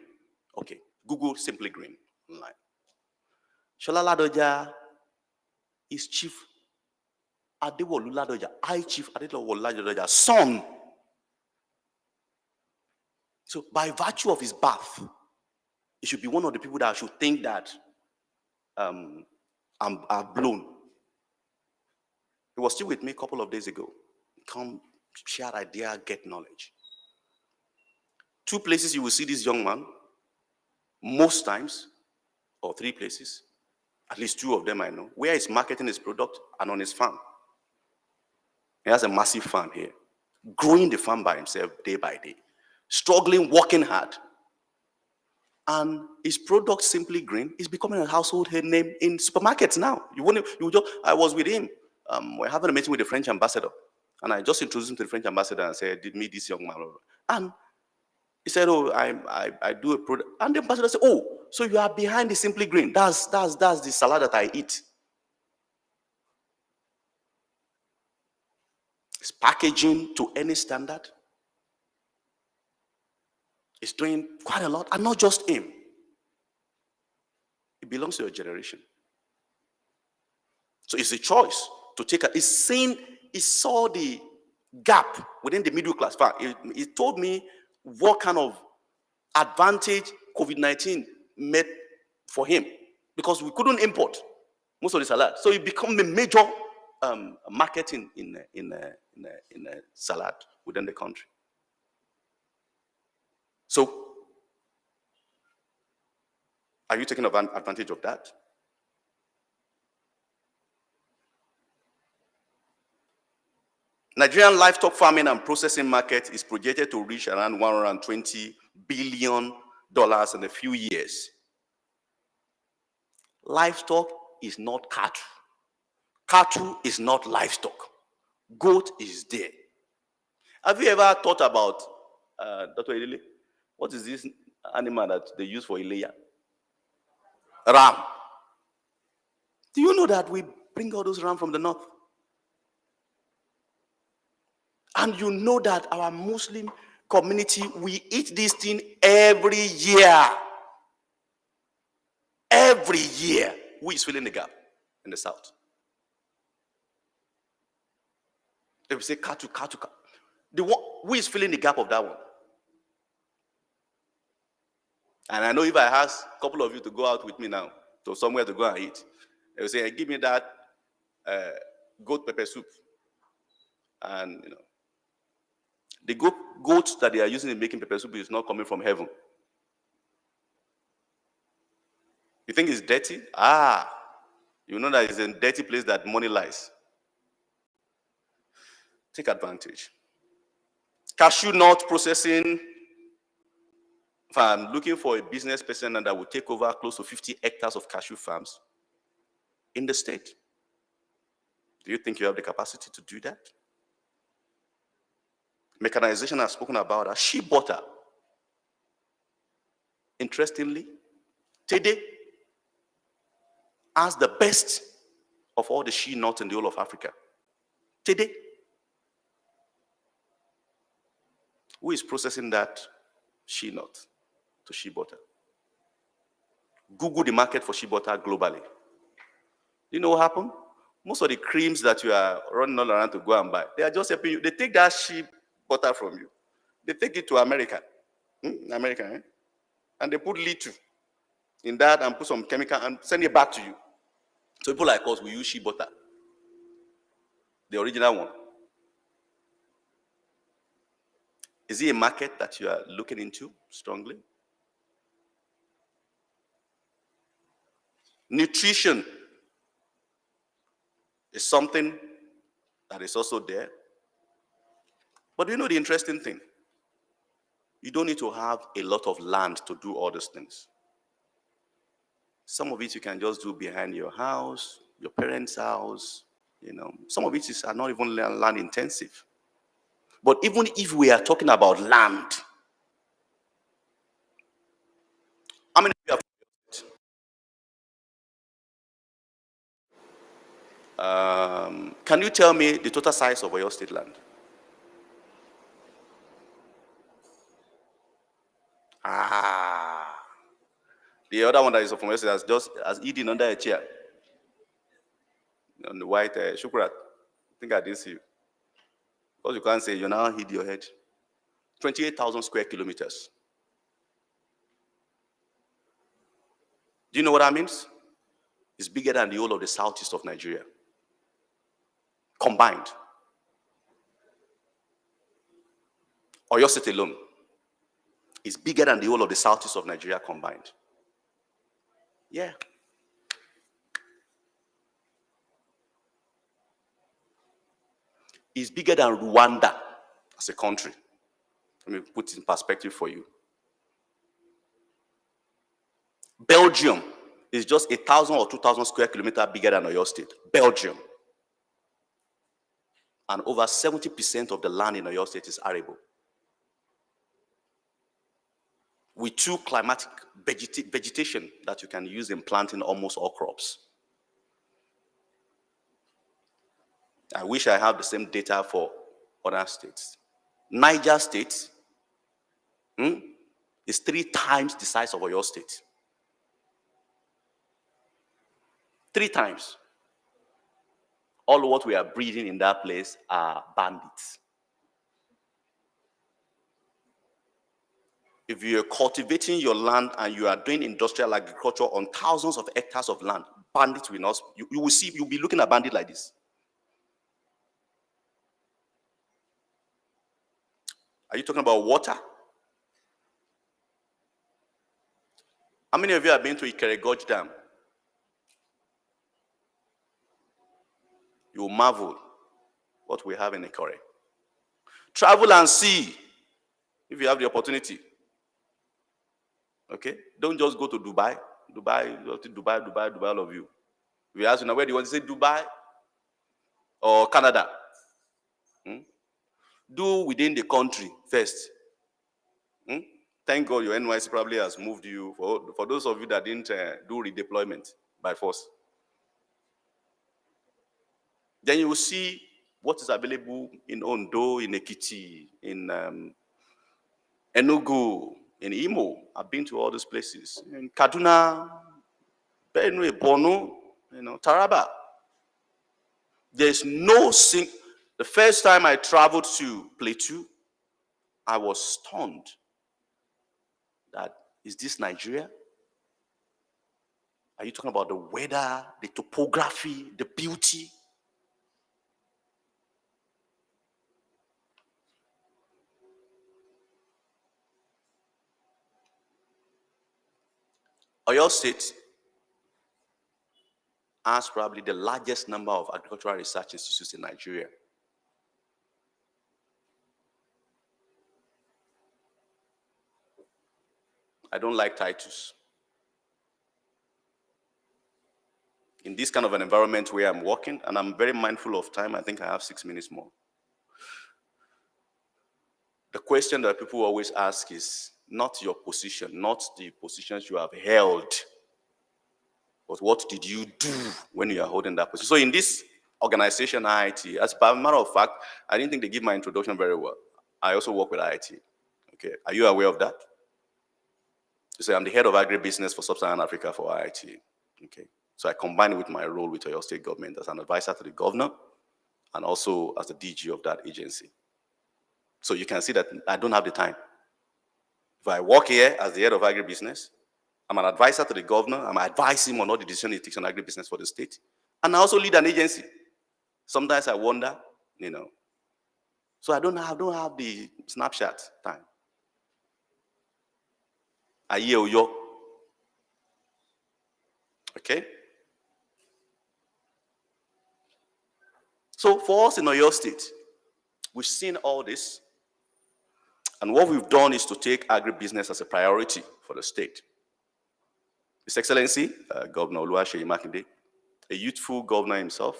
Okay, Google Simply Green online. Shola Ladoja is Chief Adewolu Ladoja, Chief Adewolu Ladoja's son. So by virtue of his birth, he should be one of the people that should think that I'm blown. He was still with me a couple of days ago. Come share idea, get knowledge. Two places you will see this young man, most times, or three places, at least two of them I know, where he's marketing his product and on his farm. He has a massive farm here, growing the farm by himself day by day, struggling, working hard. And his product, Simply Green, is becoming a household name in supermarkets now. I was with him. We're having a meeting with the French ambassador. And I just introduced him to the French ambassador and said, did meet this young man. And he said, oh, I do a product. And the ambassador said, oh, so you are behind the Simply Green. That's the salad that I eat. It's packaging to any standard. It's doing quite a lot. And not just him. It belongs to your generation. So it's a choice to take he saw the gap within the middle class. He told me what kind of advantage COVID-19 made for him, because we couldn't import most of the salad. So it became a major market in salad within the country. So are you taking advantage of that? Nigerian livestock farming and processing market is projected to reach around $120 billion in a few years. Livestock is not cattle. Cattle is not livestock. Goat is there. Have you ever thought about, Dr. Ilele, what is this animal that they use for Ileya? Ram. Do you know that we bring all those ram from the north? And you know that our Muslim community, we eat this thing every year. Every year. Who is filling the gap in the south? If we say cattle. Who is filling the gap of that one? And I know if I ask a couple of you to go out with me now to somewhere to go and eat, they will say, hey, give me that goat pepper soup. And, you know, the goats that they are using in making pepper soup is not coming from heaven. You think it's dirty? You know that it's a dirty place that money lies. Take advantage. Cashew nut processing. If I'm looking for a business person that will take over close to 50 hectares of cashew farms in the state. Do you think you have the capacity to do that? Mechanization I've spoken about that. Sheep butter. Interestingly, Tede has the best of all the she nuts in the whole of Africa. Tede. Who is processing that she nut to she butter? Google the market for she butter globally. You know what happened? Most of the creams that you are running all around to go and buy, they are just helping you. They take that sheep butter from you. They take it to America. America, eh? And they put little in that and put some chemical and send it back to you. So people like us, we use sheep butter. The original one. Is it a market that you are looking into strongly? Nutrition is something that is also there. But you know the interesting thing? You don't need to have a lot of land to do all these things. Some of it you can just do behind your house, your parents' house. You know, some of it are not even land intensive. But even if we are talking about land, how many of you have can you tell me the total size of Oyo State land? The other one that is from Oyo State has eaten under a chair. On the white Shukrat. I think I didn't see you. Because you can't say, you now hit your head. 28,000 square kilometers. Do you know what that means? It's bigger than the whole of the southeast of Nigeria. Combined. Oyo State alone is bigger than the whole of the southeast of Nigeria combined. Yeah. It's bigger than Rwanda as a country. Let me put it in perspective for you. Belgium is just 1,000 or 2,000 square kilometers bigger than Oyo State. Belgium. And over 70% of the land in Oyo State is arable. With two climatic vegetation that you can use in planting almost all crops. I wish I have the same data for other states. Niger State is 3 times the size of Oyo State. 3 times. All what we are breeding in that place are bandits. If you are cultivating your land and you are doing industrial agriculture on thousands of hectares of land, bandits will not, you will see, you'll be looking at bandits like this. Are you talking about water? How many of you have been to Ikere Gorge Dam? You will marvel what we have in Ikore. Travel and see if you have the opportunity. Okay? Don't just go to Dubai. Dubai, all of you. If you ask you now, where do you want to say Dubai or Canada? Do within the country first. Thank God your NYC probably has moved you, for those of you that didn't do redeployment by force. Then you will see what is available in Ondo, in Ekiti, in Enugu, in Imo. I've been to all these places. In Kaduna, Benue, Borno, Taraba. There's no the first time I traveled to Plateau, I was stunned that, is this Nigeria? Are you talking about the weather, the topography, the beauty? Oyo State has probably the largest number of agricultural research institutes in Nigeria. I don't like titles. in this kind of an environment where I'm working, and I'm very mindful of time. I think I have 6 minutes more. The question that people always ask is not your position, not the positions you have held, but what did you do when you are holding that position? So in this organization, IIT, as a matter of fact, I didn't think they give my introduction very well. I also work with IIT. Okay, are you aware of that? So I'm the head of agribusiness for Sub-Saharan Africa for IIT. Okay, so I combine it with my role with Oyo State government as an advisor to the governor and also as the DG of that agency. So you can see that I don't have the time. If I work here as the head of agribusiness, I'm an advisor to the governor. I'm advising him on all the decisions he takes on agribusiness for the state. And I also lead an agency. Sometimes I wonder, So I don't have the snapshot time. I hear you. Okay? So for us in Oyo State, we've seen all this. And what we've done is to take agribusiness as a priority for the state. His Excellency, Governor Oluwaseyi Makinde, a youthful governor himself,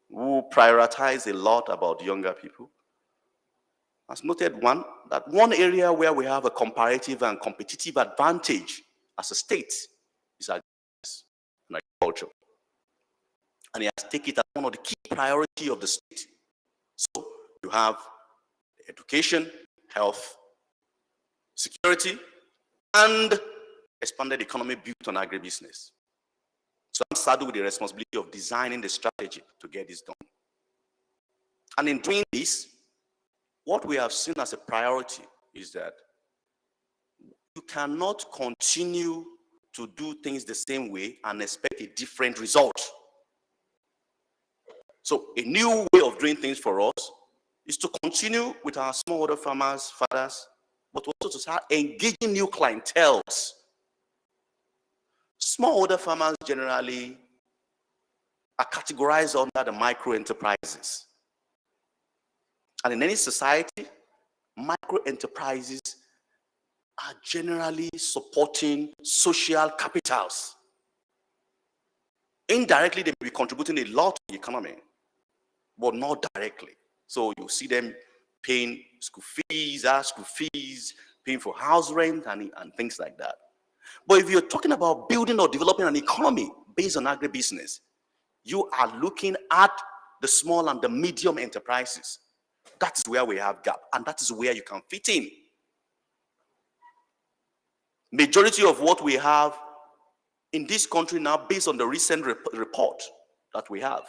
who prioritizes a lot about younger people, has noted that one area where we have a comparative and competitive advantage as a state is agribusiness and agriculture. And he has taken it as one of the key priorities of the state. So you have education, health, security, and expanded economy built on agribusiness. So I'm saddled with the responsibility of designing the strategy to get this done. And in doing this, what we have seen as a priority is that you cannot continue to do things the same way and expect a different result. So a new way of doing things for us is to continue with our smallholder farmers, fathers, but also to start engaging new clienteles. Smallholder farmers generally are categorized under the micro enterprises. And in any society, micro enterprises are generally supporting social capitals. Indirectly, they may be contributing a lot to the economy, but not directly. So you see them paying school fees, paying for house rent and things like that. But if you're talking about building or developing an economy based on agribusiness, you are looking at the small and the medium enterprises. That is where we have gap, and that is where you can fit in. Majority of what we have in this country now, based on the recent report that we have,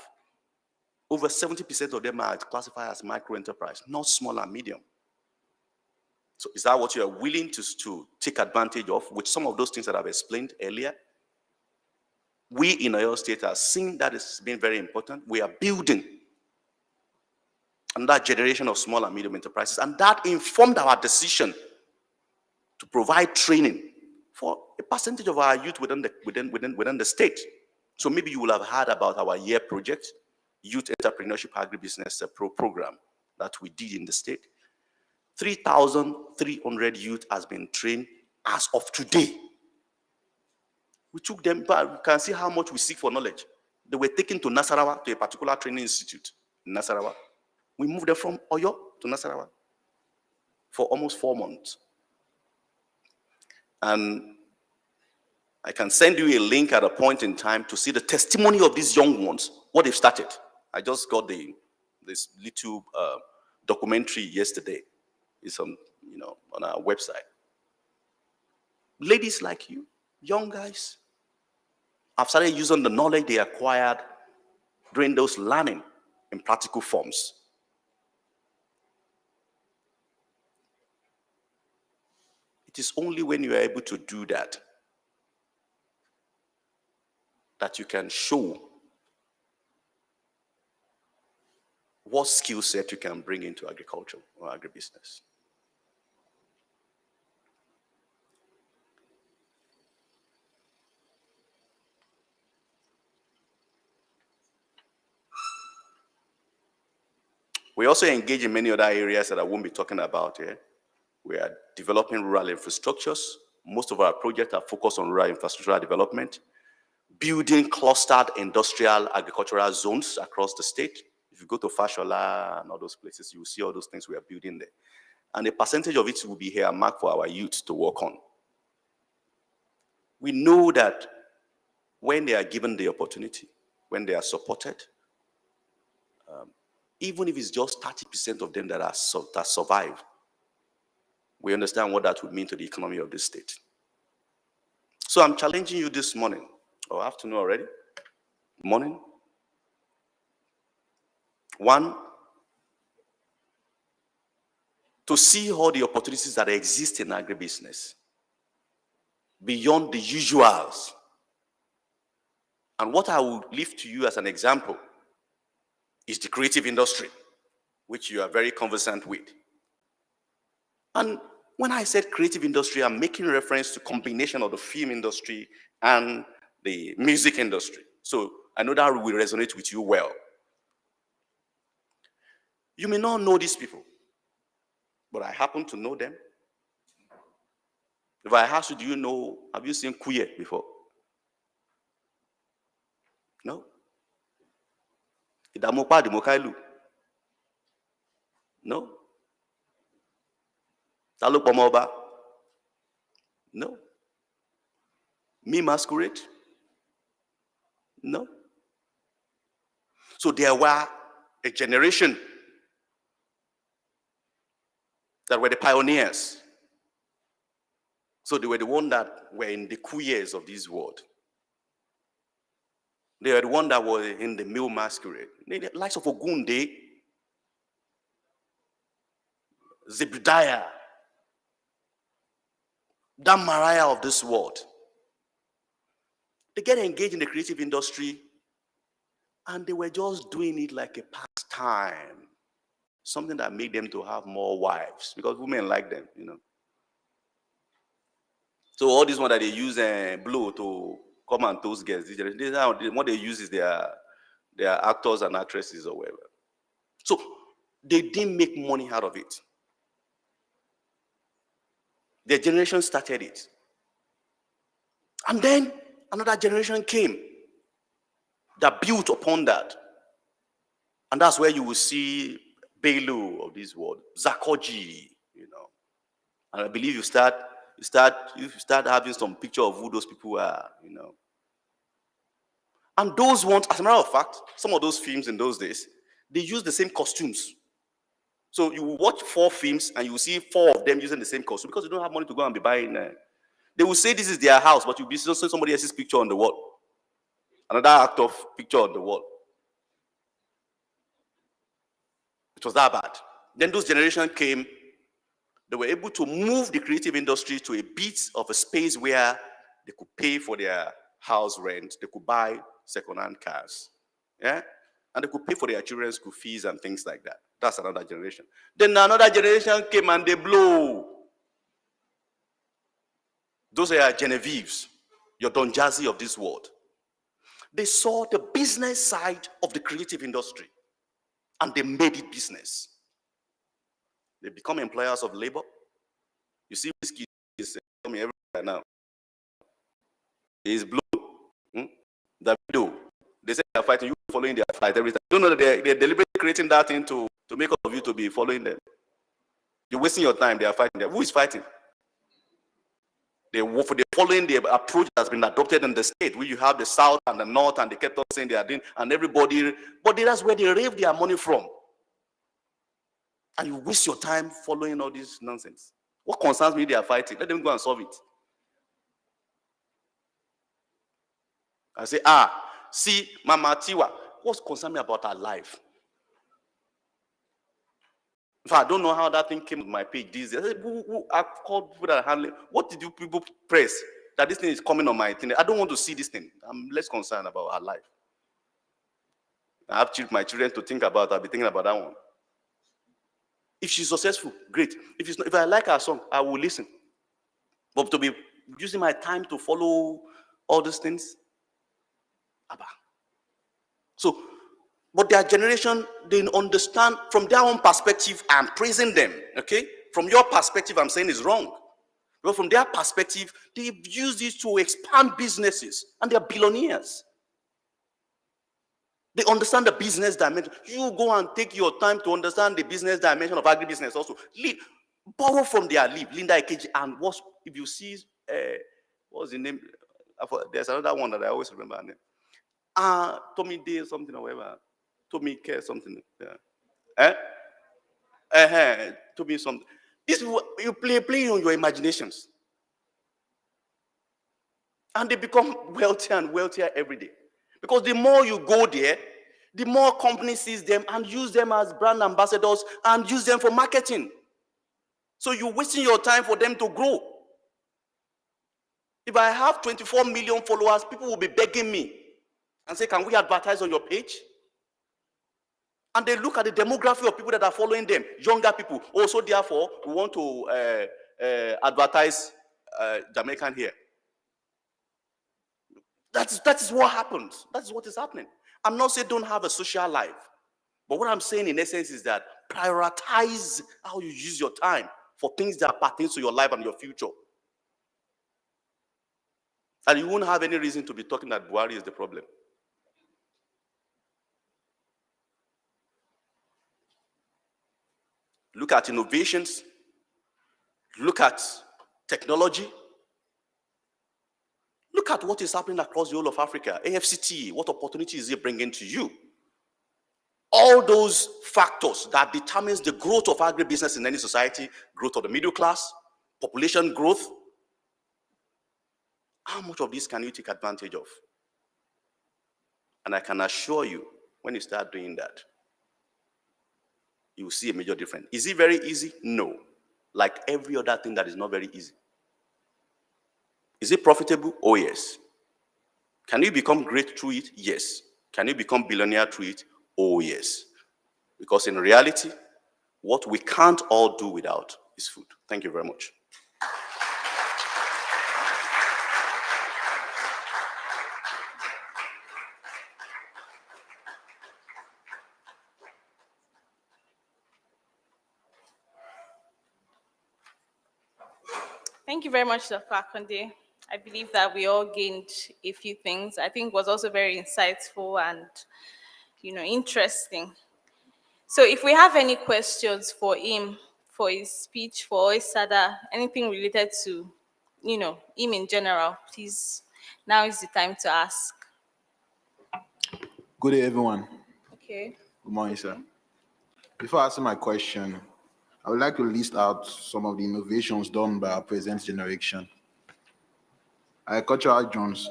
over 70% of them are classified as micro enterprise, not small and medium. So is that what you are willing to take advantage of with some of those things that I've explained earlier? We in Oyo State are seeing that it's been very important. We are building another generation of small and medium enterprises, and that informed our decision to provide training for a percentage of our youth within the state. So maybe you will have heard about our year project, Youth Entrepreneurship Agribusiness program that we did in the state. 3,300 youth has been trained as of today. We took them back. You can see how much we seek for knowledge. They were taken to Nasarawa, to a particular training institute in Nasarawa. We moved them from Oyo to Nasarawa for almost 4 months. And I can send you a link at a point in time to see the testimony of these young ones, what they've started. I just got this little documentary yesterday. It's on our website. Ladies like you, young guys, have started using the knowledge they acquired during those learning in practical forms. It is only when you are able to do that that you can show what skill set you can bring into agriculture or agribusiness. We also engage in many other areas that I won't be talking about here. We are developing rural infrastructures. Most of our projects are focused on rural infrastructure development, building clustered industrial agricultural zones across the state. If you go to Fashola and all those places, you will see all those things we are building there. And a percentage of it will be here marked for our youth to work on. We know that when they are given the opportunity, when they are supported, even if it's just 30% of them that survive, we understand what that would mean to the economy of this state. So I'm challenging you this morning, or afternoon already, morning. One, to see all the opportunities that exist in agribusiness beyond the usuals. And what I will leave to you as an example is the creative industry, which you are very conversant with. And when I said creative industry, I'm making reference to combination of the film industry and the music industry. So I know that will resonate with you well. You may not know these people, but I happen to know them. If I ask you, do you know, have you seen Queer before? No? Idamopa Dimokailu? No? Talo Pomoba? No? Me Masquerade? No? So there were a generation that were the pioneers. So they were the ones that were in the queers of this world. They were the ones that were in the male masquerade. The likes of Ogunde, Zebediah, that Mariah of this world. They get engaged in the creative industry and they were just doing it like a pastime. Something that made them to have more wives because women like them, you know. So all this one that they use blow to come and toast girls, what they use is their actors and actresses or whatever. So they didn't make money out of it. Their generation started it. And then another generation came that built upon that. And that's where you will see Belu of this world, Zakoji, you know. And I believe you start having some picture of who those people are, you know. And those ones, as a matter of fact, some of those films in those days, they use the same costumes. So you will watch 4 films and you will see 4 of them using the same costume because you don't have money to go and be buying. They will say this is their house, but you'll be seeing somebody else's picture on the wall. Another actor picture on the wall. It was that bad. Then those generations came, they were able to move the creative industry to a bit of a space where they could pay for their house rent, they could buy second-hand cars, yeah? And they could pay for their children's school fees and things like that. That's another generation. Then another generation came and they blow. Those are your Genevieves, your Don Jazzy of this world. They saw the business side of the creative industry and they made it business. They become employers of labor. You see, whiskey is coming everywhere now. It's blue. Davido. They say they're fighting, you following their fight every time. You don't know that they're deliberately creating that thing to make all of you to be following them. You're wasting your time, they are fighting them. Who is fighting? They're following the approach that's been adopted in the state, where you have the South and the North, and they kept on saying they are doing, and everybody, but that's where they rave their money from. And you waste your time following all this nonsense. What concerns me, they are fighting. Let them go and solve it. I say, see, Mama Tiwa, what's concerning me about her life? In fact, I don't know how that thing came to my page these days. I've called people that are handling. What did you people press that this thing is coming on my thing? I don't want to see this thing. I'm less concerned about her life. I have my children to think about. I'll be thinking about that one. If she's successful, great. If I like her song, I will listen. But to be using my time to follow all these things, so, but their generation, they understand from their own perspective, I'm praising them, okay? From your perspective, I'm saying it's wrong. Well, from their perspective, they've used it to expand businesses, and they're billionaires. They understand the business dimension. You go and take your time to understand the business dimension of agribusiness also. Borrow from their leave, Linda Ikeji, and if you see, what's the name? There's another one that I always remember. Tommy Day something or whatever. Tommy Care something. Yeah. Tommy something. This is what you play on your imaginations. And they become wealthier and wealthier every day. Because the more you go there, the more companies sees them and use them as brand ambassadors and use them for marketing. So you're wasting your time for them to grow. If I have 24 million followers, people will be begging me and say, can we advertise on your page? And they look at the demography of people that are following them, younger people. Also, therefore, we want to advertise Jamaican here. That is what happens. That is what is happening. I'm not saying don't have a social life. But what I'm saying in essence is that prioritize how you use your time for things that pertain to your life and your future. And you won't have any reason to be talking that Buhari is the problem. Look at innovations. Look at technology. Look at what is happening across the whole of Africa. AFCT, what opportunities is it bringing to you? All those factors that determines the growth of agribusiness in any society, growth of the middle class, population growth. How much of this can you take advantage of? And I can assure you, when you start doing that, you will see a major difference. Is it very easy? No. Like every other thing that is not very easy. Is it profitable? Oh, yes. Can you become great through it? Yes. Can you become billionaire through it? Oh, yes. Because in reality, what we can't all do without is food. Thank you very much. Thank you very much, Dr. Akonde. I believe that we all gained a few things. I think it was also very insightful and, interesting. So if we have any questions for him, for his speech, for Oisada, anything related to, him in general, please, now is the time to ask. Good day, everyone. Okay. Good morning, sir. Before asking my question, I would like to list out some of the innovations done by our present generation. Agricultural drones,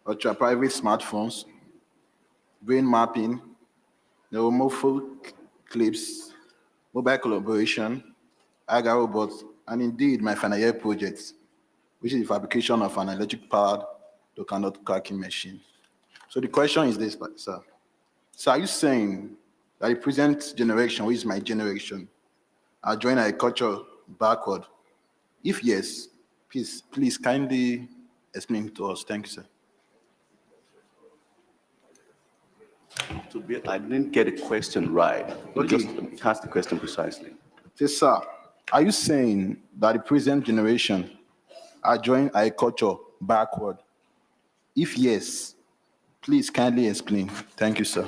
ultra-private smartphones, brain mapping, neuromorphic clips, mobile collaboration, AGA robots, and indeed my final year project, which is the fabrication of an electric-powered coconut cracking machine. So the question is this, sir. So are you saying that the present generation, which is my generation, are drawing agriculture backward? If yes, please kindly explain to us. Thank you, sir. I didn't get the question right. Okay. Just ask the question precisely. Yes, sir. Are you saying that the present generation are drawing agriculture backward? If yes, please kindly explain. Thank you, sir.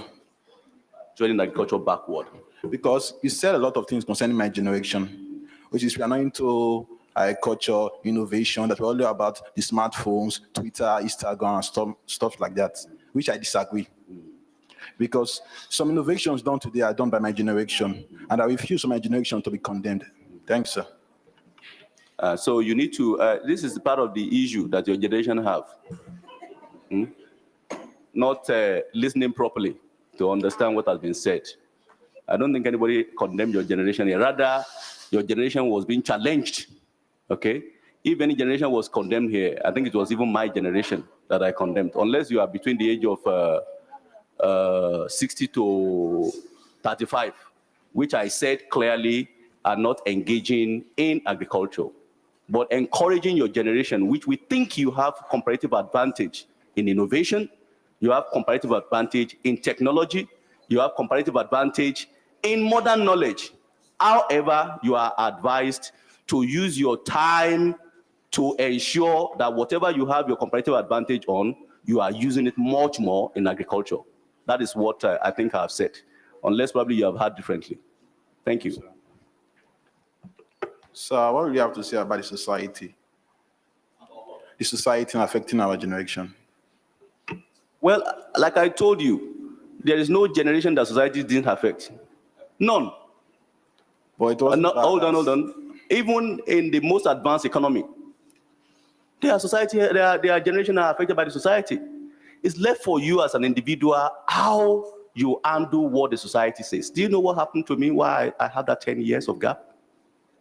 Drawing agriculture backward. Because you said a lot of things concerning my generation, which is we are not into agriculture, innovation, that we're all about the smartphones, Twitter, Instagram, stuff like that, which I disagree. Because some innovations done today are done by my generation, and I refuse for my generation to be condemned. Thanks, sir. So you need to, this is part of the issue that your generation have. Not listening properly to understand what has been said. I don't think anybody condemned your generation. Rather, your generation was being challenged, okay? If any generation was condemned here, I think it was even my generation that I condemned, unless you are between the age of 60 to 35, which I said clearly are not engaging in agriculture, but encouraging your generation, which we think you have comparative advantage in innovation, you have comparative advantage in technology, you have comparative advantage in modern knowledge. However, you are advised to use your time to ensure that whatever you have your comparative advantage on, you are using it much more in agriculture. That is what I think I've said, unless probably you have heard differently. Thank you. So what do you have to say about the society? The society affecting our generation? Well, like I told you, there is no generation that society didn't affect. None. But it wasn't hold on. Even in the most advanced economy, there are generations that are affected by the society. It's left for you as an individual how you undo what the society says. Do you know what happened to me why I had that 10 years of gap?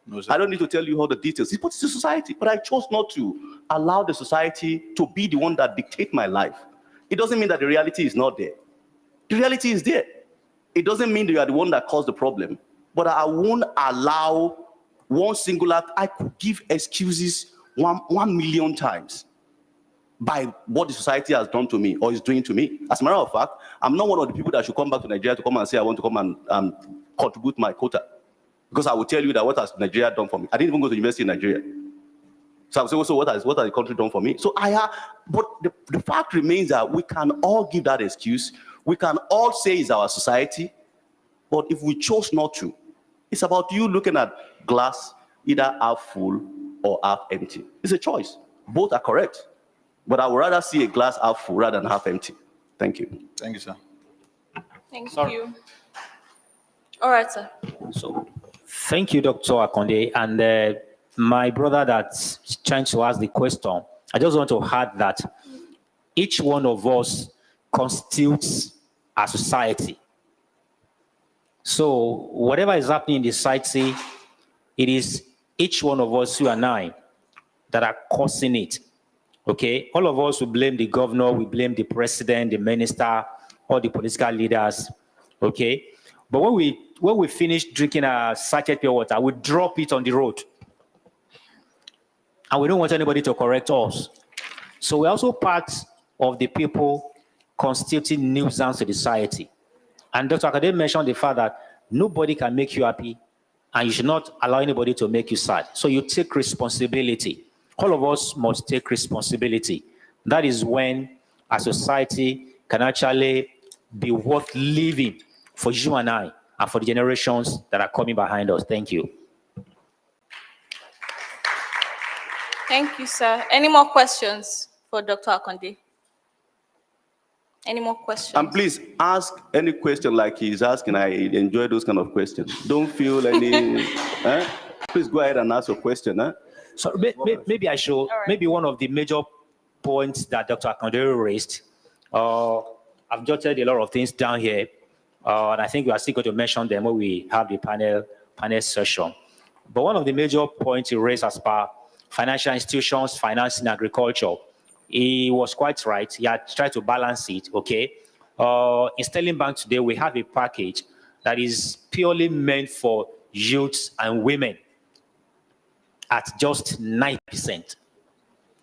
No, I don't need to tell you all the details. It's the society, but I chose not to allow the society to be the one that dictates my life. It doesn't mean that the reality is not there. The reality is there. It doesn't mean that you are the one that caused the problem, but I won't allow one singular. I could give excuses 1 million times by what the society has done to me or is doing to me. As a matter of fact, I'm not one of the people that should come back to Nigeria to come and say I want to come and contribute my quota. Because I will tell you that what has Nigeria done for me? I didn't even go to university in Nigeria. So I will say, so what has the country done for me? So but the fact remains that we can all give that excuse. We can all say it's our society, but if we chose not to, it's about you looking at glass either half full or half empty. It's a choice. Both are correct. But I would rather see a glass half full rather than half empty. Thank you. Thank you, sir. Thank you. All right, sir. So, thank you, Dr. Akonde. And my brother that's trying to ask the question, I just want to add that each one of us constitutes a society. So whatever is happening in the society, it is each one of us, you and I, that are causing it. Okay? All of us will blame the governor, we blame the president, the minister, all the political leaders. Okay? But when we finish drinking our sachet pure water, we drop it on the road. And we don't want anybody to correct us. So we're also part of the people constituting nuisance to the society. And Dr. Akade mentioned the fact that nobody can make you happy and you should not allow anybody to make you sad. So you take responsibility. All of us must take responsibility. That is when a society can actually be worth living for you and I and for the generations that are coming behind us. Thank you. Thank you, sir. Any more questions for Dr. Akonde? Any more questions? And please ask any question like he's asking. I enjoy those kind of questions. Don't feel any. Please go ahead and ask your question. So maybe I should. Right. Maybe one of the major points that Dr. Akonde raised. I've jotted a lot of things down here, and I think we are still going to mention them when we have the panel session. But one of the major points he raised as per financial institutions financing agriculture, he was quite right. He had tried to balance it, okay? In Sterling Bank today, we have a package that is purely meant for youths and women at just 9%,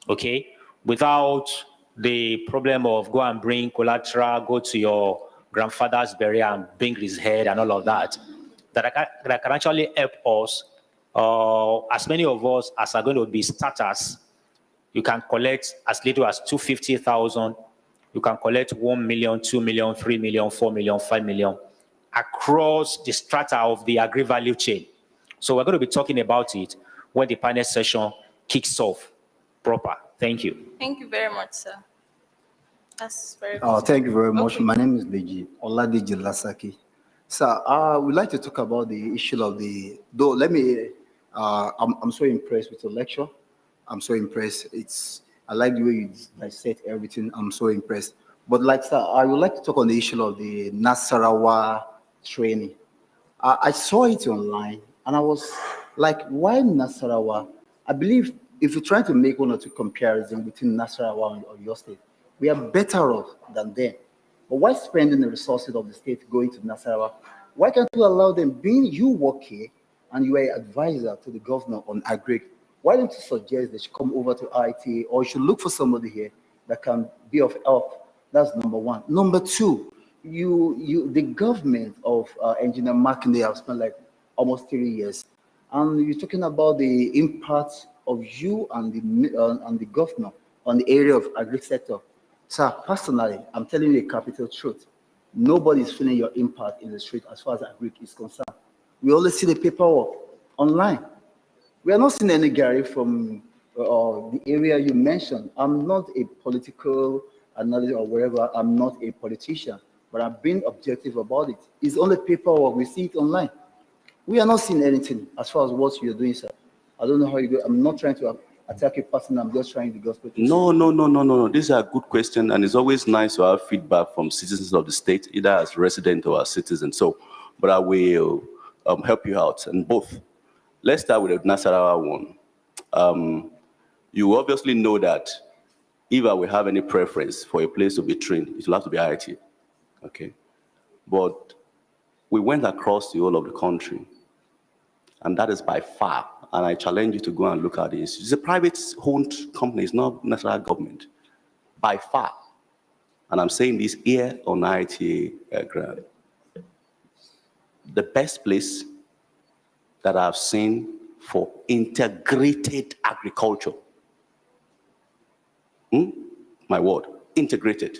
okay? Without the problem of go and bring collateral, go to your grandfather's burial and bring his head and all of that. That can actually help us, as many of us as are going to be starters. You can collect as little as 250,000. You can collect 1 million, 2 million, 3 million, 4 million, 5 million across the strata of the agri-value chain. So we're going to be talking about it when the panel session kicks off proper. Thank you. Thank you very much, sir. That's very good. Thank you very much. My name is Deji Oladeji Lasaki. Sir, we'd like to talk about the issue of the, though let me, I'm so impressed with your lecture. I'm so impressed. I like the way you dissect everything. I'm so impressed. But like, sir, I would like to talk on the issue of the Nasarawa training. I saw it online and I was like, why Nasarawa? I believe if you're trying to make one or two comparisons between Nasarawa and your state, we are better off than them. But why spending the resources of the state going to Nasarawa? Why can't you allow them, being you work here and you are an advisor to the governor on agri, why don't you suggest they should come over to IITA or you should look for somebody here that can be of help? That's number one. Number two, the government of Engineer Makinde have spent like almost 3 years. And you're talking about the impact of you and the governor on the area of agri sector. Sir, personally, I'm telling you a capital truth. Nobody is feeling your impact in the street as far as agri is concerned. We only see the paperwork online. We are not seeing any Gary from the area you mentioned. I'm not a political analyst or wherever. I'm not a politician, but I'm being objective about it. It's only paperwork. We see it online. We are not seeing anything as far as what you're doing, sir. I don't know how you do. I'm not trying to attack a person. I'm just trying the gospel. No. These are good questions, and it's always nice to have feedback from citizens of the state, either as resident or as citizen. So, but I will help you out in both. Let's start with the Nasarawa one. You obviously know that if I will have any preference for a place to be trained, it will have to be IITA, okay? But we went across the whole of the country, and that is by far, and I challenge you to go and look at this. It's a private-owned company, it's not national government, by far. And I'm saying this here on IITA ground. The best place that I've seen for integrated agriculture. My word, integrated.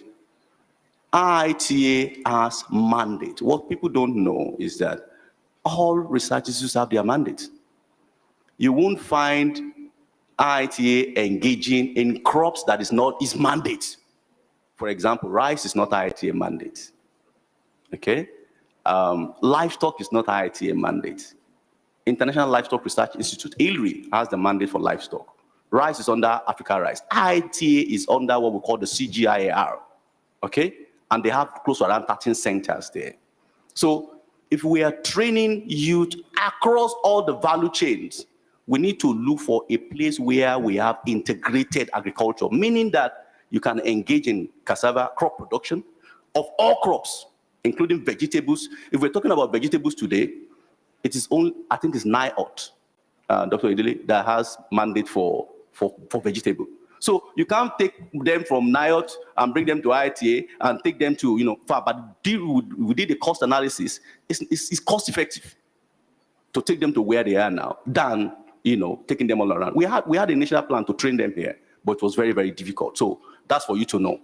IITA has mandate. What people don't know is that all research institutes have their mandate. You won't find IITA engaging in crops that is not its mandate. For example, rice is not IITA mandate. Okay? Livestock is not IITA mandate. International Livestock Research Institute, ILRI, has the mandate for livestock. Rice is under Africa Rice. IITA is under what we call the CGIAR, okay? And they have close to around 13 centers there. So if we are training youth across all the value chains, we need to look for a place where we have integrated agriculture, meaning that you can engage in cassava crop production of all crops, including vegetables. If we're talking about vegetables today, it is only, I think it's NIOT, Dr. Idili, that has mandate for vegetable. So you can't take them from NIOT and bring them to IITA and take them to, far, but we did the cost analysis. It's cost effective to take them to where they are now than, taking them all around. We had a national plan to train them here, but it was very, very difficult. So that's for you to know.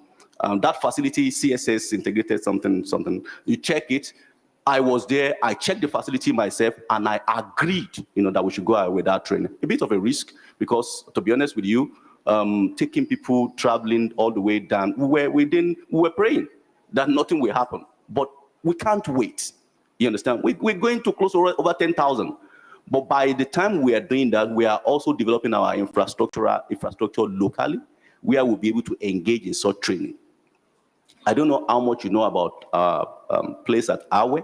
That facility, CSS integrated something, you check it. I was there, I checked the facility myself, and I agreed, that we should go out with that training. A bit of a risk, because to be honest with you, taking people traveling all the way down, we were praying that nothing will happen, but we can't wait. You understand? We're going to close over 10,000. But by the time we are doing that, we are also developing our infrastructure locally, where we'll be able to engage in such training. I don't know how much you know about place at Awe.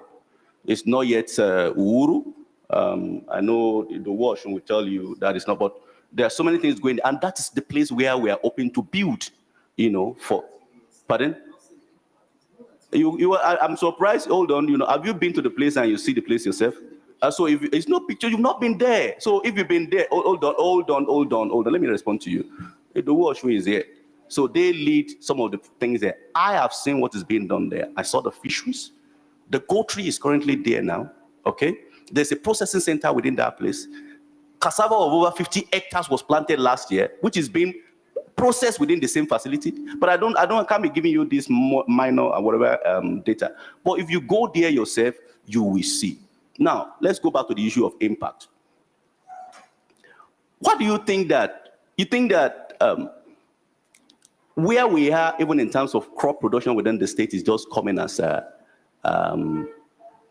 It's not yet Uhuru. I know the Wash will tell you that it's not, but there are so many things going, and that is the place where we are open to build, for, pardon? I'm surprised, hold on, have you been to the place and you see the place yourself? So if it's no picture, you've not been there. So if you've been there, hold on, let me respond to you. The Wash is here. So they lead some of the things there. I have seen what is being done there. I saw the fisheries. The goat tree is currently there now, okay? There's a processing center within that place. Cassava of over 50 hectares was planted last year, which is being processed within the same facility. But I can't be giving you this minor or whatever data. But if you go there yourself, you will see. Now, let's go back to the issue of impact. What do you think that, where we are, even in terms of crop production within the state, is just coming as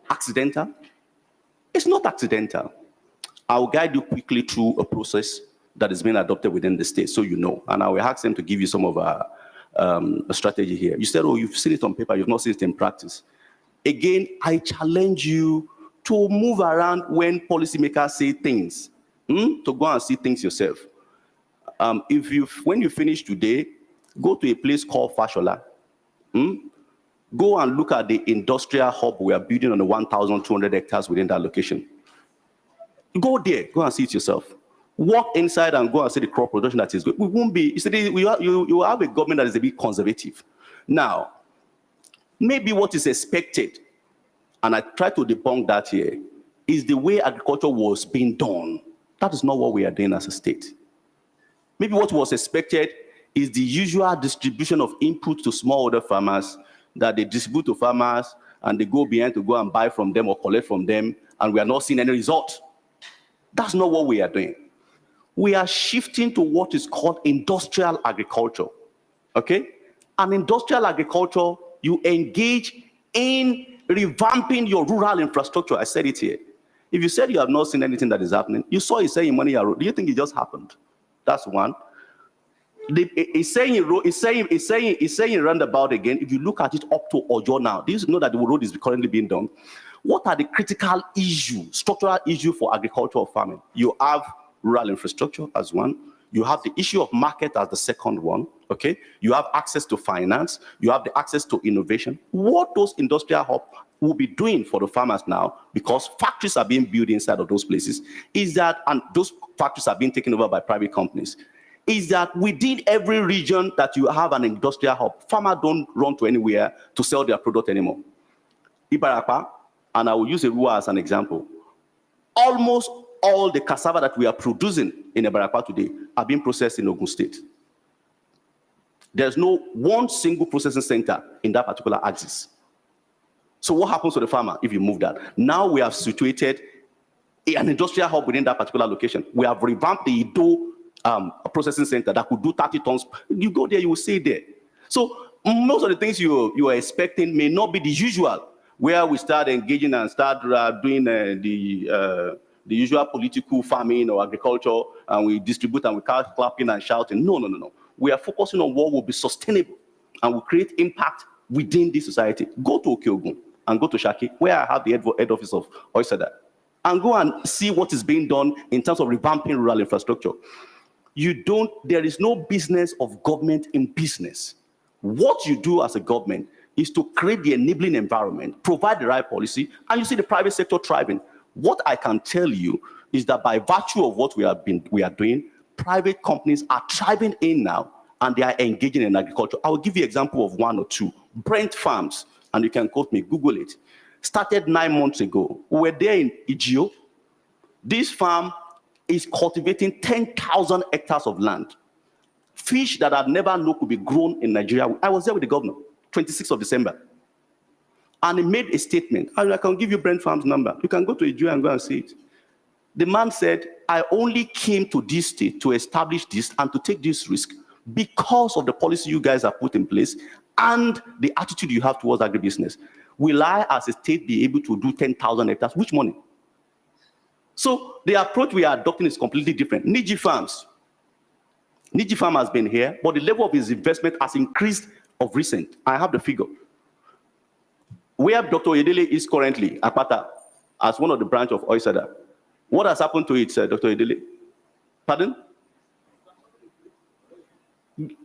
accidental? It's not accidental. I'll guide you quickly through a process that is being adopted within the state, so you know. And I will ask them to give you some of our strategy here. You said, oh, you've seen it on paper, you've not seen it in practice. Again, I challenge you to move around when policymakers say things, to go and see things yourself. When you finish today, go to a place called Fashola. Go and look at the industrial hub we are building on the 1,200 hectares within that location. Go there, go and see it yourself. Walk inside and go and see the crop production that is good. We won't be, you have a government that is a bit conservative. Now, maybe what is expected, and I try to debunk that here, is the way agriculture was being done. That is not what we are doing as a state. Maybe what was expected is the usual distribution of input to smallholder farmers that they distribute to farmers and they go behind to go and buy from them or collect from them, and we are not seeing any result. That's not what we are doing. We are shifting to what is called industrial agriculture, okay? And industrial agriculture, you engage in revamping your rural infrastructure. I said it here. If you said you have not seen anything that is happening, you saw it saying money, do you think it just happened? That's one. It's saying roundabout again. If you look at it up to Ojo now, do you know that the road is currently being done? What are the critical issues, structural issues for agricultural farming? You have rural infrastructure as one. You have the issue of market as the second one, okay? You have access to finance. You have the access to innovation. What those industrial hubs will be doing for the farmers now, because factories are being built inside of those places, is that, and those factories are being taken over by private companies, is that within every region that you have an industrial hub, farmers don't run to anywhere to sell their product anymore. Ibarapa, and I will use Erua as an example, almost all the cassava that we are producing in Ibarapa today are being processed in Ogun State. There's no one single processing center in that particular axis. So what happens to the farmer if you move that? Now we have situated an industrial hub within that particular location. We have revamped the Ido processing center that could do 30 tons. You go there, you will see there. So most of the things you are expecting may not be the usual, where we start engaging and start doing the usual political farming or agriculture, and we distribute and we start clapping and shouting. No, no, no, no. We are focusing on what will be sustainable and will create impact within this society. Go to Okeogun and go to Shaki, where I have the head office of Oisada, and go and see what is being done in terms of revamping rural infrastructure. There is no business of government in business. What you do as a government is to create the enabling environment, provide the right policy, and you see the private sector thriving. What I can tell you is that by virtue of what we are doing, private companies are thriving in now, and they are engaging in agriculture. I will give you an example of one or two. Brent Farms, and you can quote me, Google it, started 9 months ago. We were there in Igio. This farm is cultivating 10,000 hectares of land. Fish that I've never known could be grown in Nigeria. I was there with the governor, 26th of December. And he made a statement. I can give you Brent Farm's number. You can go to Igio and go and see it. The man said, I only came to this state to establish this and to take this risk because of the policy you guys have put in place and the attitude you have towards agribusiness. Will I, as a state, be able to do 10,000 hectares? Which money? So the approach we are adopting is completely different. Niji Farms. Niji Farm has been here, but the level of his investment has increased of recent. I have the figure. Where Dr. Edele is currently, Apata, as one of the branch of Oisada. What has happened to it, Dr. Edele? Pardon?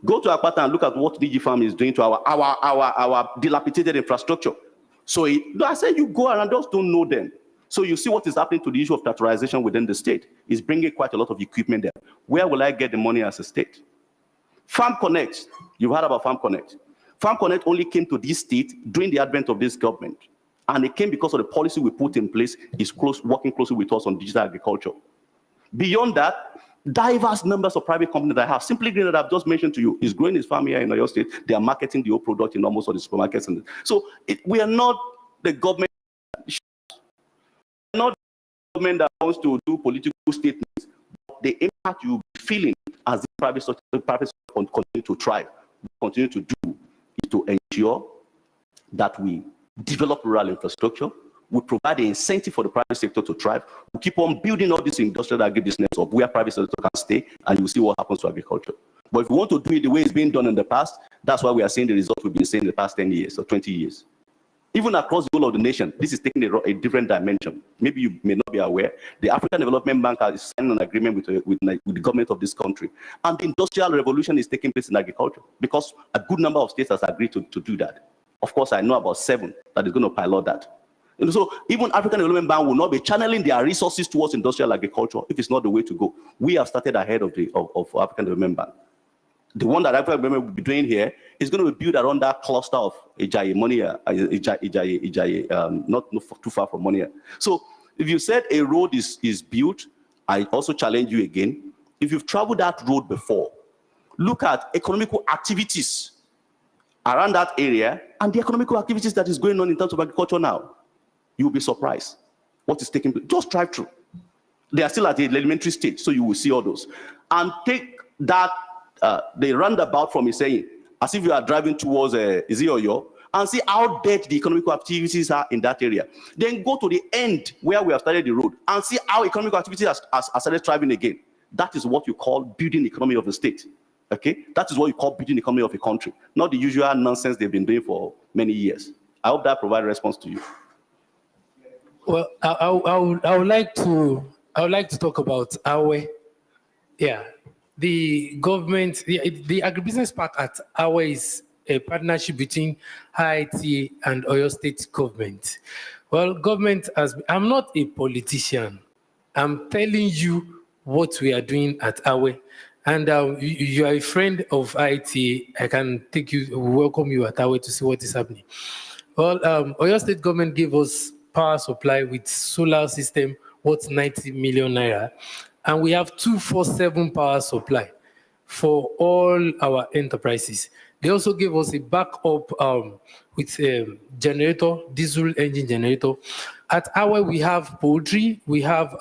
Go to Apata and look at what Niji Farm is doing to our dilapidated infrastructure. So I said you go around, just don't know them. So you see what is happening to the issue of categorization within the state. Is bringing quite a lot of equipment there. Where will I get the money as a state? Farm Connect, you've heard about Farm Connect. Farm Connect only came to this state during the advent of this government. And it came because of the policy we put in place, is working closely with us on digital agriculture. Beyond that, diverse numbers of private companies that I have. Simply Green that I've just mentioned to you is growing his farm here in Oyo State. They are marketing the whole product in almost all the supermarkets. So we are not the government. Not the government that wants to do political statements. But the impact you'll be feeling as the private sector continue to thrive, continue to do, is to ensure that we develop rural infrastructure, we provide the incentive for the private sector to thrive, we keep on building all this industrial agribusiness of where private sector can stay, and you'll see what happens to agriculture. But if we want to do it the way it's been done in the past, that's why we are seeing the results we've been seeing in the past 10 years or 20 years. Even across the whole of the nation, this is taking a different dimension. Maybe you may not be aware. The African Development Bank is signing an agreement with the government of this country. And the industrial revolution is taking place in agriculture because a good number of states has agreed to do that. Of course, I know about 7 that is going to pilot that. And so even African Development Bank will not be channeling their resources towards industrial agriculture if it's not the way to go. We have started ahead of African Development Bank. The one that African Development will be doing here is going to be built around that cluster of Ijaye, Monia, not too far from Monia. So if you said a road is built, I also challenge you again. if you've traveled that road before, look at economical activities around that area and the economical activities that is going on in terms of agriculture now. You'll be surprised what is taking place. Just drive through. They are still at the elementary stage, so you will see all those. And take that, the roundabout from saying, as if you are driving towards Izioyo, and see how dead the economical activities are in that area. Then go to the end where we have started the road and see how economical activity has started thriving again. That is what you call building the economy of the state. Okay? That is what you call building the economy of a country, not the usual nonsense they've been doing for many years. I hope that provides a response to you. Well, I would like to talk about Awe. Yeah, the government, the agribusiness park at Awe is a partnership between IITA and Oyo State government. Well, government I'm not a politician. I'm telling you what we are doing at Awe. And you are a friend of IITA. I can welcome you at Awe to see what is happening. Well, Oyo State government gave us power supply with solar system worth 90 million naira. And we have 247 power supply for all our enterprises. They also gave us a backup with a generator, diesel engine generator. At Awe, we have poultry, we have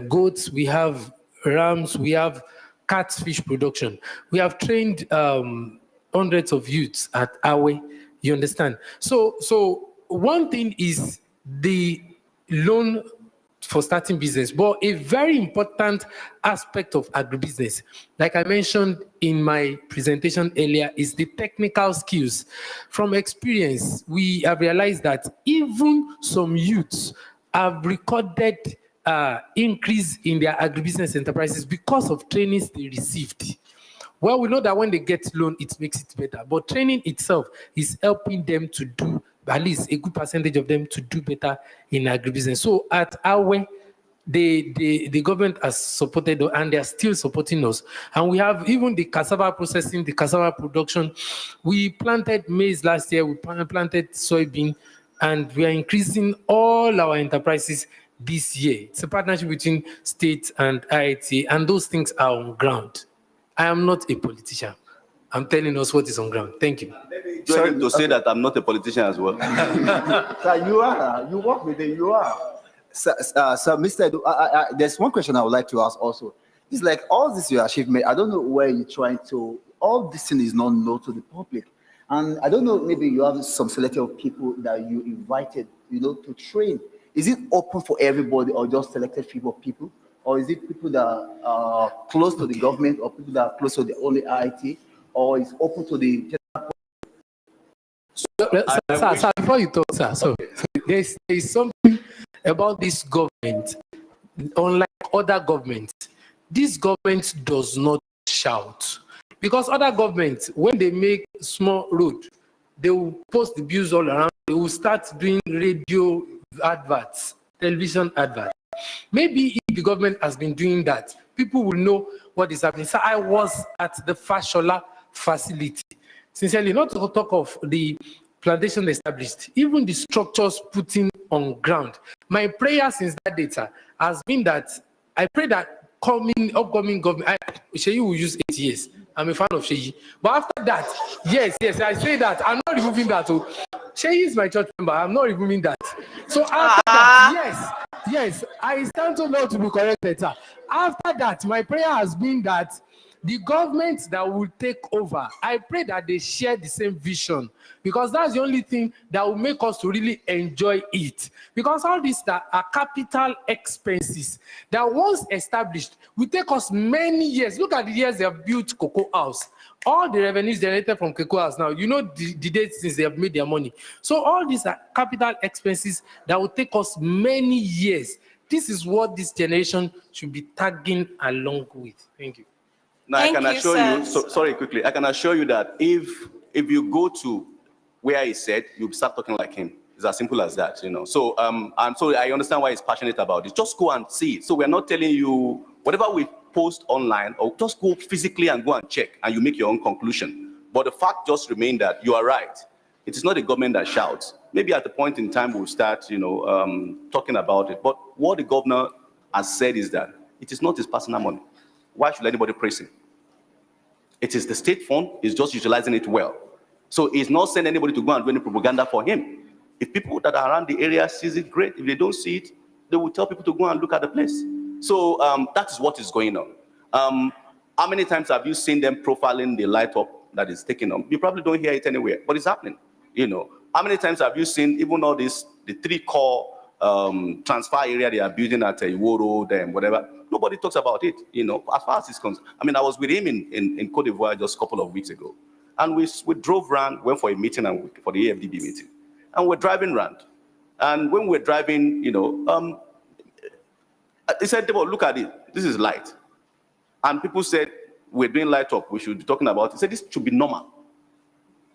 goats, we have rams, we have catfish production. We have trained hundreds of youths at Awe, you understand? So one thing is the loan for starting business, but a very important aspect of agribusiness, like I mentioned in my presentation earlier, is the technical skills. From experience, we have realized that even some youths have recorded increase in their agribusiness enterprises because of trainings they received. Well, we know that when they get loan, it makes it better, but training itself is helping them to do, at least a good percentage of them, to do better in agribusiness. So at Awe, the government has supported, and they are still supporting us. And we have even the cassava processing, the cassava production. We planted maize last year, we planted soybean, and we are increasing all our enterprises this year. It's a partnership between state and IITA, and those things are on ground. I am not a politician. I'm telling us what is on ground. Thank you. Sorry to say that I'm not a politician as well. Sir, you are. You work with it. You are. So, Mr. Edu, there's one question I would like to ask also. It's like all this your achievement, I don't know where you're trying to, all this thing is not known to the public. And I don't know, maybe you have some selective of people that you invited, to train. Is it open for everybody or just selected people? Or is it people that are close to the government or people that are close to the only IIT? Or is open to the general public? Sir, before you talk, sir, so there's something about this government, unlike other governments. This government does not shout. Because other governments, when they make small road, they will post the bills all around. They will start doing radio adverts, television adverts. Maybe if the government has been doing that, people will know what is happening. So I was at the Fashola facility. Sincerely, not to talk of the plantation established, even the structures putting on ground. My prayer since that data has been that I pray that upcoming government, Sheyi will use 8 years. I'm a fan of Sheyi. But after that, yes, I say that. I'm not removing that. So Sheyi is my church member. I'm not removing that. So after that, yes, I stand to know to be corrected, sir. After that, my prayer has been that the government that will take over, I pray that they share the same vision, because that's the only thing that will make us to really enjoy it. Because all these that are capital expenses that once established will take us many years. Look at the years they have built Cocoa House. All the revenues generated from Cocoa House now, the date since they have made their money. So all these are capital expenses that will take us many years. This is what this generation should be tagging along with. Thank you. Now, I can assure you, sorry, quickly, I can assure you that if you go to where he said, you'll start talking like him. It's as simple as that, So, and so I understand why he's passionate about it. Just go and see it. So we're not telling you whatever we post online, or just go physically and go and check, and you make your own conclusion. But the fact just remains that you are right. It is not the government that shouts. Maybe at the point in time we'll start, talking about it. But what the governor has said is that It is not his personal money. Why should anybody praise him? It is the state fund, he's just utilizing it well. So he's not sending anybody to go and do any propaganda for him. If people that are around the area sees it, great. If they don't see it, they will tell people to go and look at the place. So that is what is going on. How many times have you seen them profiling the light up that is taken on? You probably don't hear it anywhere, but it's happening. You know, how many times have you seen even all this, the 3 core transfer area they are building at Iworo, then whatever? Nobody talks about it, you know, as far as it's concerned. I mean, I was with him in Cote d'Ivoire just a couple of weeks ago, and we drove around, went for a meeting and for the AFDB meeting, and we're driving around. And when we're driving, you know, he said, look at it, this is light. And people said, we're doing light up, we should be talking about it. He said, this should be normal.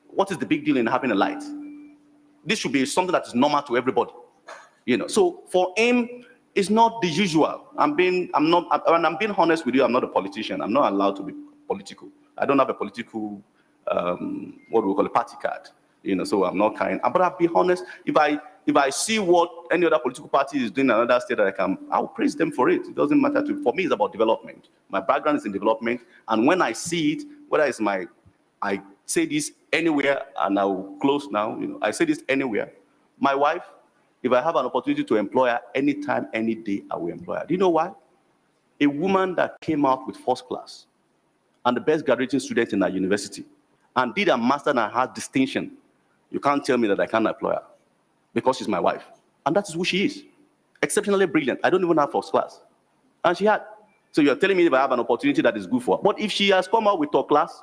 What is the big deal in having a light? This should be something that is normal to everybody. You know, so for him, it's not the usual. I'm being honest with you, I'm not a politician. I'm not allowed to be political. I don't have a political, what do we call a party card. You know, so I'm not kind. But I'll be honest, if I see what any other political party is doing in another state that I'll praise them for it. It doesn't matter to, for me, it's about development. My background is in development. And when I see it, whether it's I say this anywhere, and I'll close now, you know, I say this anywhere. My wife, if I have an opportunity to employ her anytime, any day, I will employ her. Do you know why? A woman that came out with first class and the best graduating student in her university and did a master and had distinction, you can't tell me that I can't employ her because she's my wife. And that is who she is. Exceptionally brilliant. I don't even have first class. And she had. So you're telling me if I have an opportunity that is good for her. But if she has come out with top class,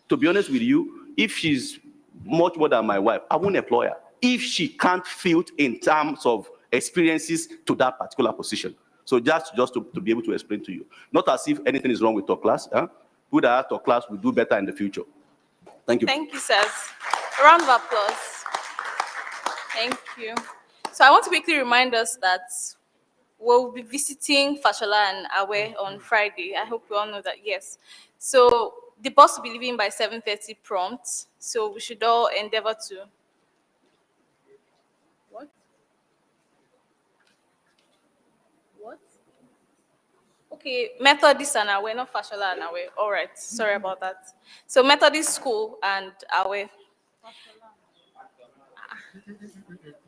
to be honest with you, if she's much more than my wife, I won't employ her if she can't fit in terms of experiences to that particular position. So just to be able to explain to you. Not as if anything is wrong with top class. Huh? Who that have top class will do better in the future. Thank you. Thank you, sirs. A round of applause. Thank you. So I want to quickly remind us that we'll be visiting Fashola and Awe on Friday. I hope we all know that, yes. So the bus will be leaving by 7:30 prompt. So we should all endeavor to. What? What? Okay, Methodist and Awe, not Fashola and Awe. All right, sorry about that. So Methodist school and Awe.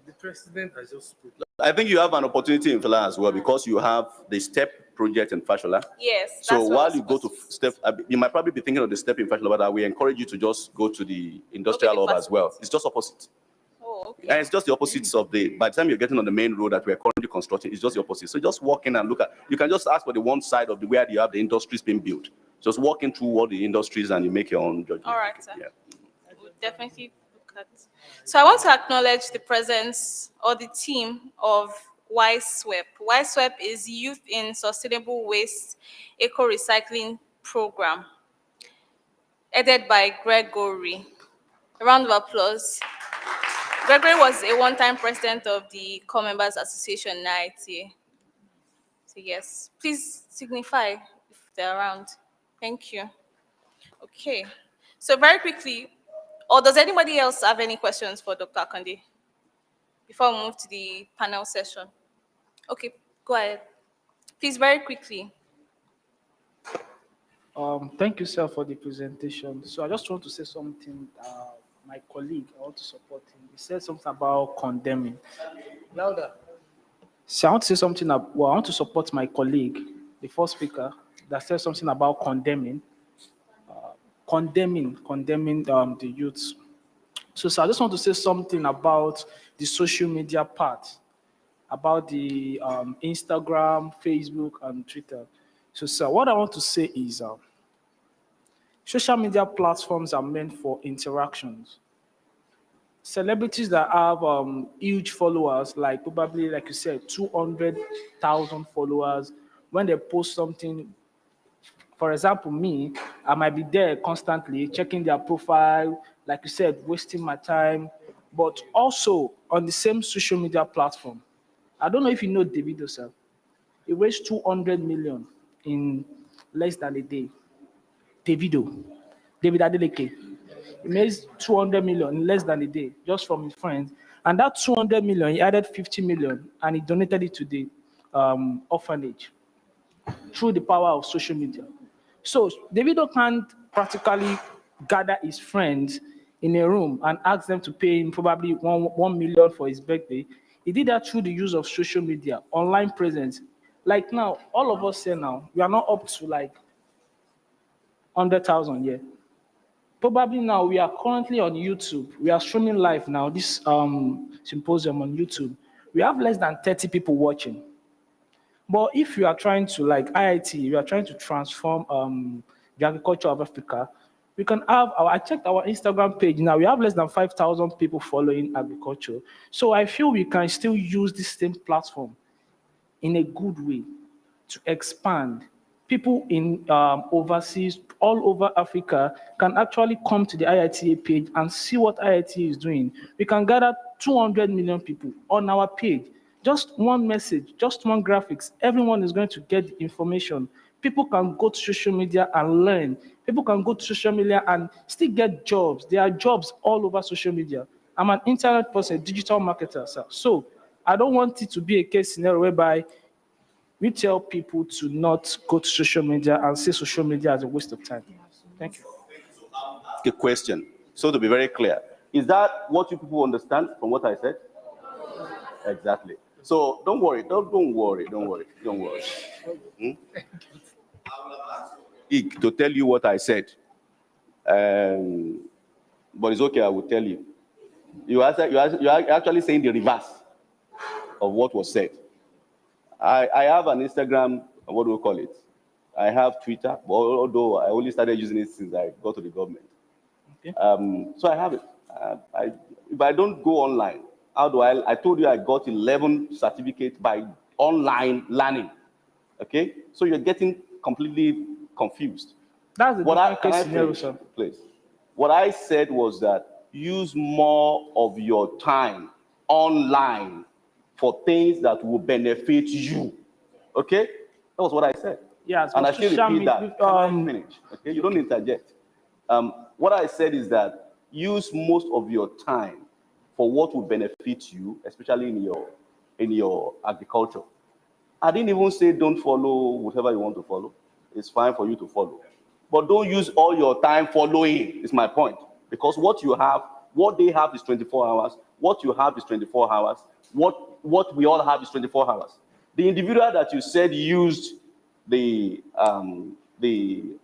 The president has just spoken. I think you have an opportunity in Fela as well because you have the STEP project in Fashola. Yes. So while you go to STEP, you might probably be thinking of the STEP in Fashola, but we encourage you to just go to the industrial hub as well. It's just opposite. Oh, okay. And it's just the opposites of by the time you're getting on the main road that we're currently constructing, it's just the opposite. So just walk in and look at, you can just ask for the one side of where you have the industries being built. Just walk in through all the industries and you make your own judgment. All right, sir. Yeah. We'll definitely look at. So I want to acknowledge the presence or the team of YSWEP. YSWEP is Youth in Sustainable Waste Eco-Recycling Program, headed by Gregory. A round of applause. Gregory was a one-time president of the Corp Members Association, IITA. So yes, please signify if they're around. Thank you. Okay, so very quickly, or does anybody else have any questions for Dr. Akande before we move to the panel session? Okay, go ahead. Please, very quickly. Thank you, sir, for the presentation. So I just want to say something. My colleague, I want to support him. He said something about condemning. Louder. So I want to say something. Well, I want to support my colleague, the first speaker, that said something about condemning. Condemning the youth. So I just want to say something about the social media part, about the Instagram, Facebook, and Twitter. So, sir, what I want to say is social media platforms are meant for interactions. Celebrities that have huge followers, like probably, like you said, 200,000 followers, when they post something, for example, me, I might be there constantly checking their profile, like you said, wasting my time, but also on the same social media platform. I don't know if you know Davido, sir. He raised 200 million in less than a day. David Adeleke. He made 200 million in less than a day, just from his friends. And that 200 million, he added 50 million, and he donated it to the orphanage. through the power of social media. So Davido can't practically gather his friends in a room and ask them to pay him probably 1 million for his birthday. He did that through the use of social media, online presence. Like now, all of us here now, we are not up to like 100,000 yet. Probably now we are currently on YouTube. We are streaming live now, this symposium on YouTube. We have less than 30 people watching. But if you are trying to, like IIT, you are trying to transform the agriculture of Africa, we can have I checked our Instagram page now, we have less than 5,000 people following agriculture. So I feel we can still use this same platform in a good way to expand. People in overseas, all over Africa, can actually come to the IITA page and see what IITA is doing. We can gather 200 million people on our page. Just one message, just one graphics. Everyone is going to get the information. People can go to social media and learn. People can go to social media and still get jobs. There are jobs all over social media. I'm an internet person, digital marketer, sir. So I don't want it to be a case scenario whereby we tell people to not go to social media and see social media as a waste of time. Thank you. A question. So to be very clear, is that what you people understand from what I said? Exactly. So don't worry, don't worry. To tell you what I said, but it's okay, I will tell you. You are actually saying the reverse of what was said. I have an Instagram, what do we call it? I have Twitter, although I only started using it since I got to the government. Okay. So I have it. If I don't go online, how do I told you I got 11 certificates by online learning. Okay? So you're getting completely confused. That's the different case scenario, sir. Please. What I said was that use more of your time online for things that will benefit you. Okay? That was what I said. Yes, and I still repeat that. Finish. Okay? You don't interject. What I said is that use most of your time for what will benefit you, especially in your agriculture. I didn't even say don't follow whatever you want to follow. It's fine for you to follow. But don't use all your time following, is my point. Because what they have is 24 hours. What you have is 24 hours. What we all have is 24 hours. The individual that you said used the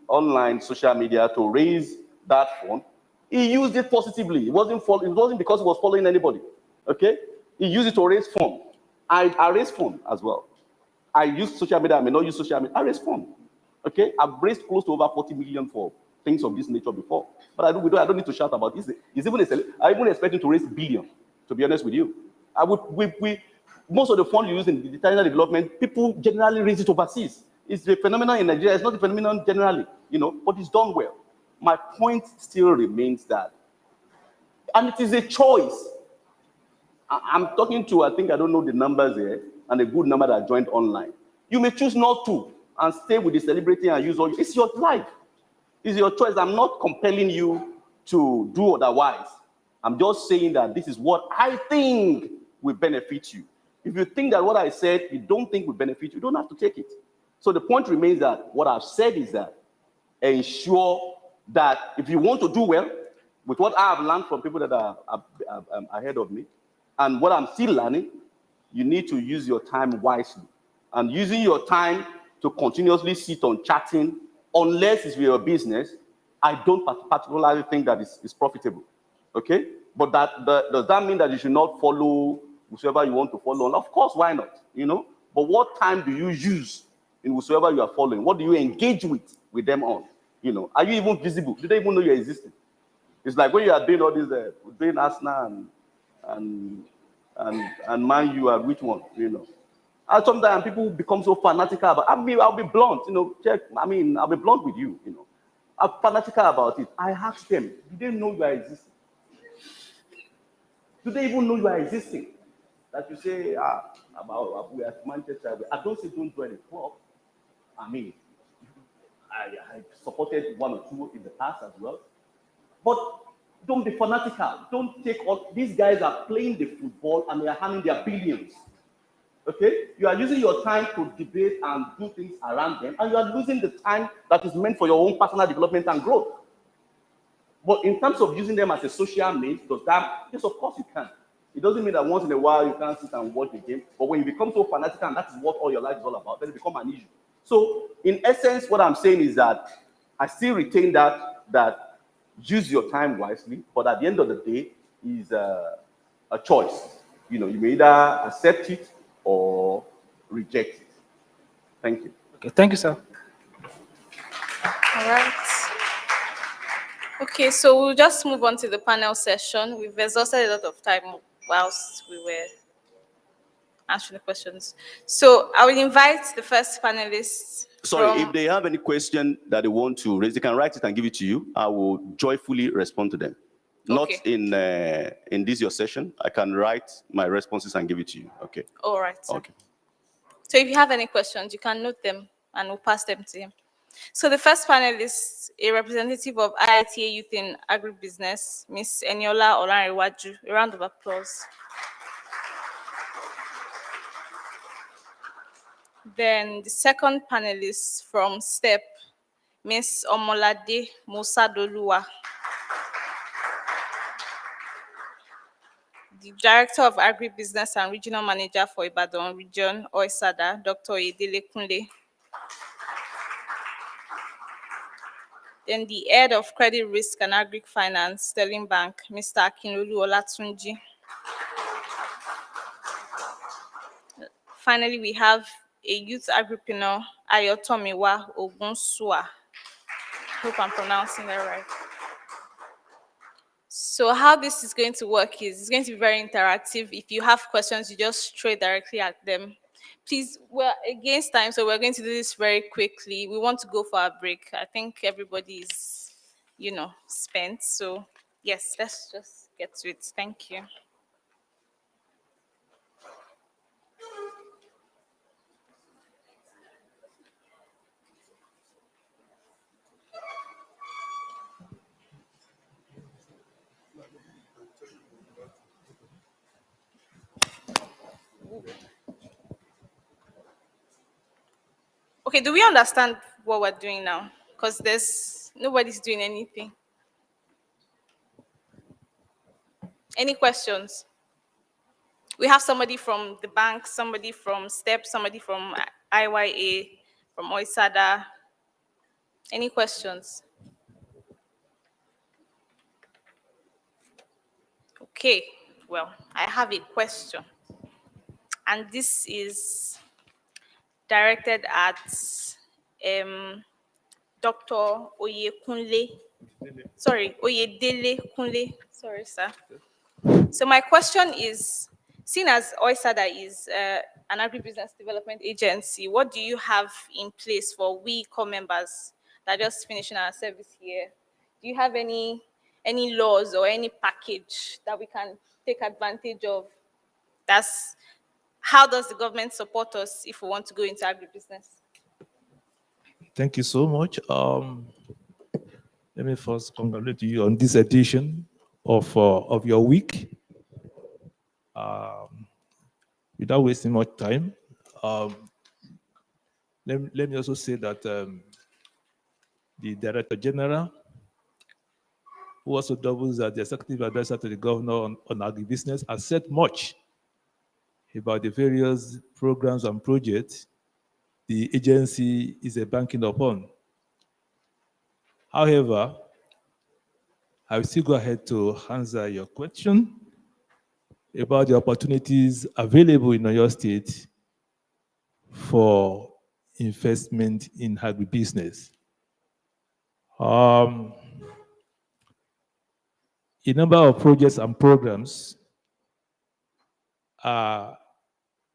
online social media to raise that fund, he used it positively. It wasn't because he was following anybody. Okay? He used it to raise fund. I raised fund as well. I use social media, I may not use social media. I raise fund. Okay? I've raised close to over 40 million for things of this nature before. But I don't need to shout about this. I even expect him to raise billion, to be honest with you. Most of the funds you use in digital development, people generally raise it overseas. It's a phenomenon in Nigeria. It's not a phenomenon generally, but it's done well. My point still remains that, and it is a choice. I'm talking to, I don't know the numbers here, and a good number that joined online. You may choose not to and stay with the celebrity and use all. It's your life. It's your choice. I'm not compelling you to do otherwise. I'm just saying that this is what I think will benefit you. If you think that what I said you don't think will benefit you, you don't have to take it. So the point remains that what I've said is that ensure that if you want to do well, with what I have learned from people that are ahead of me, and what I'm still learning, you need to use your time wisely. And using your time to continuously sit on chatting, unless it's your business, I don't particularly think that it's profitable. Okay? But does that mean that you should not follow whoever you want to follow? And of course, why not? But what time do you use in whoever you are following? What do you engage with them on? Are you even visible? Do they even know you're existing? It's like when you are doing all this, doing Arsenal and Man U, and which one? And sometimes people become so fanatical about. I'll be blunt. I'll be blunt with you. I'm fanatical about it. I ask them, do they know you are existing? Do they even know you are existing? That you say, about we are Manchester. I don't say don't join a club. I supported one or two in the past as well. But don't be fanatical. Don't take all. These guys are playing the football and they are handling their billions. Okay? You are using your time to debate and do things around them, and you are losing the time that is meant for your own personal development and growth. But in terms of using them as a social means, does that? Yes, of course you can. It doesn't mean that once in a while you can't sit and watch the game, but when you become so fanatical and that is what all your life is all about, then it becomes an issue. So, in essence, what I'm saying is that I still retain that use your time wisely, but at the end of the day, is a choice. You know, you may either accept it or reject it. Thank you. Okay, thank you, sir. All right. Okay, so we'll just move on to the panel session. We've exhausted a lot of time whilst we were answering the questions. So I will invite the first panelist. Sorry, if they have any question that they want to raise, they can write it and give it to you. I will joyfully respond to them. Not in this your session. I can write my responses and give it to you. Okay. All right. Okay. So if you have any questions, you can note them and we'll pass them to him. So the first panelist, a representative of IITA Youth in Agribusiness, Ms. Eniola Olanrewaju. A round of applause. Then the second panelist from STEP, Ms. Omolade Musadoluwa. The Director of Agribusiness and Regional Manager for Ibadan Region, Oisada, Dr. Edele Kunle. Then the Head of Credit Risk and Agri Finance, Sterling Bank, Mr. Akinolu Olatunji. Finally, we have a youth agripreneur, Ayotomiwa Ogunsua. Hope I'm pronouncing that right. So how this is going to work is it's going to be very interactive. If you have questions, you just throw it directly at them. Please, we're against time, so we're going to do this very quickly. We want to go for a break. I think everybody is, spent. So yes, let's just get to it. Thank you. Okay, do we understand what we're doing now? Because nobody's doing anything. Any questions? We have somebody from the bank, somebody from STEP, somebody from IYA, from Oisada. Any questions? Okay, well, I have a question. And this is directed at Dr. Oyedele Kunle. Sorry, sir. So my question is, seeing as Oisada is an agribusiness development agency, what do you have in place for we core members that are just finishing our service here? Do you have any laws or any package that we can take advantage of? How does the government support us if we want to go into agribusiness? Thank you so much. Let me first congratulate you on this edition of your week. Without wasting much time, let me also say that the Director General, who also doubles as the Executive Advisor to the Governor on agribusiness, has said much about the various programs and projects the agency is banking upon. However, I will still go ahead to answer your question about the opportunities available in your state for investment in agribusiness. A number of projects and programs are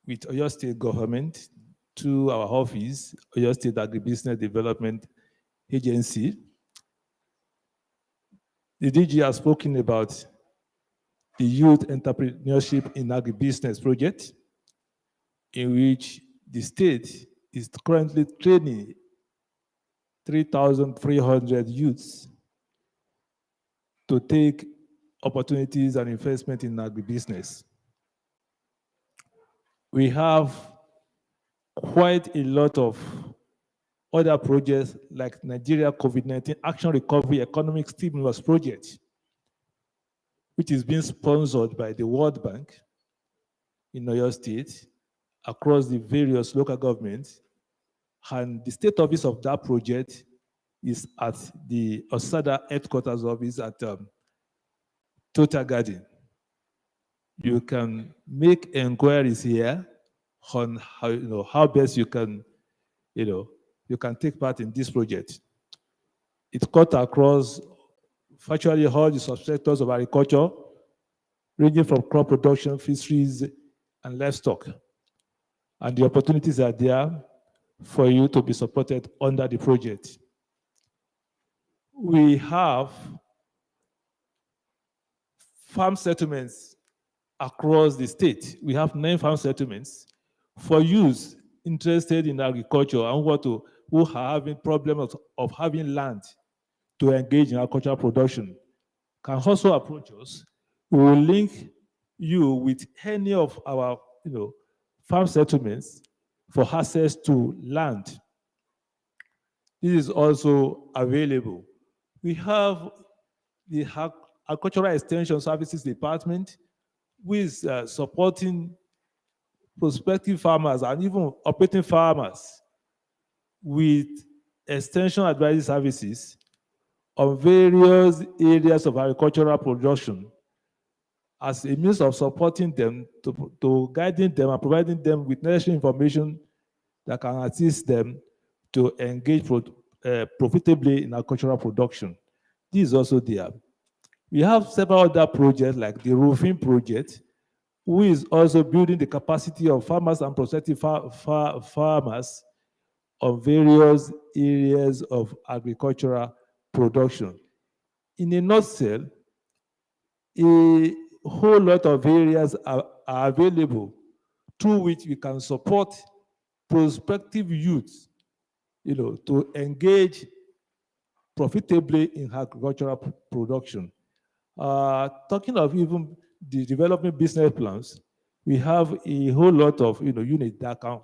with Oyo State government to our office, Oyo State Agribusiness Development Agency. The DG has spoken about the Youth Entrepreneurship in Agribusiness project, in which the state is currently training 3,300 youths to take opportunities and investment in agribusiness. We have quite a lot of other projects like Nigeria COVID-19 Action Recovery Economic Stimulus Project, which is being sponsored by the World Bank in Oyo State across the various local governments. And the state office of that project is at the Osada headquarters office at Total Garden. You can make inquiries here on how best you can take part in this project. It cut across virtually all the subsectors of agriculture, ranging from crop production, fisheries, and livestock. And the opportunities are there for you to be supported under the project. We have farm settlements across the state. We have 9 farm settlements for youth interested in agriculture and who are having problems of having land to engage in agricultural production can also approach us. We will link you with any of our farm settlements for access to land. This is also available. We have the Agricultural Extension Services Department, who is supporting prospective farmers and even operating farmers with extension advisory services on various areas of agricultural production as a means of supporting them, to guiding them and providing them with necessary information that can assist them to engage profitably in agricultural production. This is also there. We have several other projects like the roofing project, who is also building the capacity of farmers and prospective farmers on various areas of agricultural production. In a nutshell, a whole lot of areas are available through which we can support prospective youth, to engage profitably in agricultural production. Talking of even the development business plans, we have a whole lot of units that can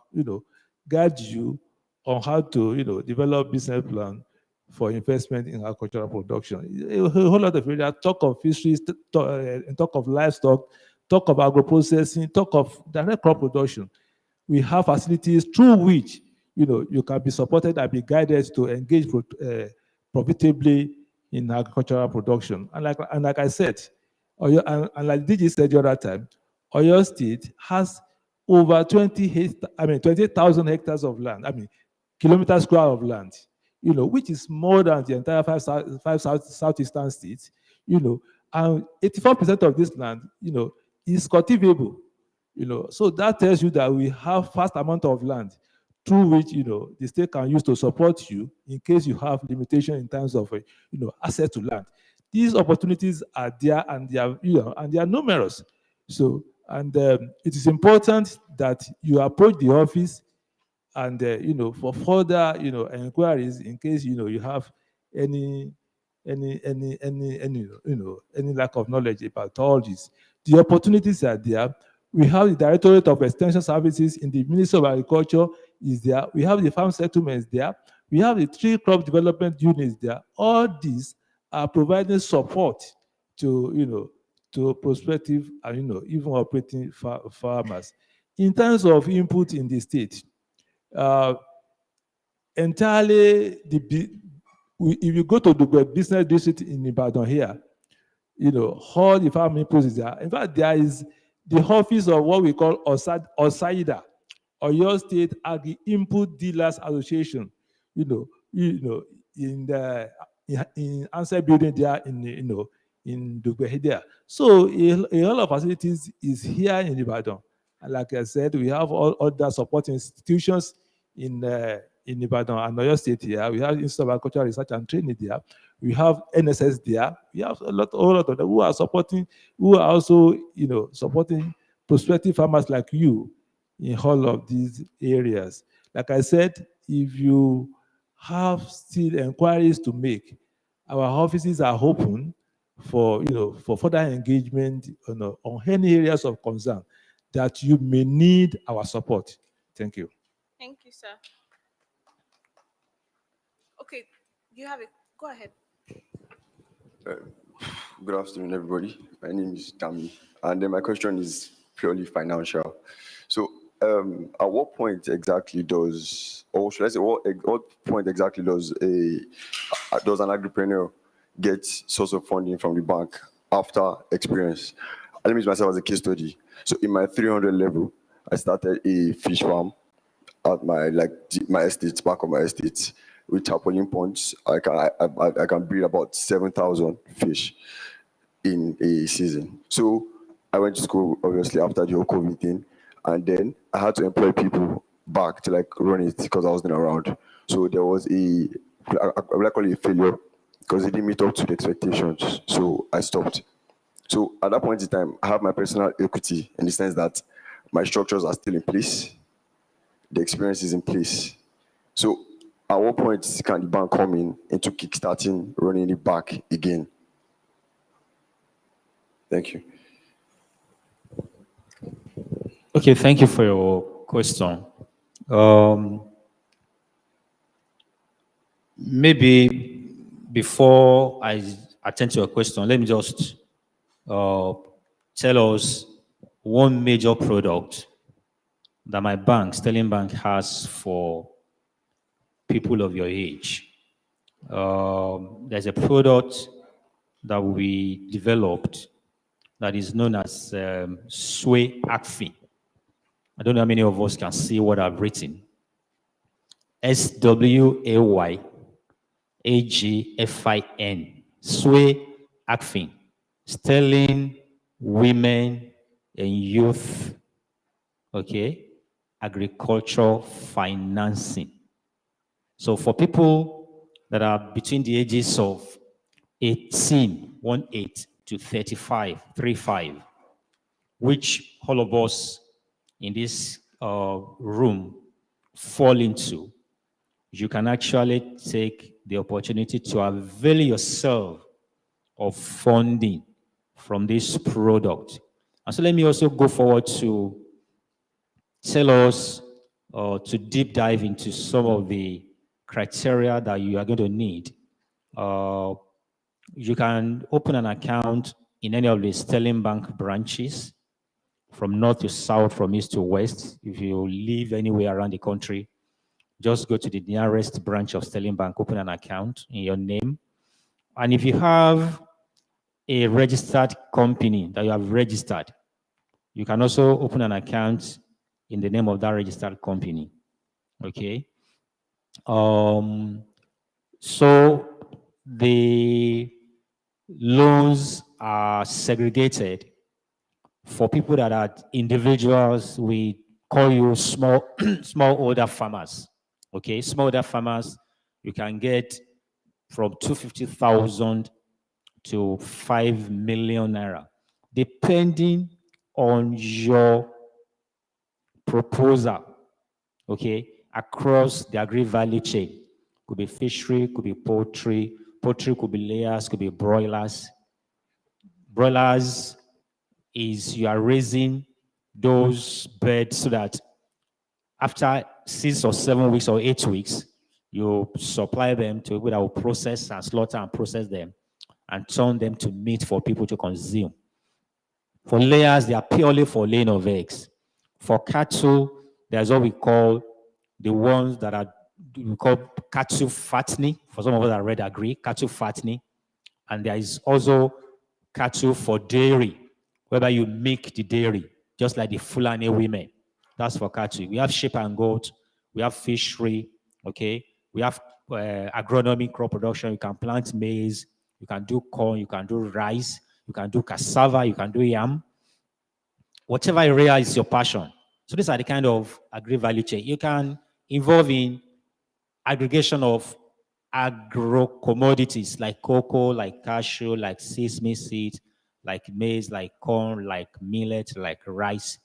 guide you on how to develop business plan for investment in agricultural production. A whole lot of areas. Talk of fisheries, talk of livestock, talk of agro-processing, talk of direct crop production. We have facilities through which you can be supported and be guided to engage profitably in agricultural production. And like I said, and like DG said the other time, Oyo State has over 28,000 hectares of land, kilometers square of land, which is more than the entire five southeastern states, and 84% of this land, is cultivable, So that tells you that we have vast amount of land through which the state can use to support you in case you have limitation in terms of access to land. These opportunities are there, and they are numerous. So, and it is important that you approach the office and for further inquiries in case you have any lack of knowledge about all this. The opportunities are there. We have the Directorate of Extension Services in the Ministry of Agriculture is there. We have the farm settlements there. We have the 3 crop development units there. All these are providing support to to prospective and even operating farmers. In terms of input in the state, entirely if you go to the business district in Ibadan here, all the farm inputs is there. In fact, there is the office of what we call OSAIDA, Oyo State Agri Input Dealers Association, in Answer Building there in Dugbe there. So a lot of facilities is here in Ibadan. And like I said, we have all other supporting institutions in Ibadan and Oyo State here. We have Institute of Agricultural Research and Training there. We have NSS there. We have a lot of them who are also supporting prospective farmers like you in all of these areas. Like I said, if you have still inquiries to make, our offices are open for further engagement on any areas of concern. that you may need our support. Thank you. Thank you, sir. Okay, you have it. Go ahead. Good afternoon, everybody. My name is Tami, and then my question is purely financial. So, at what point exactly does, or should I say, what point exactly does an entrepreneur get source of funding from the bank after experience? Let me use myself as a case study. So, in my 300 level, I started a fish farm at my estate, back of my estate, with tarpaulin ponds. I can breed about 7,000 fish in a season. So I went to school obviously after the whole COVID thing, and then I had to employ people back to like run it because I wasn't around. So there was I would call it a failure because it didn't meet up to the expectations. So I stopped. So at that point in time, I have my personal equity in the sense that my structures are still in place, the experience is in place. So at what point can the bank come in into kickstarting, running it back again? Thank you. Okay, thank you for your question. Maybe before I attend to your question, let me just tell us one major product that my bank, Sterling Bank, has for people of your age. There's a product that we developed that is known as Sway Agfin. I don't know how many of us can see what I've written. SWAYAGFIN. Sway Agfin. Sterling Women and Youth, okay, agriculture financing. So for people that are between the ages of 18 to 35, which all of us in this room fall into, you can actually take the opportunity to avail yourself of funding from this product. And so let me also go forward to tell us to deep dive into some of the criteria that you are going to need. You can open an account in any of the Sterling Bank branches from north to south, from east to west. If you live anywhere around the country, just go to the nearest branch of Sterling Bank, open an account in your name. And if you have a registered company that you have registered, you can also open an account in the name of that registered company. Okay. So the loans are segregated for people that are individuals. We call you smallholder farmers. Okay, smallholder farmers, you can get from 250,000 to 5 million naira, depending on your proposal. Okay, across the agri value chain. Could be fishery, could be poultry. Poultry could be layers, could be broilers. Broilers is you are raising those birds so that after 6 or 7 weeks or 8 weeks, you supply them to people that will process and slaughter and process them and turn them to meat for people to consume. For layers, they are purely for laying of eggs. For cattle, there's what we call the ones that are we call cattle fattening. For some of us that read agri, cattle fattening. And there is also cattle for dairy, whereby you make the dairy, just like the Fulani women. That's for cattle. We have sheep and goat. We have fishery, okay? We have agronomy, crop production. You can plant maize. You can do corn. You can do rice. You can do cassava. You can do yam. Whatever area is your passion. So these are the kind of agri-value chain. You can involve in aggregation of agro-commodities like cocoa, like cashew, like sesame seed, like maize, like corn, like millet, like rice,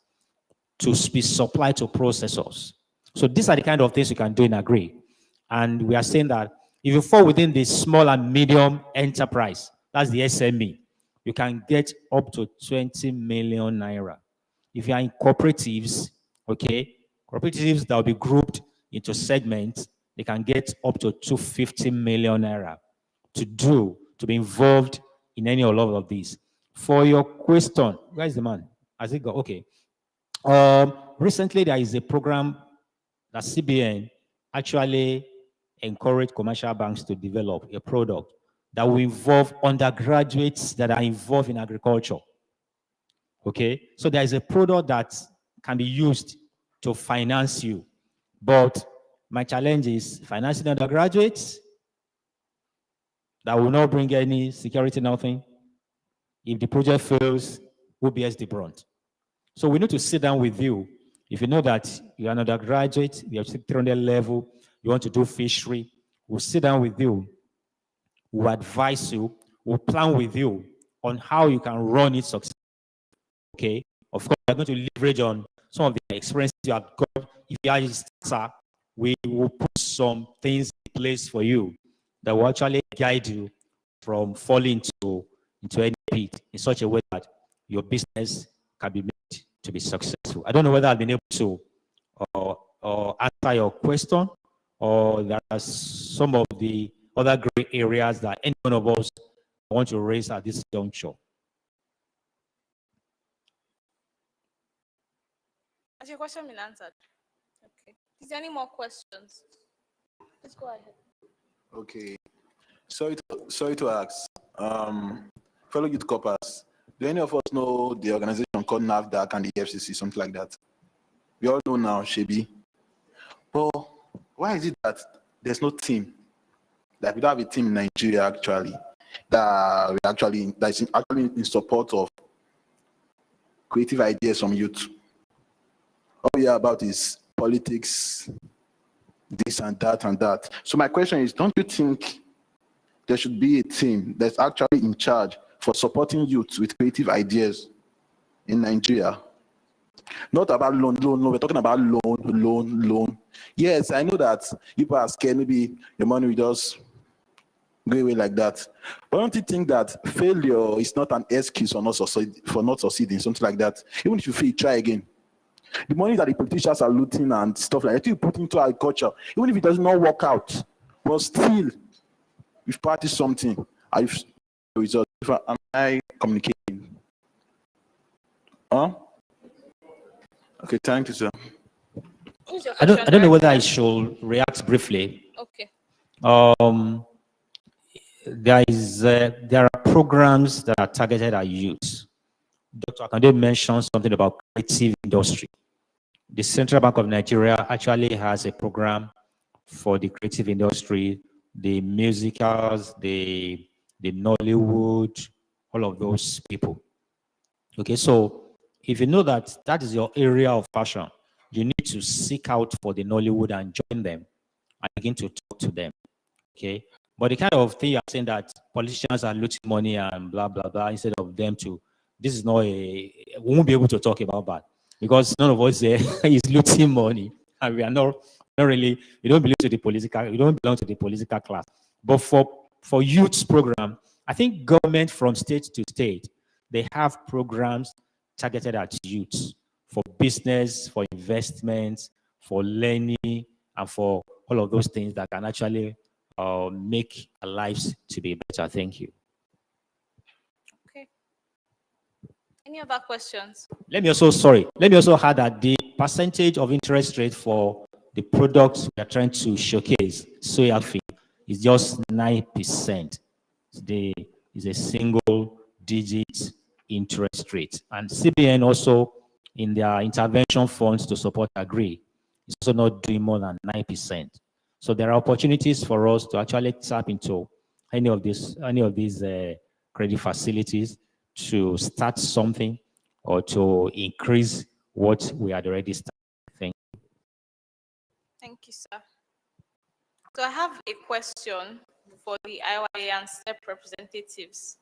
to be supplied to processors. So these are the kind of things you can do in agri. And we are saying that if you fall within the small and medium enterprise, that's the SME, you can get up to 20 million naira. if you are in cooperatives, okay, cooperatives that will be grouped into segments, they can get up to 250 million naira to be involved in any or all of these. For your question, where is the man? Has it got? Okay. Recently, there is a program that CBN actually encouraged commercial banks to develop a product that will involve undergraduates that are involved in agriculture. Okay, so there is a product that can be used to finance you, but my challenge is financing undergraduates that will not bring any security, nothing. If the project fails, who bears the brunt? So we need to sit down with you. If you know that you're an undergraduate, you're 300 level, you want to do fishery, we'll sit down with you, we'll advise you, we'll plan with you on how you can run it successfully. Okay, of course, we're going to leverage on some of the experiences you have got. If you are a starter, we will put some things in place for you that will actually guide you from falling into any pit in such a way that your business can be made to be successful. I don't know whether I've been able to answer your question, or there are some of the other gray areas that any one of us want to raise at this juncture. Has your question been answered? Okay. Is there any more questions? Let's go ahead. Okay. Sorry to ask. Fellow youth corpers, do any of us know the organization called NAFDAC and the FCC, something like that? We all know now, Shebi. But why is it that there's no team? Like we don't have a team in Nigeria actually that's actually in support of creative ideas from youth. All we hear about is politics, this and that and that. So my question is, don't you think there should be a team that's actually in charge for supporting youth with creative ideas in Nigeria? Not about loan. No, we're talking about loan. Yes, I know that people are scared. Maybe your money will just go away like that. But don't you think that failure is not an excuse for not succeeding, something like that? Even if you fail, try again. The money that the politicians are looting and stuff like that, you put into agriculture, even if it does not work out, but still, you've practiced something. I've results. Am I communicating? Huh? Okay, thank you, sir. I don't know whether I should react briefly. Okay. There are programs that are targeted at youth. Dr. Akande mentioned something about creative industry. The Central Bank of Nigeria actually has a program for the creative industry, the musicals, the Nollywood, all of those people. Okay, so if you know that that is your area of passion, you need to seek out for the Nollywood and join them and begin to talk to them. Okay, but the kind of thing you're saying that politicians are looting money and blah blah blah, instead of them to, this is not we won't be able to talk about that, because none of us there is looting money, and we are not really, we don't belong to the political class. But for youth program, I think government from state to state, they have programs targeted at youth for business, for investments, for learning, and for all of those things that can actually make our lives to be better. Thank you. Okay. Any other questions? Let me also add that the percentage of interest rate for the products we are trying to showcase, soya feed, is just 9%. Is a single digit interest rate. And CBN also, in their intervention funds to support Agri, is also not doing more than 9%. So there are opportunities for us to actually tap into any of these credit facilities to start something or to increase what we had already started. Thank you. Thank you, sir. So I have a question for the IITA and STEP representatives.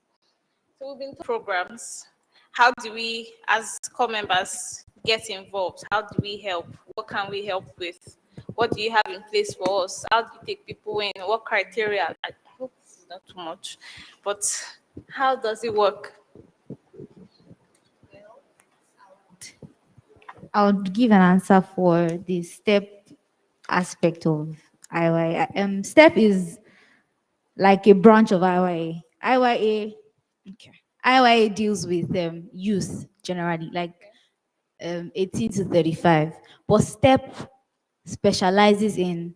So we've been to programs. How do we, as core members, get involved? How do we help? What can we help with? What do you have in place for us? How do you take people in? What criteria? I hope it's not too much, but how does it work? I would give an answer for the STEP aspect of IYA. STEP is like a branch of IYA. IYA deals with youth generally, like 18 to 35. But STEP specializes in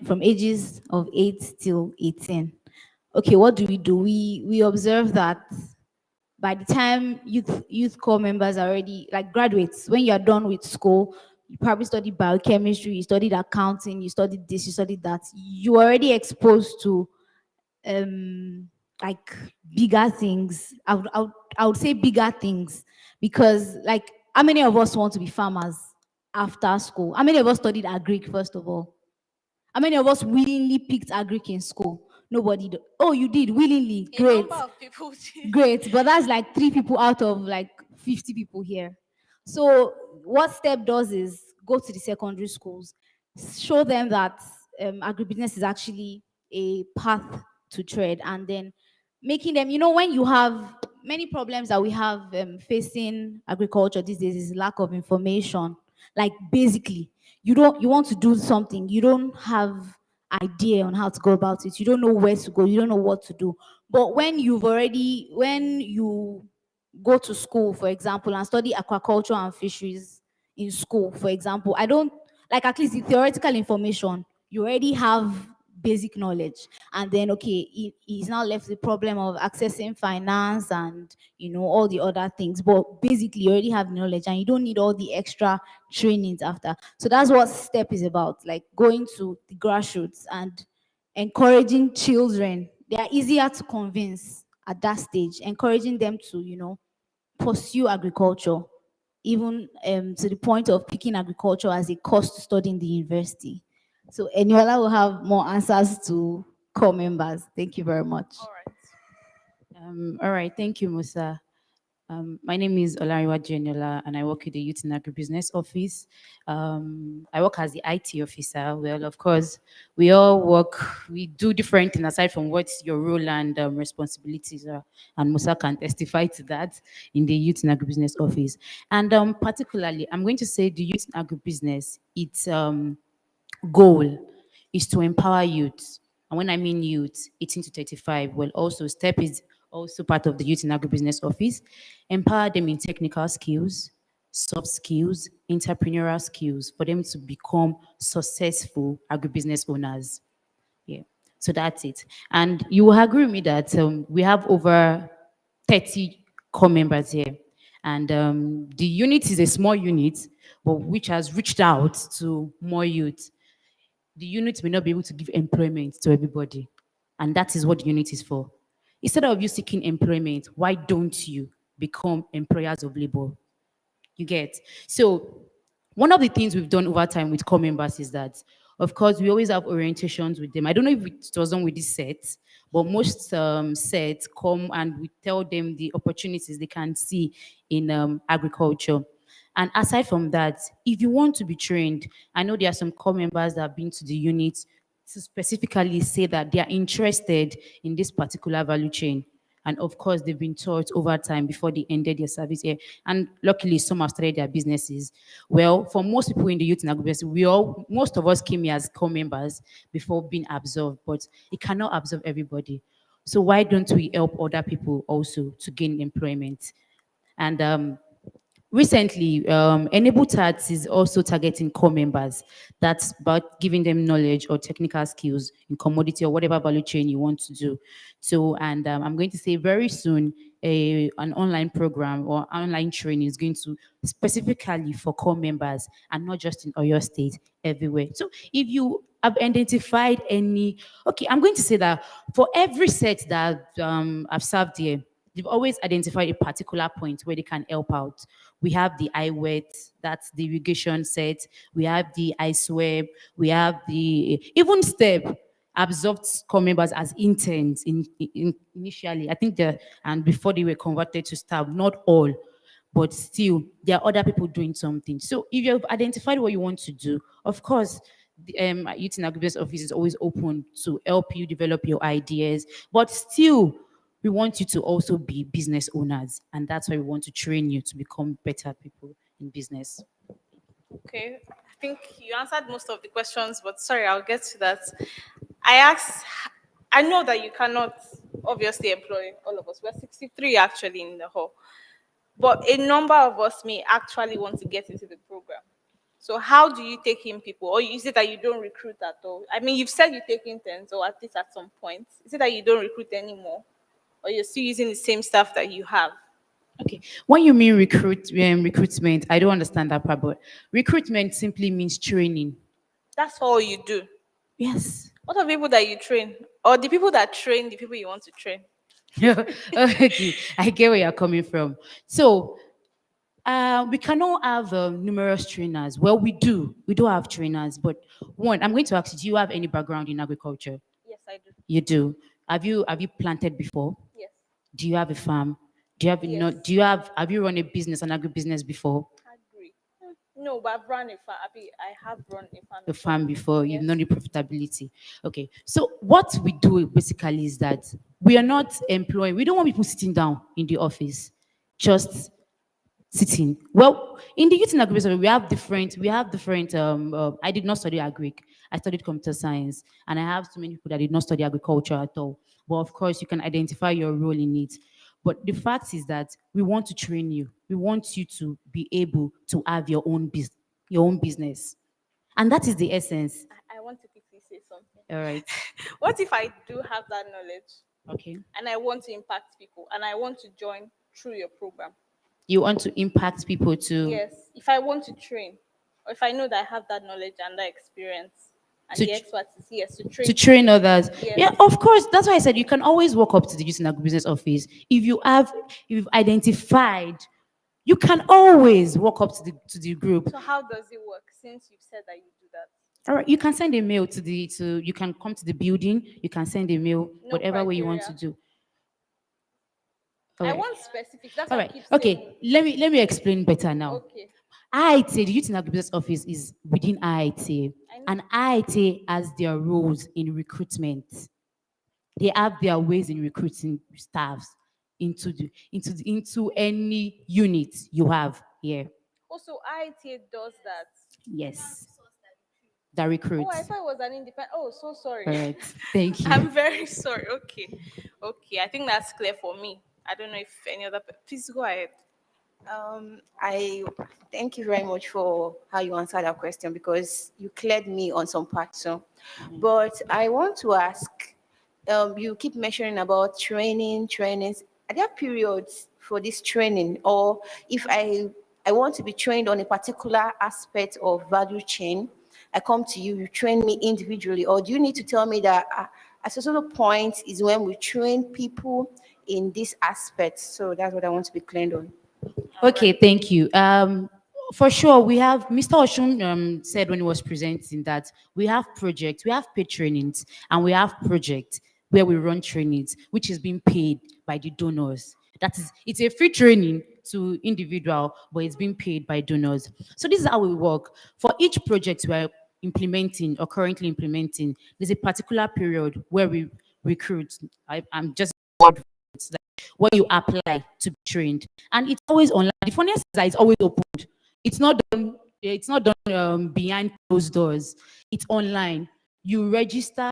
from ages of 8 till 18. Okay, what do? We observe that by the time youth corps members are already like graduates, when you're done with school, you probably studied biochemistry, you studied accounting, you studied this, you studied that. You already exposed to like bigger things. I would say bigger things, because like how many of us want to be farmers after school? How many of us studied agric first of all? How many of us willingly picked agric in school? Nobody. Oh, you did willingly. A Great. number of people did. Great. But that's like 3 people out of like 50 people here. So what STEP does is go to the secondary schools, show them that agribusiness is actually a path to tread, and then making them, when you have many problems that we have facing agriculture these days is lack of information. Like basically, you want to do something, you don't have idea on how to go about it, you don't know where to go, you don't know what to do. But when you go to school, for example, and study aquaculture and fisheries in school, for example, I don't like, at least the theoretical information, you already have basic knowledge. And then, okay, he's now left the problem of accessing finance and, all the other things. But basically, you already have knowledge and you don't need all the extra trainings after. So that's what STEP is about, like going to the grassroots and encouraging children. They are easier to convince at that stage, encouraging them to, pursue agriculture, even to the point of picking agriculture as a course to study in the university. So Eniola will have more answers to core members. Thank you very much. All right, thank you, Musa. My name is Olariwa Jeniola, and I work with the Youth in Agribusiness office. I work as the IT officer. Well, of course, we all we do different things aside from what your role and responsibilities are. And Musa can testify to that in the Youth in Agribusiness office. And particularly, I'm going to say the Youth in Agribusiness, its goal is to empower youth. And when I mean youth, 18 to 35, well, also STEP is also part of the Youth in Agribusiness office. Empower them in technical skills, soft skills, entrepreneurial skills for them to become successful agribusiness owners. Yeah, so that's it. And you will agree with me that we have over 30 core members here. And the unit is a small unit, but which has reached out to more youth. The unit may not be able to give employment to everybody. And that is what the unit is for. Instead of you seeking employment, why don't you become employers of labor? You get? So one of the things we've done over time with core members is that, of course, we always have orientations with them. I don't know if it was done with this set, but most sets come and we tell them the opportunities they can see in agriculture. And aside from that, if you want to be trained, I know there are some core members that have been to the unit to specifically say that they are interested in this particular value chain. And of course, they've been taught over time before they ended their service here. And luckily, some have started their businesses. Well, for most people in the Youth in Agribusiness, most of us came here as core members before being absorbed, but it cannot absorb everybody. So why don't we help other people also to gain employment? And recently, Enable Tats is also targeting core members. That's about giving them knowledge or technical skills in commodity or whatever value chain you want to do. So, and I'm going to say very soon, an online program or online training is going to specifically for core members and not just in Oyo State, everywhere. So if you have identified any, okay, I'm going to say that for every set that I've served here, they've always identified a particular point where they can help out. We have the iWet, that's the irrigation set. We have the iSweb. We have the, even STEP absorbed core members as interns initially. I think and before they were converted to staff, not all, but still, there are other people doing something. So if you've identified what you want to do, of course, the Youth in Agribusiness office is always open to help you develop your ideas, but still, we want you to also be business owners, and that's why we want to train you to become better people in business. Okay, I think you answered most of the questions, but sorry, I'll get to that. I asked, I know that you cannot obviously employ all of us. We're 63 actually in the hall, but a number of us may actually want to get into the program. So how do you take in people? Or is it that you don't recruit at all? I mean, you've said you take interns, or at least at some point. Is it that you don't recruit anymore? Or you're still using the same staff that you have? Okay. When you mean recruitment, I don't understand that part, but recruitment simply means training. That's all you do. Yes. What are the people that you train? Or the people that train the people you want to train? Okay, I get where you're coming from. So, we cannot have numerous trainers. Well, we do. We do have trainers, but one, I'm going to ask you: do you have any background in agriculture? Yes, I do. You do. Have you planted before? Yes. Do you have a farm? Do you have no? Do you have you run a business, an agribusiness before? Agree. No, but I've run a farm. I have run a farm. The farm before, you've Yes. known the profitability. Okay. So what we do basically is that we are not employing, we don't want people sitting down in the office, just sitting. Well, in the youth in agribusiness, we have different, I did not study agric. I studied computer science, and I have so many people that did not study agriculture at all. But of course, you can identify your role in it. But the fact is that we want to train you. We want you to be able to have your own business. And that is the essence. I want to quickly say something. All right. What if I do have that knowledge? Okay. And I want to impact people and I want to join through your program? You want to impact people too. Yes. If I want to train, or if I know that I have that knowledge and that experience and To the tr- expertise, yes, to train. To train others. Yes. Yeah, of course. That's why I said you can always walk up to the youth in agribusiness office. If you've identified, you can always walk up to the group. So how does it work since you've said that you do that? All right, you can send a mail you can come to the building, you can send a mail, No whatever way you want to criteria. do. All I right. want specifics. That's All what I right. keep saying. Okay. Let me explain better now. Okay. IITA, the Youth in Agribusiness Office, is within IITA, and IITA has their roles in recruitment. They have their ways in recruiting staffs into any unit you have here. Also, IITA does that. Yes. That Oh, recruits. I thought it was an independent. Oh, so sorry. All right. Thank you. I'm very sorry. Okay. Okay. I think that's clear for me. I don't know if any other. Please go ahead. I thank you very much for how you answered that question because you cleared me on some parts. So, but I want to ask, you keep mentioning about trainings. Are there periods for this training, or if I want to be trained on a particular aspect of value chain, I come to you, you train me individually, or do you need to tell me that at a certain point is when we train people in this aspect? So that's what I want to be cleared on. Okay, thank you. For sure, we have Mr. Oshun said when he was presenting that we have projects, we have paid trainings, and we have projects where we run trainings, which is being paid by the donors. That is, it's a free training to individual, but it's being paid by donors. So this is how we work. For each project we're implementing or currently implementing, there's a particular period where we recruit. I'm just when you apply to be trained, and it's always online. The funniest is that it's always opened. It's not done. It's not done behind closed doors. It's online. You register.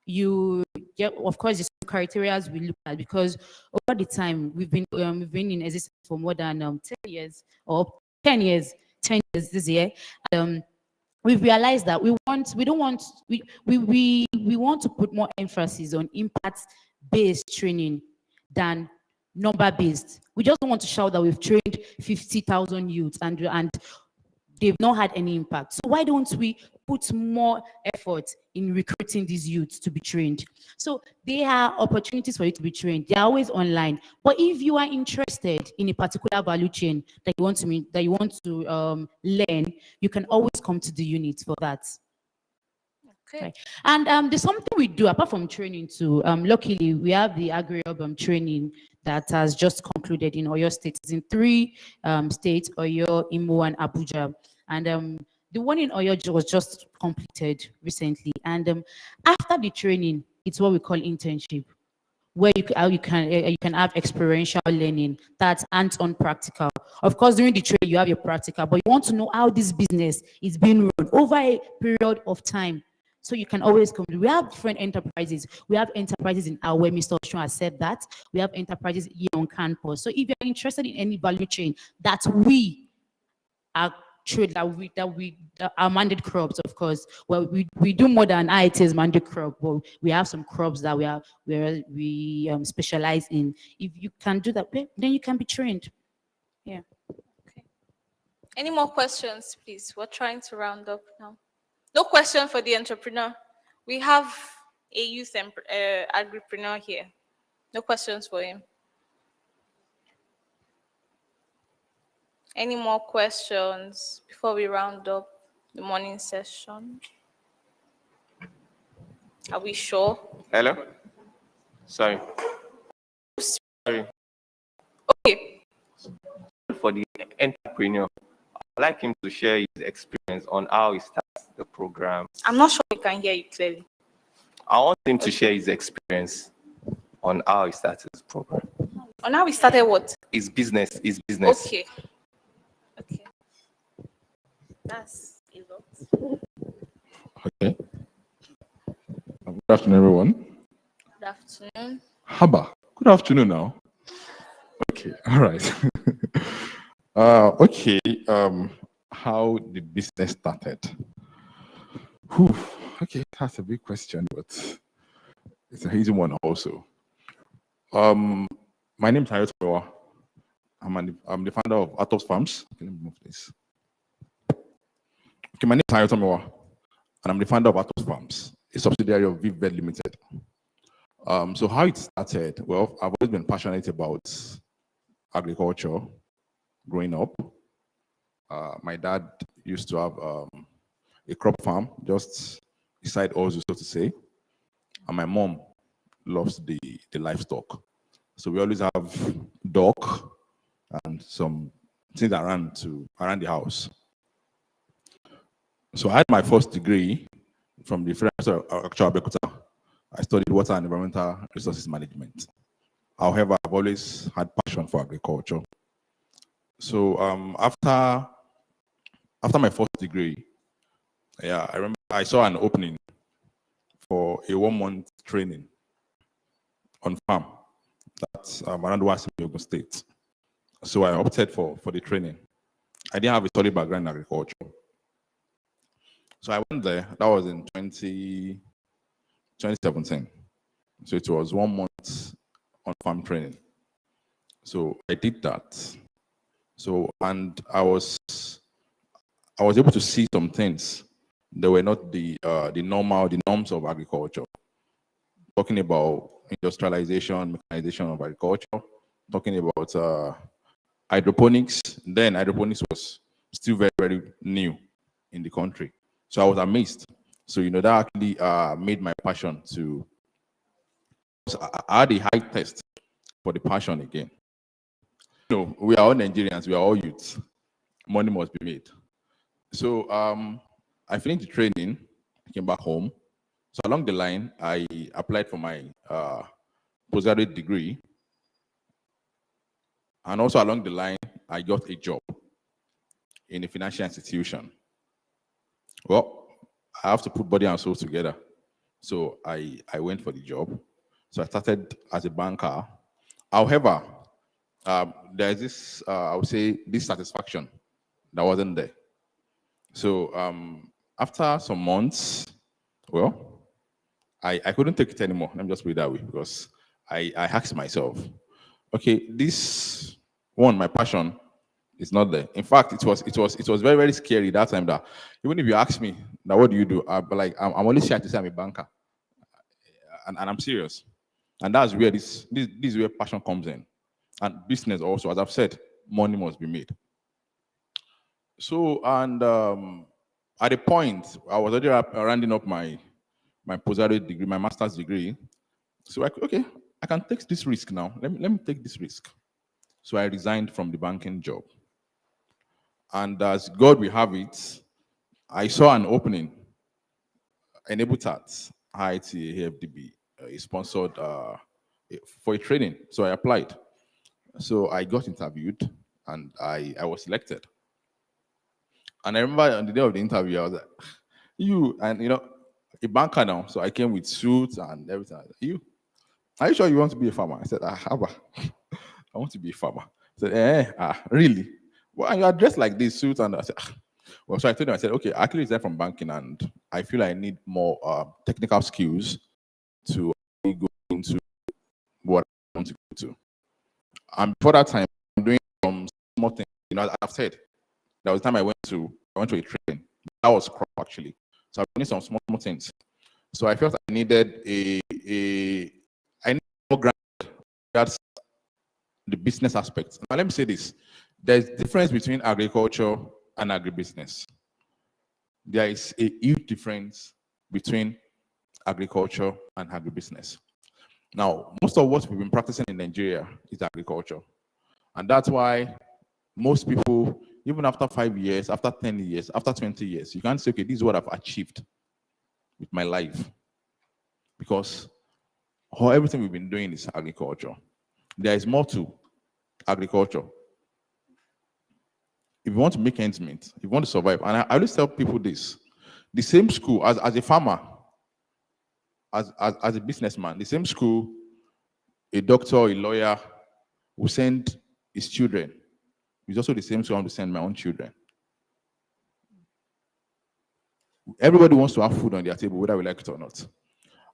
You get, of course, there's some criteria we look at because over the time we've been in existence for more than 10 years or 10 years, 10 years this year. We've realized that we want to put more emphasis on impact-based training than number-based. We just don't want to shout that we've trained 50,000 youths and they've not had any impact. So why don't we put more effort in recruiting these youths to be trained? So there are opportunities for you to be trained. They're always online. But if you are interested in a particular value chain that you want to learn, you can always come to the unit for that. Okay. Right. And there's something we do apart from training too. Luckily, we have the Agribusiness training that has just concluded in Oyo State. It's in 3 states: Oyo, Imo, and Abuja. And the one in Oyo was just completed recently. And after the training, it's what we call internship, where you can have experiential learning. That's hands-on practical. Of course, during the trade, you have your practical, but you want to know how this business is being run over a period of time. So you can always come. We have different enterprises. We have enterprises in our way, Mr. Oshun has said that. We have enterprises here on campus. So if you're interested in any value chain that we are trade that are mandate crops, of course. Well, we do more than IIT's mandate crop, but we have some crops that we specialize in. If you can do that, then you can be trained. Yeah. Okay. Any more questions, please? We're trying to round up now. No question for the entrepreneur. We have a youth agripreneur here. No questions for him. Any more questions before we round up the morning session? Are we sure? Hello? Sorry. Sorry. Okay. For the entrepreneur, I'd like him to share his experience on how he starts the program. I'm not sure we can hear you clearly. I want him to share his experience on how he started his program. On how we started what? His business. Okay. Okay. That's a lot. Okay. Good afternoon, everyone. Good afternoon. Haba. Good afternoon now. Okay. All right. Okay. How the business started? Whew. Okay, that's a big question, but it's an easy one also. My name is Hayot Mewa. I'm the founder of Atos Farms. Can you move this? Okay, my name is Hayot Mewa, and I'm the founder of Atos Farms, a subsidiary of VivVed Limited. So how it started? Well, I've always been passionate about agriculture growing up. My dad used to have a crop farm just beside us, so to say, and my mom loves the livestock. So we always have duck and some things around the house. So I had my first degree from the Federal Agricultural Abeokuta. I studied water and environmental resources management. However, I've always had passion for agriculture. So after my first degree, yeah, I remember I saw an opening for a 1-month training on farm. That's around Wasi, Ogun State. So I opted for the training. I didn't have a solid background in agriculture. So I went there. That was in 2017. So it was 1 month on farm training. So I did that. So, and I was able to see some things that were not the norms of agriculture. Talking about industrialization, mechanization of agriculture, talking about hydroponics. Then hydroponics was still very, very new in the country. So I was amazed. So, that actually made my passion to, I had a high test for the passion again. We are all Nigerians, we are all youths. Money must be made. So I finished the training, I came back home. So along the line, I applied for my postgraduate degree. And also along the line, I got a job in a financial institution. Well, I have to put body and soul together. So I went for the job. So I started as a banker. However, there's this, I would say, dissatisfaction that wasn't there. So after some months, well, I couldn't take it anymore. Let me just put it that way, because I asked myself, okay, this one, my passion is not there. In fact, it was very, very scary that time that even if you ask me, now what do you do? But like I'm only shy to say I'm a banker, and I'm serious. And that's where this is where passion comes in, and business also. As I've said, money must be made. So and at a point, I was already rounding up my postgraduate degree, my master's degree. So I can take this risk now. Let me take this risk. So I resigned from the banking job. And as God will have it, I saw an opening, Enabled IITA AFDB, sponsored for a training. So I applied. So I got interviewed. and I was selected. And I remember on the day of the interview, I was like, you, and a banker now. So I came with suits and everything. I was like, you, are you sure you want to be a farmer? I said, Abba, I want to be a farmer. I said, really? Well, and you are dressed like this, suit, and I said, well, so I told him, I said, okay, I actually resigned from banking, and I feel I need more technical skills to go into what I want to go to. And before that time, I'm doing some small things. As I've said, there was a time I went to a training. That was Corp actually. So I doing some small things. So I felt I needed I need more ground. That's the business aspect. Now let me say this: there's difference between agriculture and agribusiness. There is a huge difference between agriculture and agribusiness. Now, most of what we've been practicing in Nigeria is agriculture. And that's why most people, even after 5 years, after 10 years, after 20 years, you can't say, okay, this is what I've achieved with my life. Because everything we've been doing is agriculture. There is more to agriculture. If you want to make ends meet, if you want to survive, and I always tell people this, the same school, as a farmer, as a businessman, the same school, a doctor, a lawyer will send his children. It's also the same school I want to send my own children. Everybody wants to have food on their table, whether we like it or not.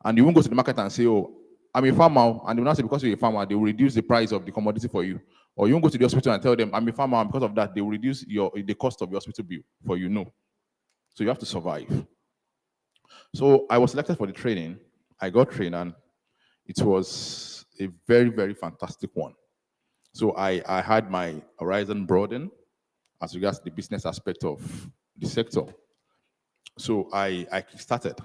And you won't go to the market and say, oh, I'm a farmer, and they will not say because you're a farmer, they will reduce the price of the commodity for you. Or you won't go to the hospital and tell them, I'm a farmer, and because of that, they will reduce the cost of your hospital bill for you. No. So you have to survive. So I was selected for the training. I got trained, and it was a very, very fantastic one. So I had my horizon broadened as regards the business aspect of the sector. So I started,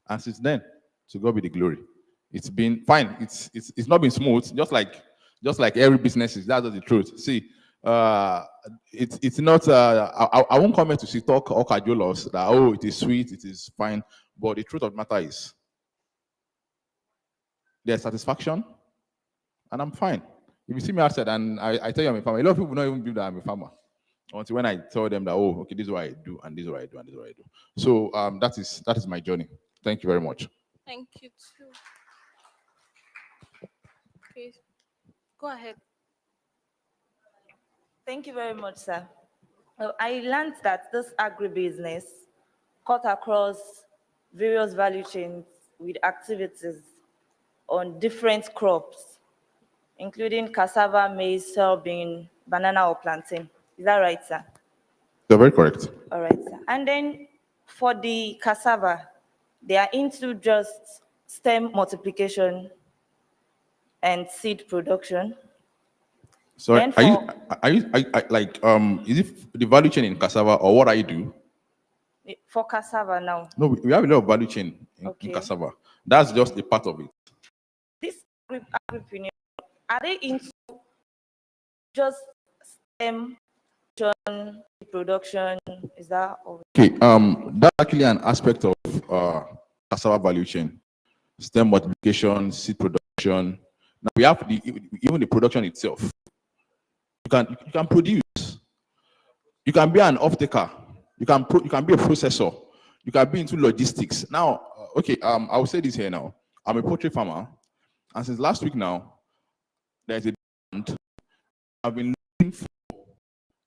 and since then, to God be the glory. It's been fine. It's not been smooth, just like every business is. That's the truth. See, it's not. I won't come here to see talk or cajolos that it is sweet, it is fine. But the truth of the matter is, there's satisfaction, and I'm fine. If you see me outside and I tell you I'm a farmer, a lot of people don't even believe that I'm a farmer until when I tell them that, okay, this is what I do, and this is what I do, and this is what I do. So that is my journey. Thank you very much. Thank you too. Okay, go ahead. Thank you very much, sir. I learned that this agribusiness cut across various value chains with activities on different crops, including cassava, maize, soybean, banana, or plantain. Is that right, sir? You're very correct. All right, sir. And then for the cassava, they are into just stem multiplication and seed production. So Then are you like is it the value chain in cassava, or what I do? for cassava now. No, we have a lot of value chain in cassava. That's just a part of it. This agripreneur, are they into just stem production? Is that all? Okay, that's actually an aspect of cassava value chain. Stem multiplication, seed production. Now we have even the production itself. You can produce. You can be an off-taker. You can be a processor. You can be into logistics. Now, okay, I will say this here now. I'm a poultry farmer, and since last week now, there's a demand. I've been looking for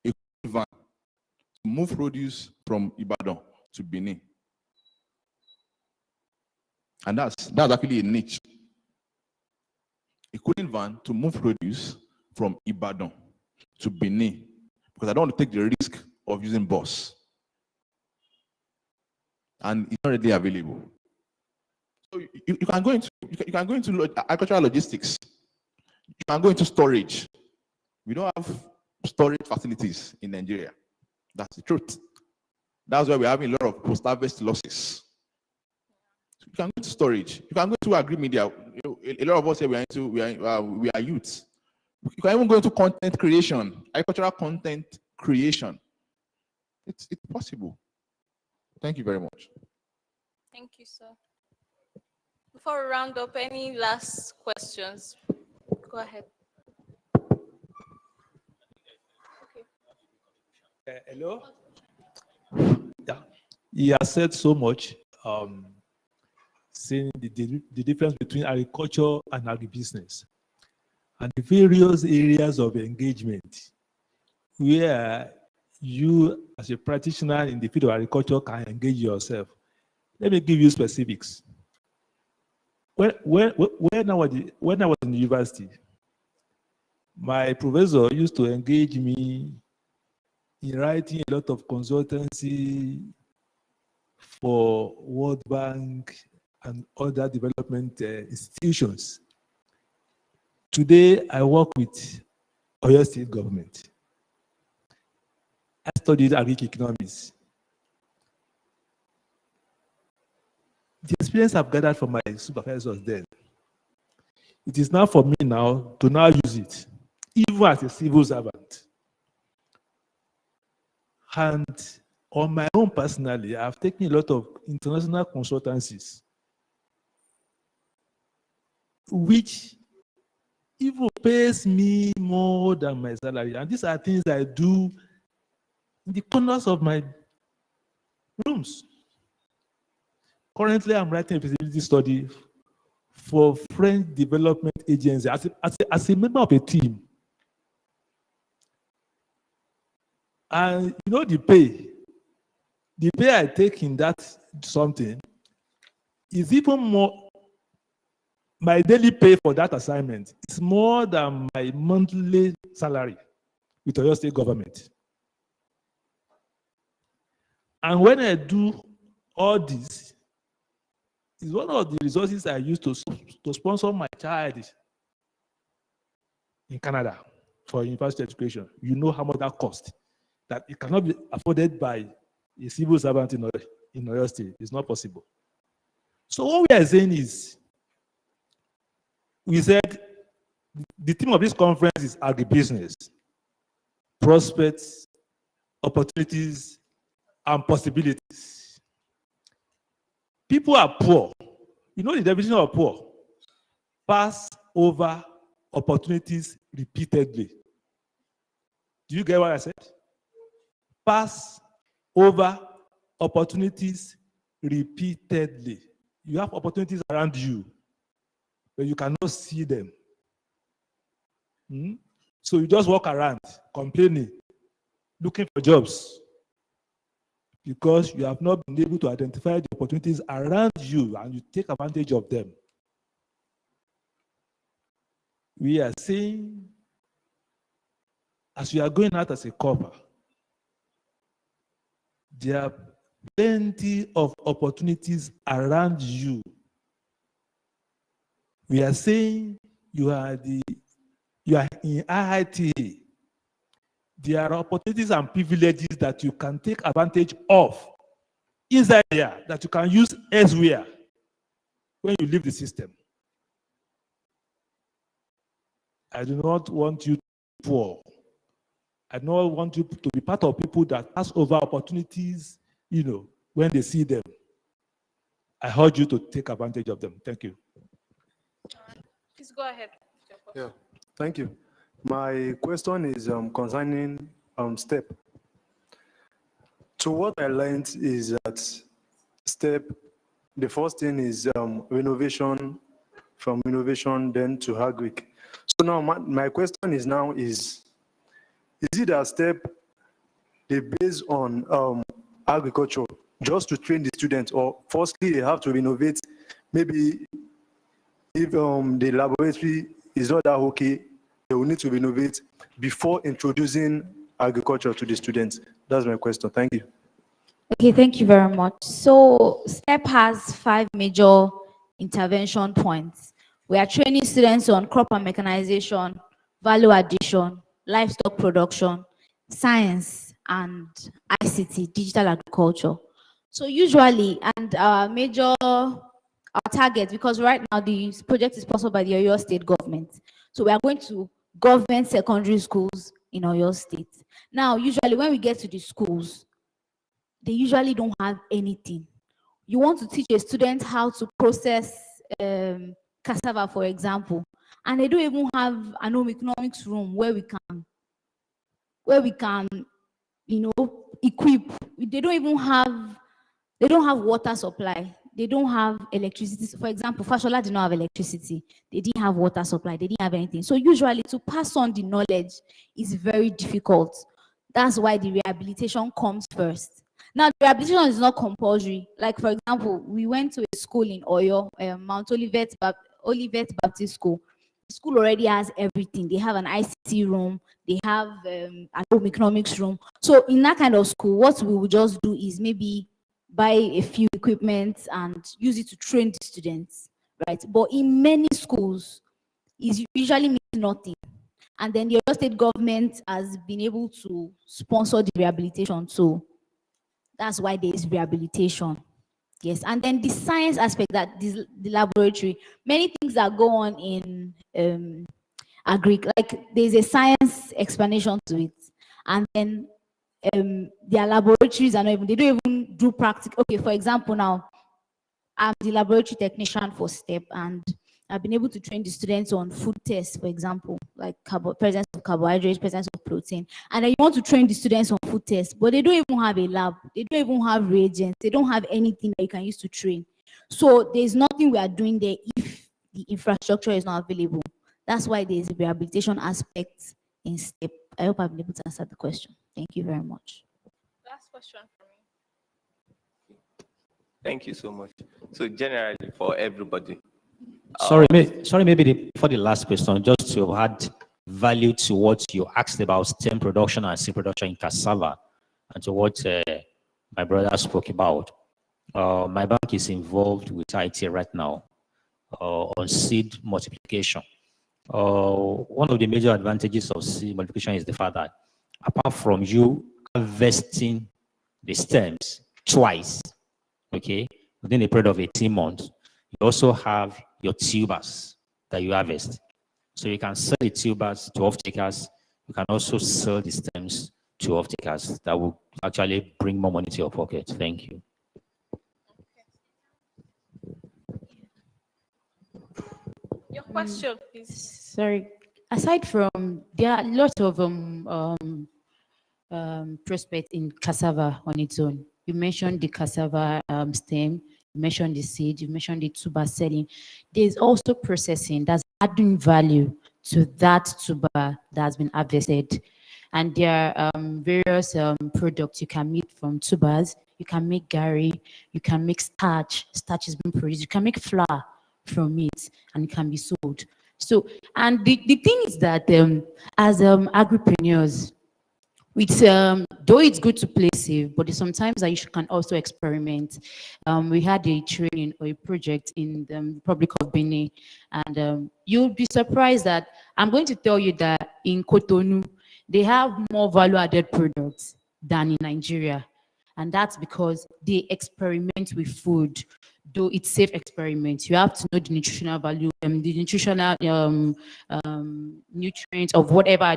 a van to move produce from Ibadan to Benin. And that's actually a niche. A cooling van to move produce from Ibadan to Benin, because I don't want to take the risk of using bus. And it's not readily available. So you can go into agricultural logistics. You can go into storage. We don't have storage facilities in Nigeria. That's the truth. That's why we're having a lot of post-harvest losses. So you can go into storage. You can go to agri-media. A lot of us here we are youths. You can even go into content creation, agricultural content creation. It's possible. Thank you very much. Thank you, sir. Before we round up, any last questions? Go ahead. Hello? Yeah. He has said so much, saying the difference between agriculture and agribusiness and the various areas of engagement where you, as a practitioner in the field of agriculture, can engage yourself. Let me give you specifics. When I was in university, my professor used to engage me in writing a lot of consultancy for World Bank and other development institutions. Today, I work with Oyo State government. I studied agri-economics. The experience I've gathered from my supervisors then, it is now for me now to now use it, even as a civil servant. And on my own personally, I've taken a lot of international consultancies, which even pays me more than my salary. And these are things I do in the corners of my rooms. Currently, I'm writing a feasibility study for French Development Agency as a member of a team. And you know the pay I take in that something is even more, my daily pay for that assignment is more than my monthly salary with Oyo State government. And when I do all this, it's one of the resources I use to sponsor my child in Canada for university education. You know how much that costs, that it cannot be afforded by a civil servant in Oyo State. It's not possible. So what we are saying is, we said the theme of this conference is agribusiness, prospects, opportunities, and possibilities. People are poor. You know the definition of poor? Pass over opportunities repeatedly. Do you get what I said? Pass over opportunities repeatedly. You have opportunities around you, but you cannot see them. So you just walk around complaining, looking for jobs, because you have not been able to identify the opportunities around you and you take advantage of them. We are saying, as you are going out as a corp, there are plenty of opportunities around you. We are saying you are in IITA. There are opportunities and privileges that you can take advantage of inside there that you can use elsewhere when you leave the system. I do not want you to be poor. I do not want you to be part of people that pass over opportunities, when they see them. I urge you to take advantage of them. Thank you. Please go ahead. Yeah, thank you. My question is concerning STEP. So what I learned is that STEP, the first thing is renovation, from innovation then to agric. So now my question is it that STEP, they based on agriculture just to train the students, or firstly they have to renovate, maybe if the laboratory is not that okay, they will need to renovate before introducing agriculture to the students? That's my question. Thank you. Okay, thank you very much. So STEP has 5 major intervention points. We are training students on crop and mechanization, value addition, livestock production, science, and ICT, digital agriculture. So usually, and our target, because right now the project is sponsored by the Oyo State government. So we are going to government secondary schools in Oyo State. Now, usually when we get to the schools, they usually don't have anything. You want to teach a student how to process cassava, for example, and they don't even have an home economics room where we can equip. They don't have water supply. They don't have electricity. For example, Fashola did not have electricity. They didn't have water supply. They didn't have anything. So usually to pass on the knowledge is very difficult. That's why the rehabilitation comes first. Now, the rehabilitation is not compulsory. Like, for example, we went to a school in Oyo, Mount Olivet Baptist School. The school already has everything. They have an ICT room. They have an home economics room. So in that kind of school, what we will just do is maybe buy a few equipment and use it to train the students, right? But in many schools, it usually means nothing. And then the Oyo State government has been able to sponsor the rehabilitation. So that's why there is rehabilitation. Yes, and then the science aspect, that the laboratory, many things that go on in agri, like there's a science explanation to it. And then their laboratories are not even, they don't even do practical. Okay, for example, now I'm the laboratory technician for STEP, and I've been able to train the students on food tests, for example, like presence of carbohydrates, presence of protein. And then you want to train the students on food tests, but they don't even have a lab. They don't even have reagents. They don't have anything that you can use to train. So there's nothing we are doing there if the infrastructure is not available. That's why there's a rehabilitation aspect in STEP. I hope I've been able to answer the question. Thank you very much. Last question for me. Thank you so much. So generally for everybody. Sorry, maybe for the last question, just to add value to what you asked about stem production and seed production in cassava, and to what my brother spoke about. My bank is involved with IITA right now on seed multiplication. One of the major advantages of seed multiplication is the fact that apart from you harvesting the stems twice, okay, within a period of 18 months, you also have your tubers that you harvest. So you can sell the tubers to off-takers. You can also sell the stems to off-takers. That will actually bring more money to your pocket. Thank you. Your question, please. Sorry. Aside from, there are lots of prospects in cassava on its own. You mentioned the cassava stem, you mentioned the seed, you mentioned the tuber selling. There's also processing that's adding value to that tuber that's been harvested. And there are various products you can make from tubers. You can make gari, you can make starch. Starch is being produced. You can make flour from it, and it can be sold. So, and the thing is that as agripreneurs, it's though it's good to play safe, but sometimes that you can also experiment. We had a training or a project in the Republic of Benin, and you'll be surprised that I'm going to tell you that in Cotonou they have more value-added products than in Nigeria, and that's because they experiment with food. Though it's safe experiment, you have to know the nutritional value and the nutritional nutrient of whatever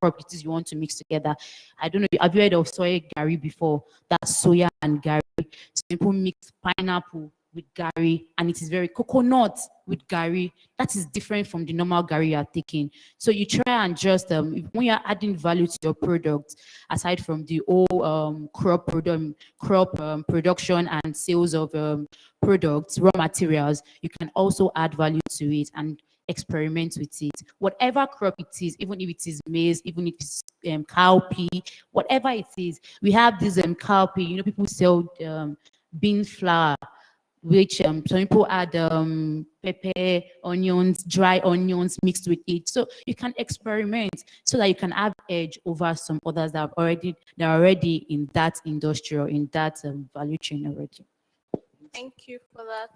crop it is you want to mix together. I don't know, have you heard of soy gari before? That's soya and gari. Some people mix pineapple with gari, and it is very coconut with gari. That is different from the normal gari you are taking. So you try and just when you're adding value to your product, aside from the whole crop production and sales of products, raw materials, you can also add value to it and experiment with it. Whatever crop it is, even if it is maize, even if it's cowpea, whatever it is, we have this cowpea. You know, people sell bean flour, which some people add pepper, onions, dry onions mixed with it. So you can experiment so that you can have edge over some others that are already in that industry or in that value chain already. Thank you for that.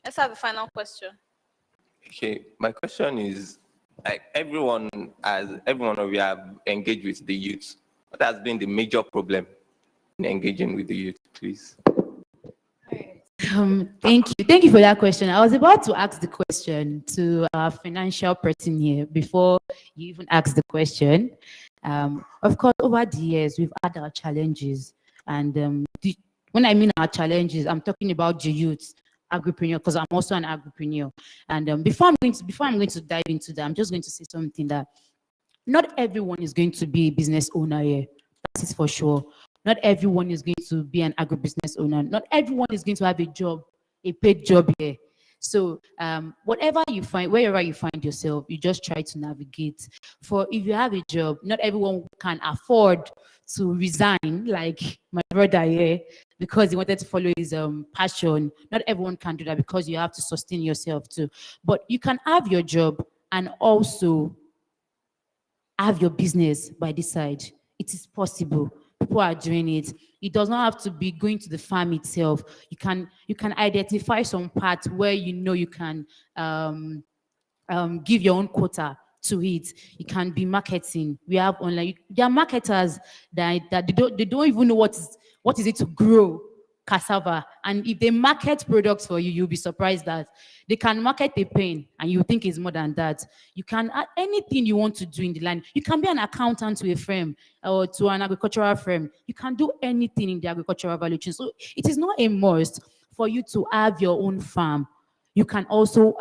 Let's have a final question. Okay, my question is, like everyone of you have engaged with the youth. What has been the major problem in engaging with the youth, please? Thank you for that question. I was about to ask the question to our financial person here before you even asked the question. Of course, over the years, we've had our challenges. And when I mean our challenges, I'm talking about the youth, agripreneur, because I'm also an agripreneur. And before I'm going to dive into that, I'm just going to say something that Not everyone is going to be a business owner here. That is for sure. Not everyone is going to be an agribusiness owner. Not everyone is going to have a job, a paid job here. So whatever you find, wherever you find yourself, you just try to navigate. For if you have a job, not everyone can afford to resign, like my brother here, because he wanted to follow his passion. Not everyone can do that because you have to sustain yourself too. But you can have your job and also have your business by this side. It is possible. People are doing it. It does not have to be going to the farm itself. You can identify some parts where you know you can give your own quota to it. It can be marketing. We have online. There are marketers that they don't even know what is it to grow cassava. And if they market products for you, you'll be surprised that they can market a pen and you think it's more than that. You can add anything you want to do in the line. You can be an accountant to a firm or to an agricultural firm. You can do anything in the agricultural value chain. So it is not a must for you to have your own farm. You can also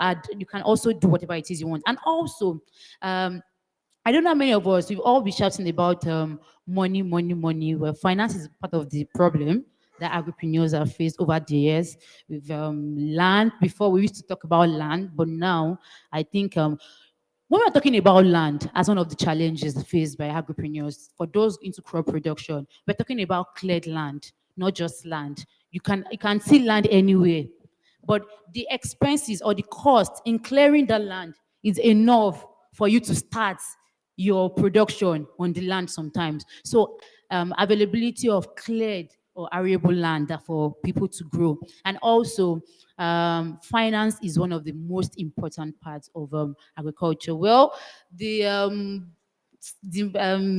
do whatever it is you want. And also, I don't know how many of us, we've all been shouting about money, money, money. Well, finance is part of the problem that agripreneurs have faced over the years. With land, before we used to talk about land, but now I think when we're talking about land as one of the challenges faced by agripreneurs, for those into crop production, we're talking about cleared land, not just land. You can see land anywhere, but the expenses or the cost in clearing the land is enough for you to start your production on the land sometimes. So availability of cleared or arable land for people to grow. And also finance is one of the most important parts of agriculture. Well, the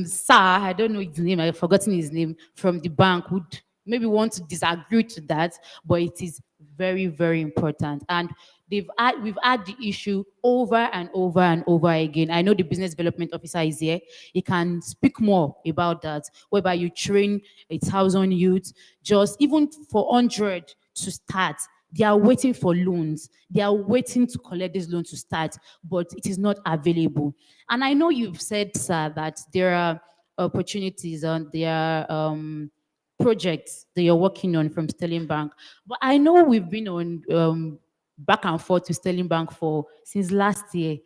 sir, I don't know his name, I've forgotten his name, from the bank would maybe want to disagree to that, but it is very, very important. And we've had the issue over and over and over again. I know the business development officer is here. He can speak more about that, whereby you train 1,000 youths, just even for 100 to start. They are waiting for loans. They are waiting to collect this loan to start, but it is not available. And I know you've said, sir, that there are opportunities and there are projects that you're working on from Sterling Bank. But I know we've been on back and forth to Sterling Bank since last year.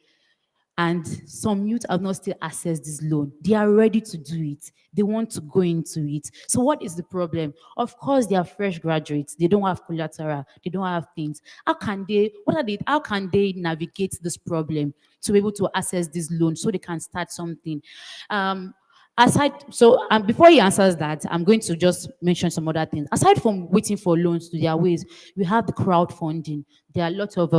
And some youth have not still accessed this loan. They are ready to do it. They want to go into it. So what is the problem? Of course, they are fresh graduates. They don't have collateral. They don't have things. How can they navigate this problem to be able to access this loan so they can start something? Before he answers that, I'm going to just mention some other things. Aside from waiting for loans to their ways, we have the crowdfunding. There are a lot of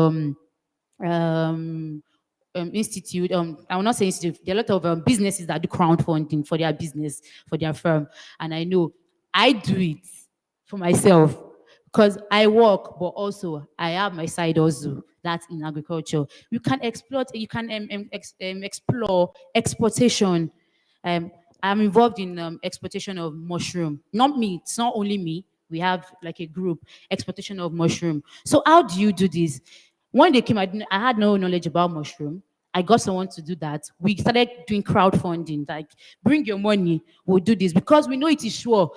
institute, I will not say institute, there are a lot of businesses that do crowdfunding for their business, for their firm. And I know I do it for myself because I work, but also I have my side also. That's in agriculture. You can explore exportation. I'm involved in exportation of mushroom. Not me, it's not only me. We have like a group, exportation of mushroom. So how do you do this? When they came, I had no knowledge about mushroom. I got someone to do that. We started doing crowdfunding, like bring your money, we'll do this because we know it is sure.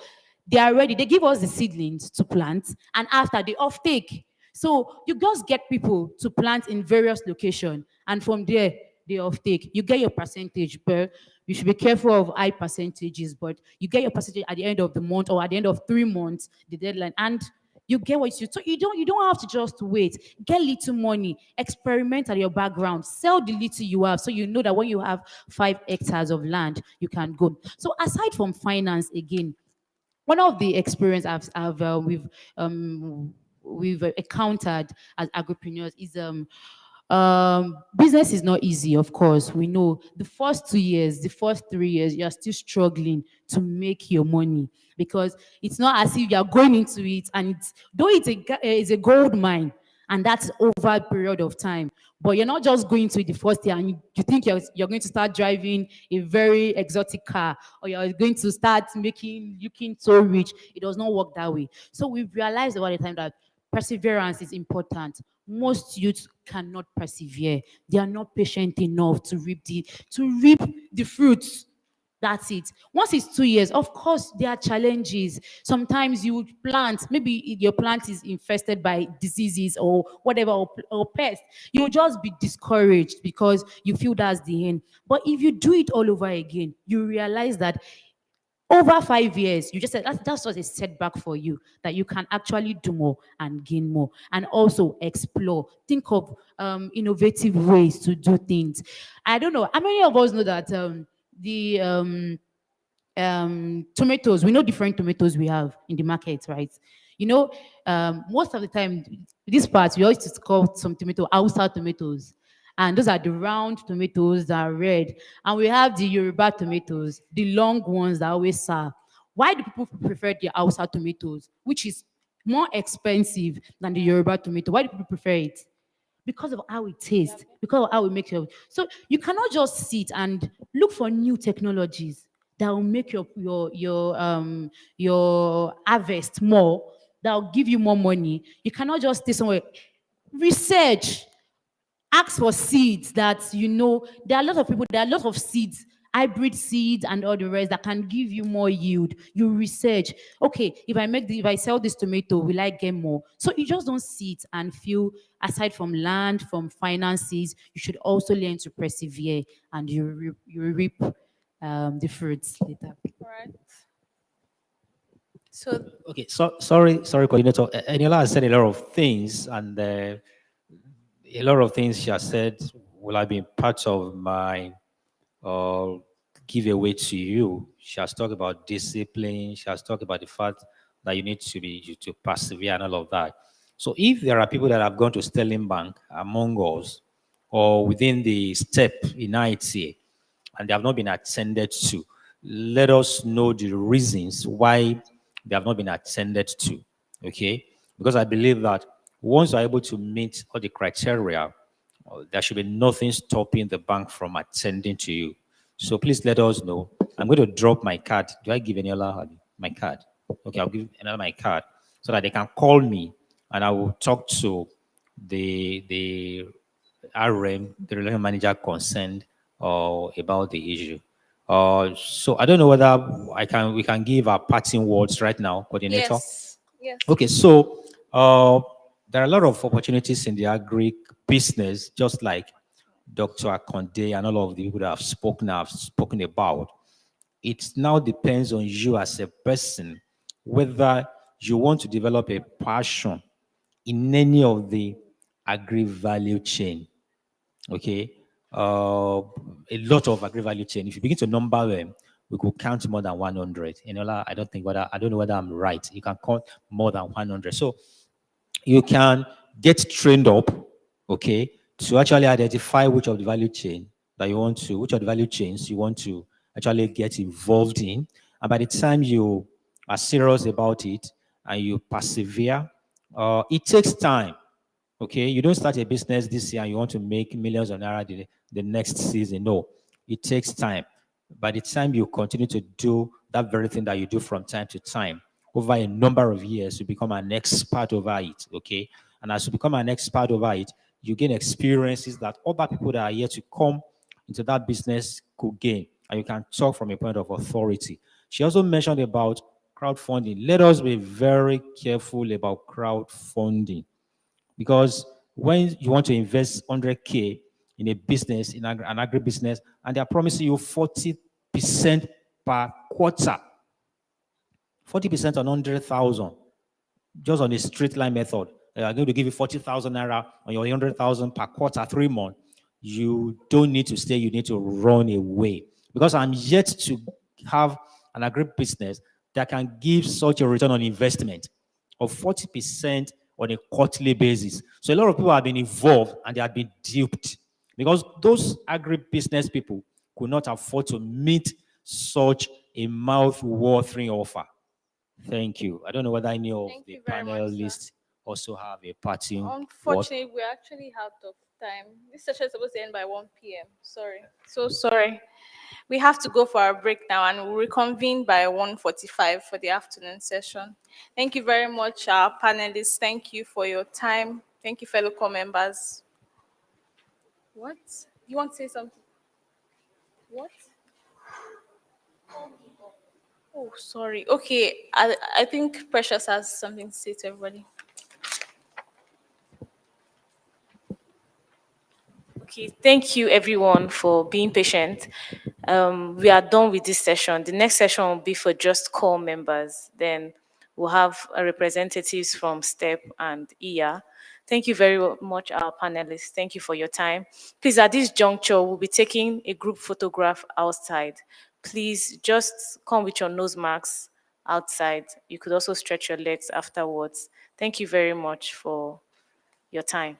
They are ready. They give us the seedlings to plant, and after they offtake. So you just get people to plant in various locations, and from there they offtake. You get your percentage, but you should be careful of high percentages. But you get your percentage at the end of the month or at the end of 3 months, the deadline, and you get what you. So you don't have to just wait. Get little money, experiment at your background, sell the little you have, so you know that when you have 5 hectares of land, you can go. So aside from finance, again, one of the experience we've encountered as agripreneurs is business is not easy. Of course, we know the first 2 years, the first 3 years, you're still struggling to make your money because it's not as if you're going into it and it's a gold mine, and that's over a period of time. But you're not just going to it the first year and you think you're going to start driving a very exotic car or you're going to start looking so rich. It does not work that way. So we've realized over the time that perseverance is important. Most youths cannot persevere. They are not patient enough to reap the fruits. That's it. Once it's 2 years, of course, there are challenges. Sometimes you would plant, maybe your plant is infested by diseases or whatever, or pests. You'll just be discouraged because you feel that's the end. But if you do it all over again, you realize that over 5 years, you just said that's just a setback for you, that you can actually do more and gain more, and also explore. Think of innovative ways to do things. I don't know how many of us know that the tomatoes, we know different tomatoes we have in the market, right? You know, most of the time, this part, we always just call some tomato outside tomatoes. And those are the round tomatoes that are red. And we have the Yoruba tomatoes, the long ones that always sour. Why do people prefer the outside tomatoes, which is more expensive than the Yoruba tomato? Why do people prefer it? Because of how it tastes, because of how it makes you. So you cannot just sit and look for new technologies that will make your harvest more, that will give you more money. You cannot just stay somewhere. Research, ask for seeds that there are a lot of people, there are a lot of seeds, hybrid seeds and all the rest that can give you more yield. You research, okay, if I sell this tomato, will I get more? So you just don't sit and feel, aside from land, from finances, you should also learn to persevere, and you reap the fruits later. All right. So Okay, sorry, coordinator. Eniola has said a lot of things, and a lot of things she has said will have been part of my giveaway to you. She has talked about discipline. She has talked about the fact that you need to persevere and all of that. So if there are people that have gone to Sterling Bank among us, or within the step in IITA, and they have not been attended to, let us know the reasons why they have not been attended to, okay? Because I believe that once you're able to meet all the criteria, there should be nothing stopping the bank from attending to you. So please let us know. I'm going to drop my card. Do I give Eniola my card? Okay, I'll give Eniola my card so that they can call me and I will talk to the RM, the relation manager concerned, about the issue. So I don't know whether we can give our parting words right now, coordinator. yes, yes. Okay, so there are a lot of opportunities in the agri business, just like Dr. Akonde and all of the people that have spoken about. It now depends on you as a person, whether you want to develop a passion in any of the agri value chain. Okay, a lot of agri value chain. If you begin to number them, we could count more than 100. I don't know whether I'm right. You can count more than 100. So you can get trained up, okay, to actually identify which of the value chain that you want to, which of the value chains you want to actually get involved in. And by the time you are serious about it and you persevere, it takes time. Okay, you don't start a business this year and you want to make millions of naira the next season. No, it takes time. By the time you continue to do that very thing that you do from time to time, over a number of years, you become an expert over it. Okay, and as you become an expert over it, you gain experiences that other people that are here to come into that business could gain, and you can talk from a point of authority. She also mentioned about crowdfunding. Let us be very careful about crowdfunding. Because when you want to invest 100K in a business, in an agribusiness, and they're promising you 40% per quarter, 40% on 100,000, just on a straight line method, they are going to give you 40,000 naira on your 100,000 per quarter, 3 months. You don't need to stay, you need to run away. Because I'm yet to have an agribusiness that can give such a return on investment of 40% on a quarterly basis. So a lot of people have been involved and they have been duped because those agribusiness people could not afford to meet such a mouth-watering offer. Thank you. I don't know whether any of the panelists also have a parting word. Unfortunately, we're actually out of time. This session is supposed to end by 1 p.m. Sorry. So sorry. We have to go for our break now and we'll reconvene by 1:45 for the afternoon session. Thank you very much, our panelists. Thank you for your time. Thank you, fellow core members. What? You want to say something? What? Oh, sorry. Okay, I think Precious has something to say to everybody. Okay, thank you everyone for being patient. We are done with this session. The next session will be for just core members. Then we'll have representatives from STEP and IA. Thank you very much, our panelists. Thank you for your time. Please, at this juncture, we'll be taking a group photograph outside. Please just come with your nose marks outside. You could also stretch your legs afterwards. Thank you very much for your time.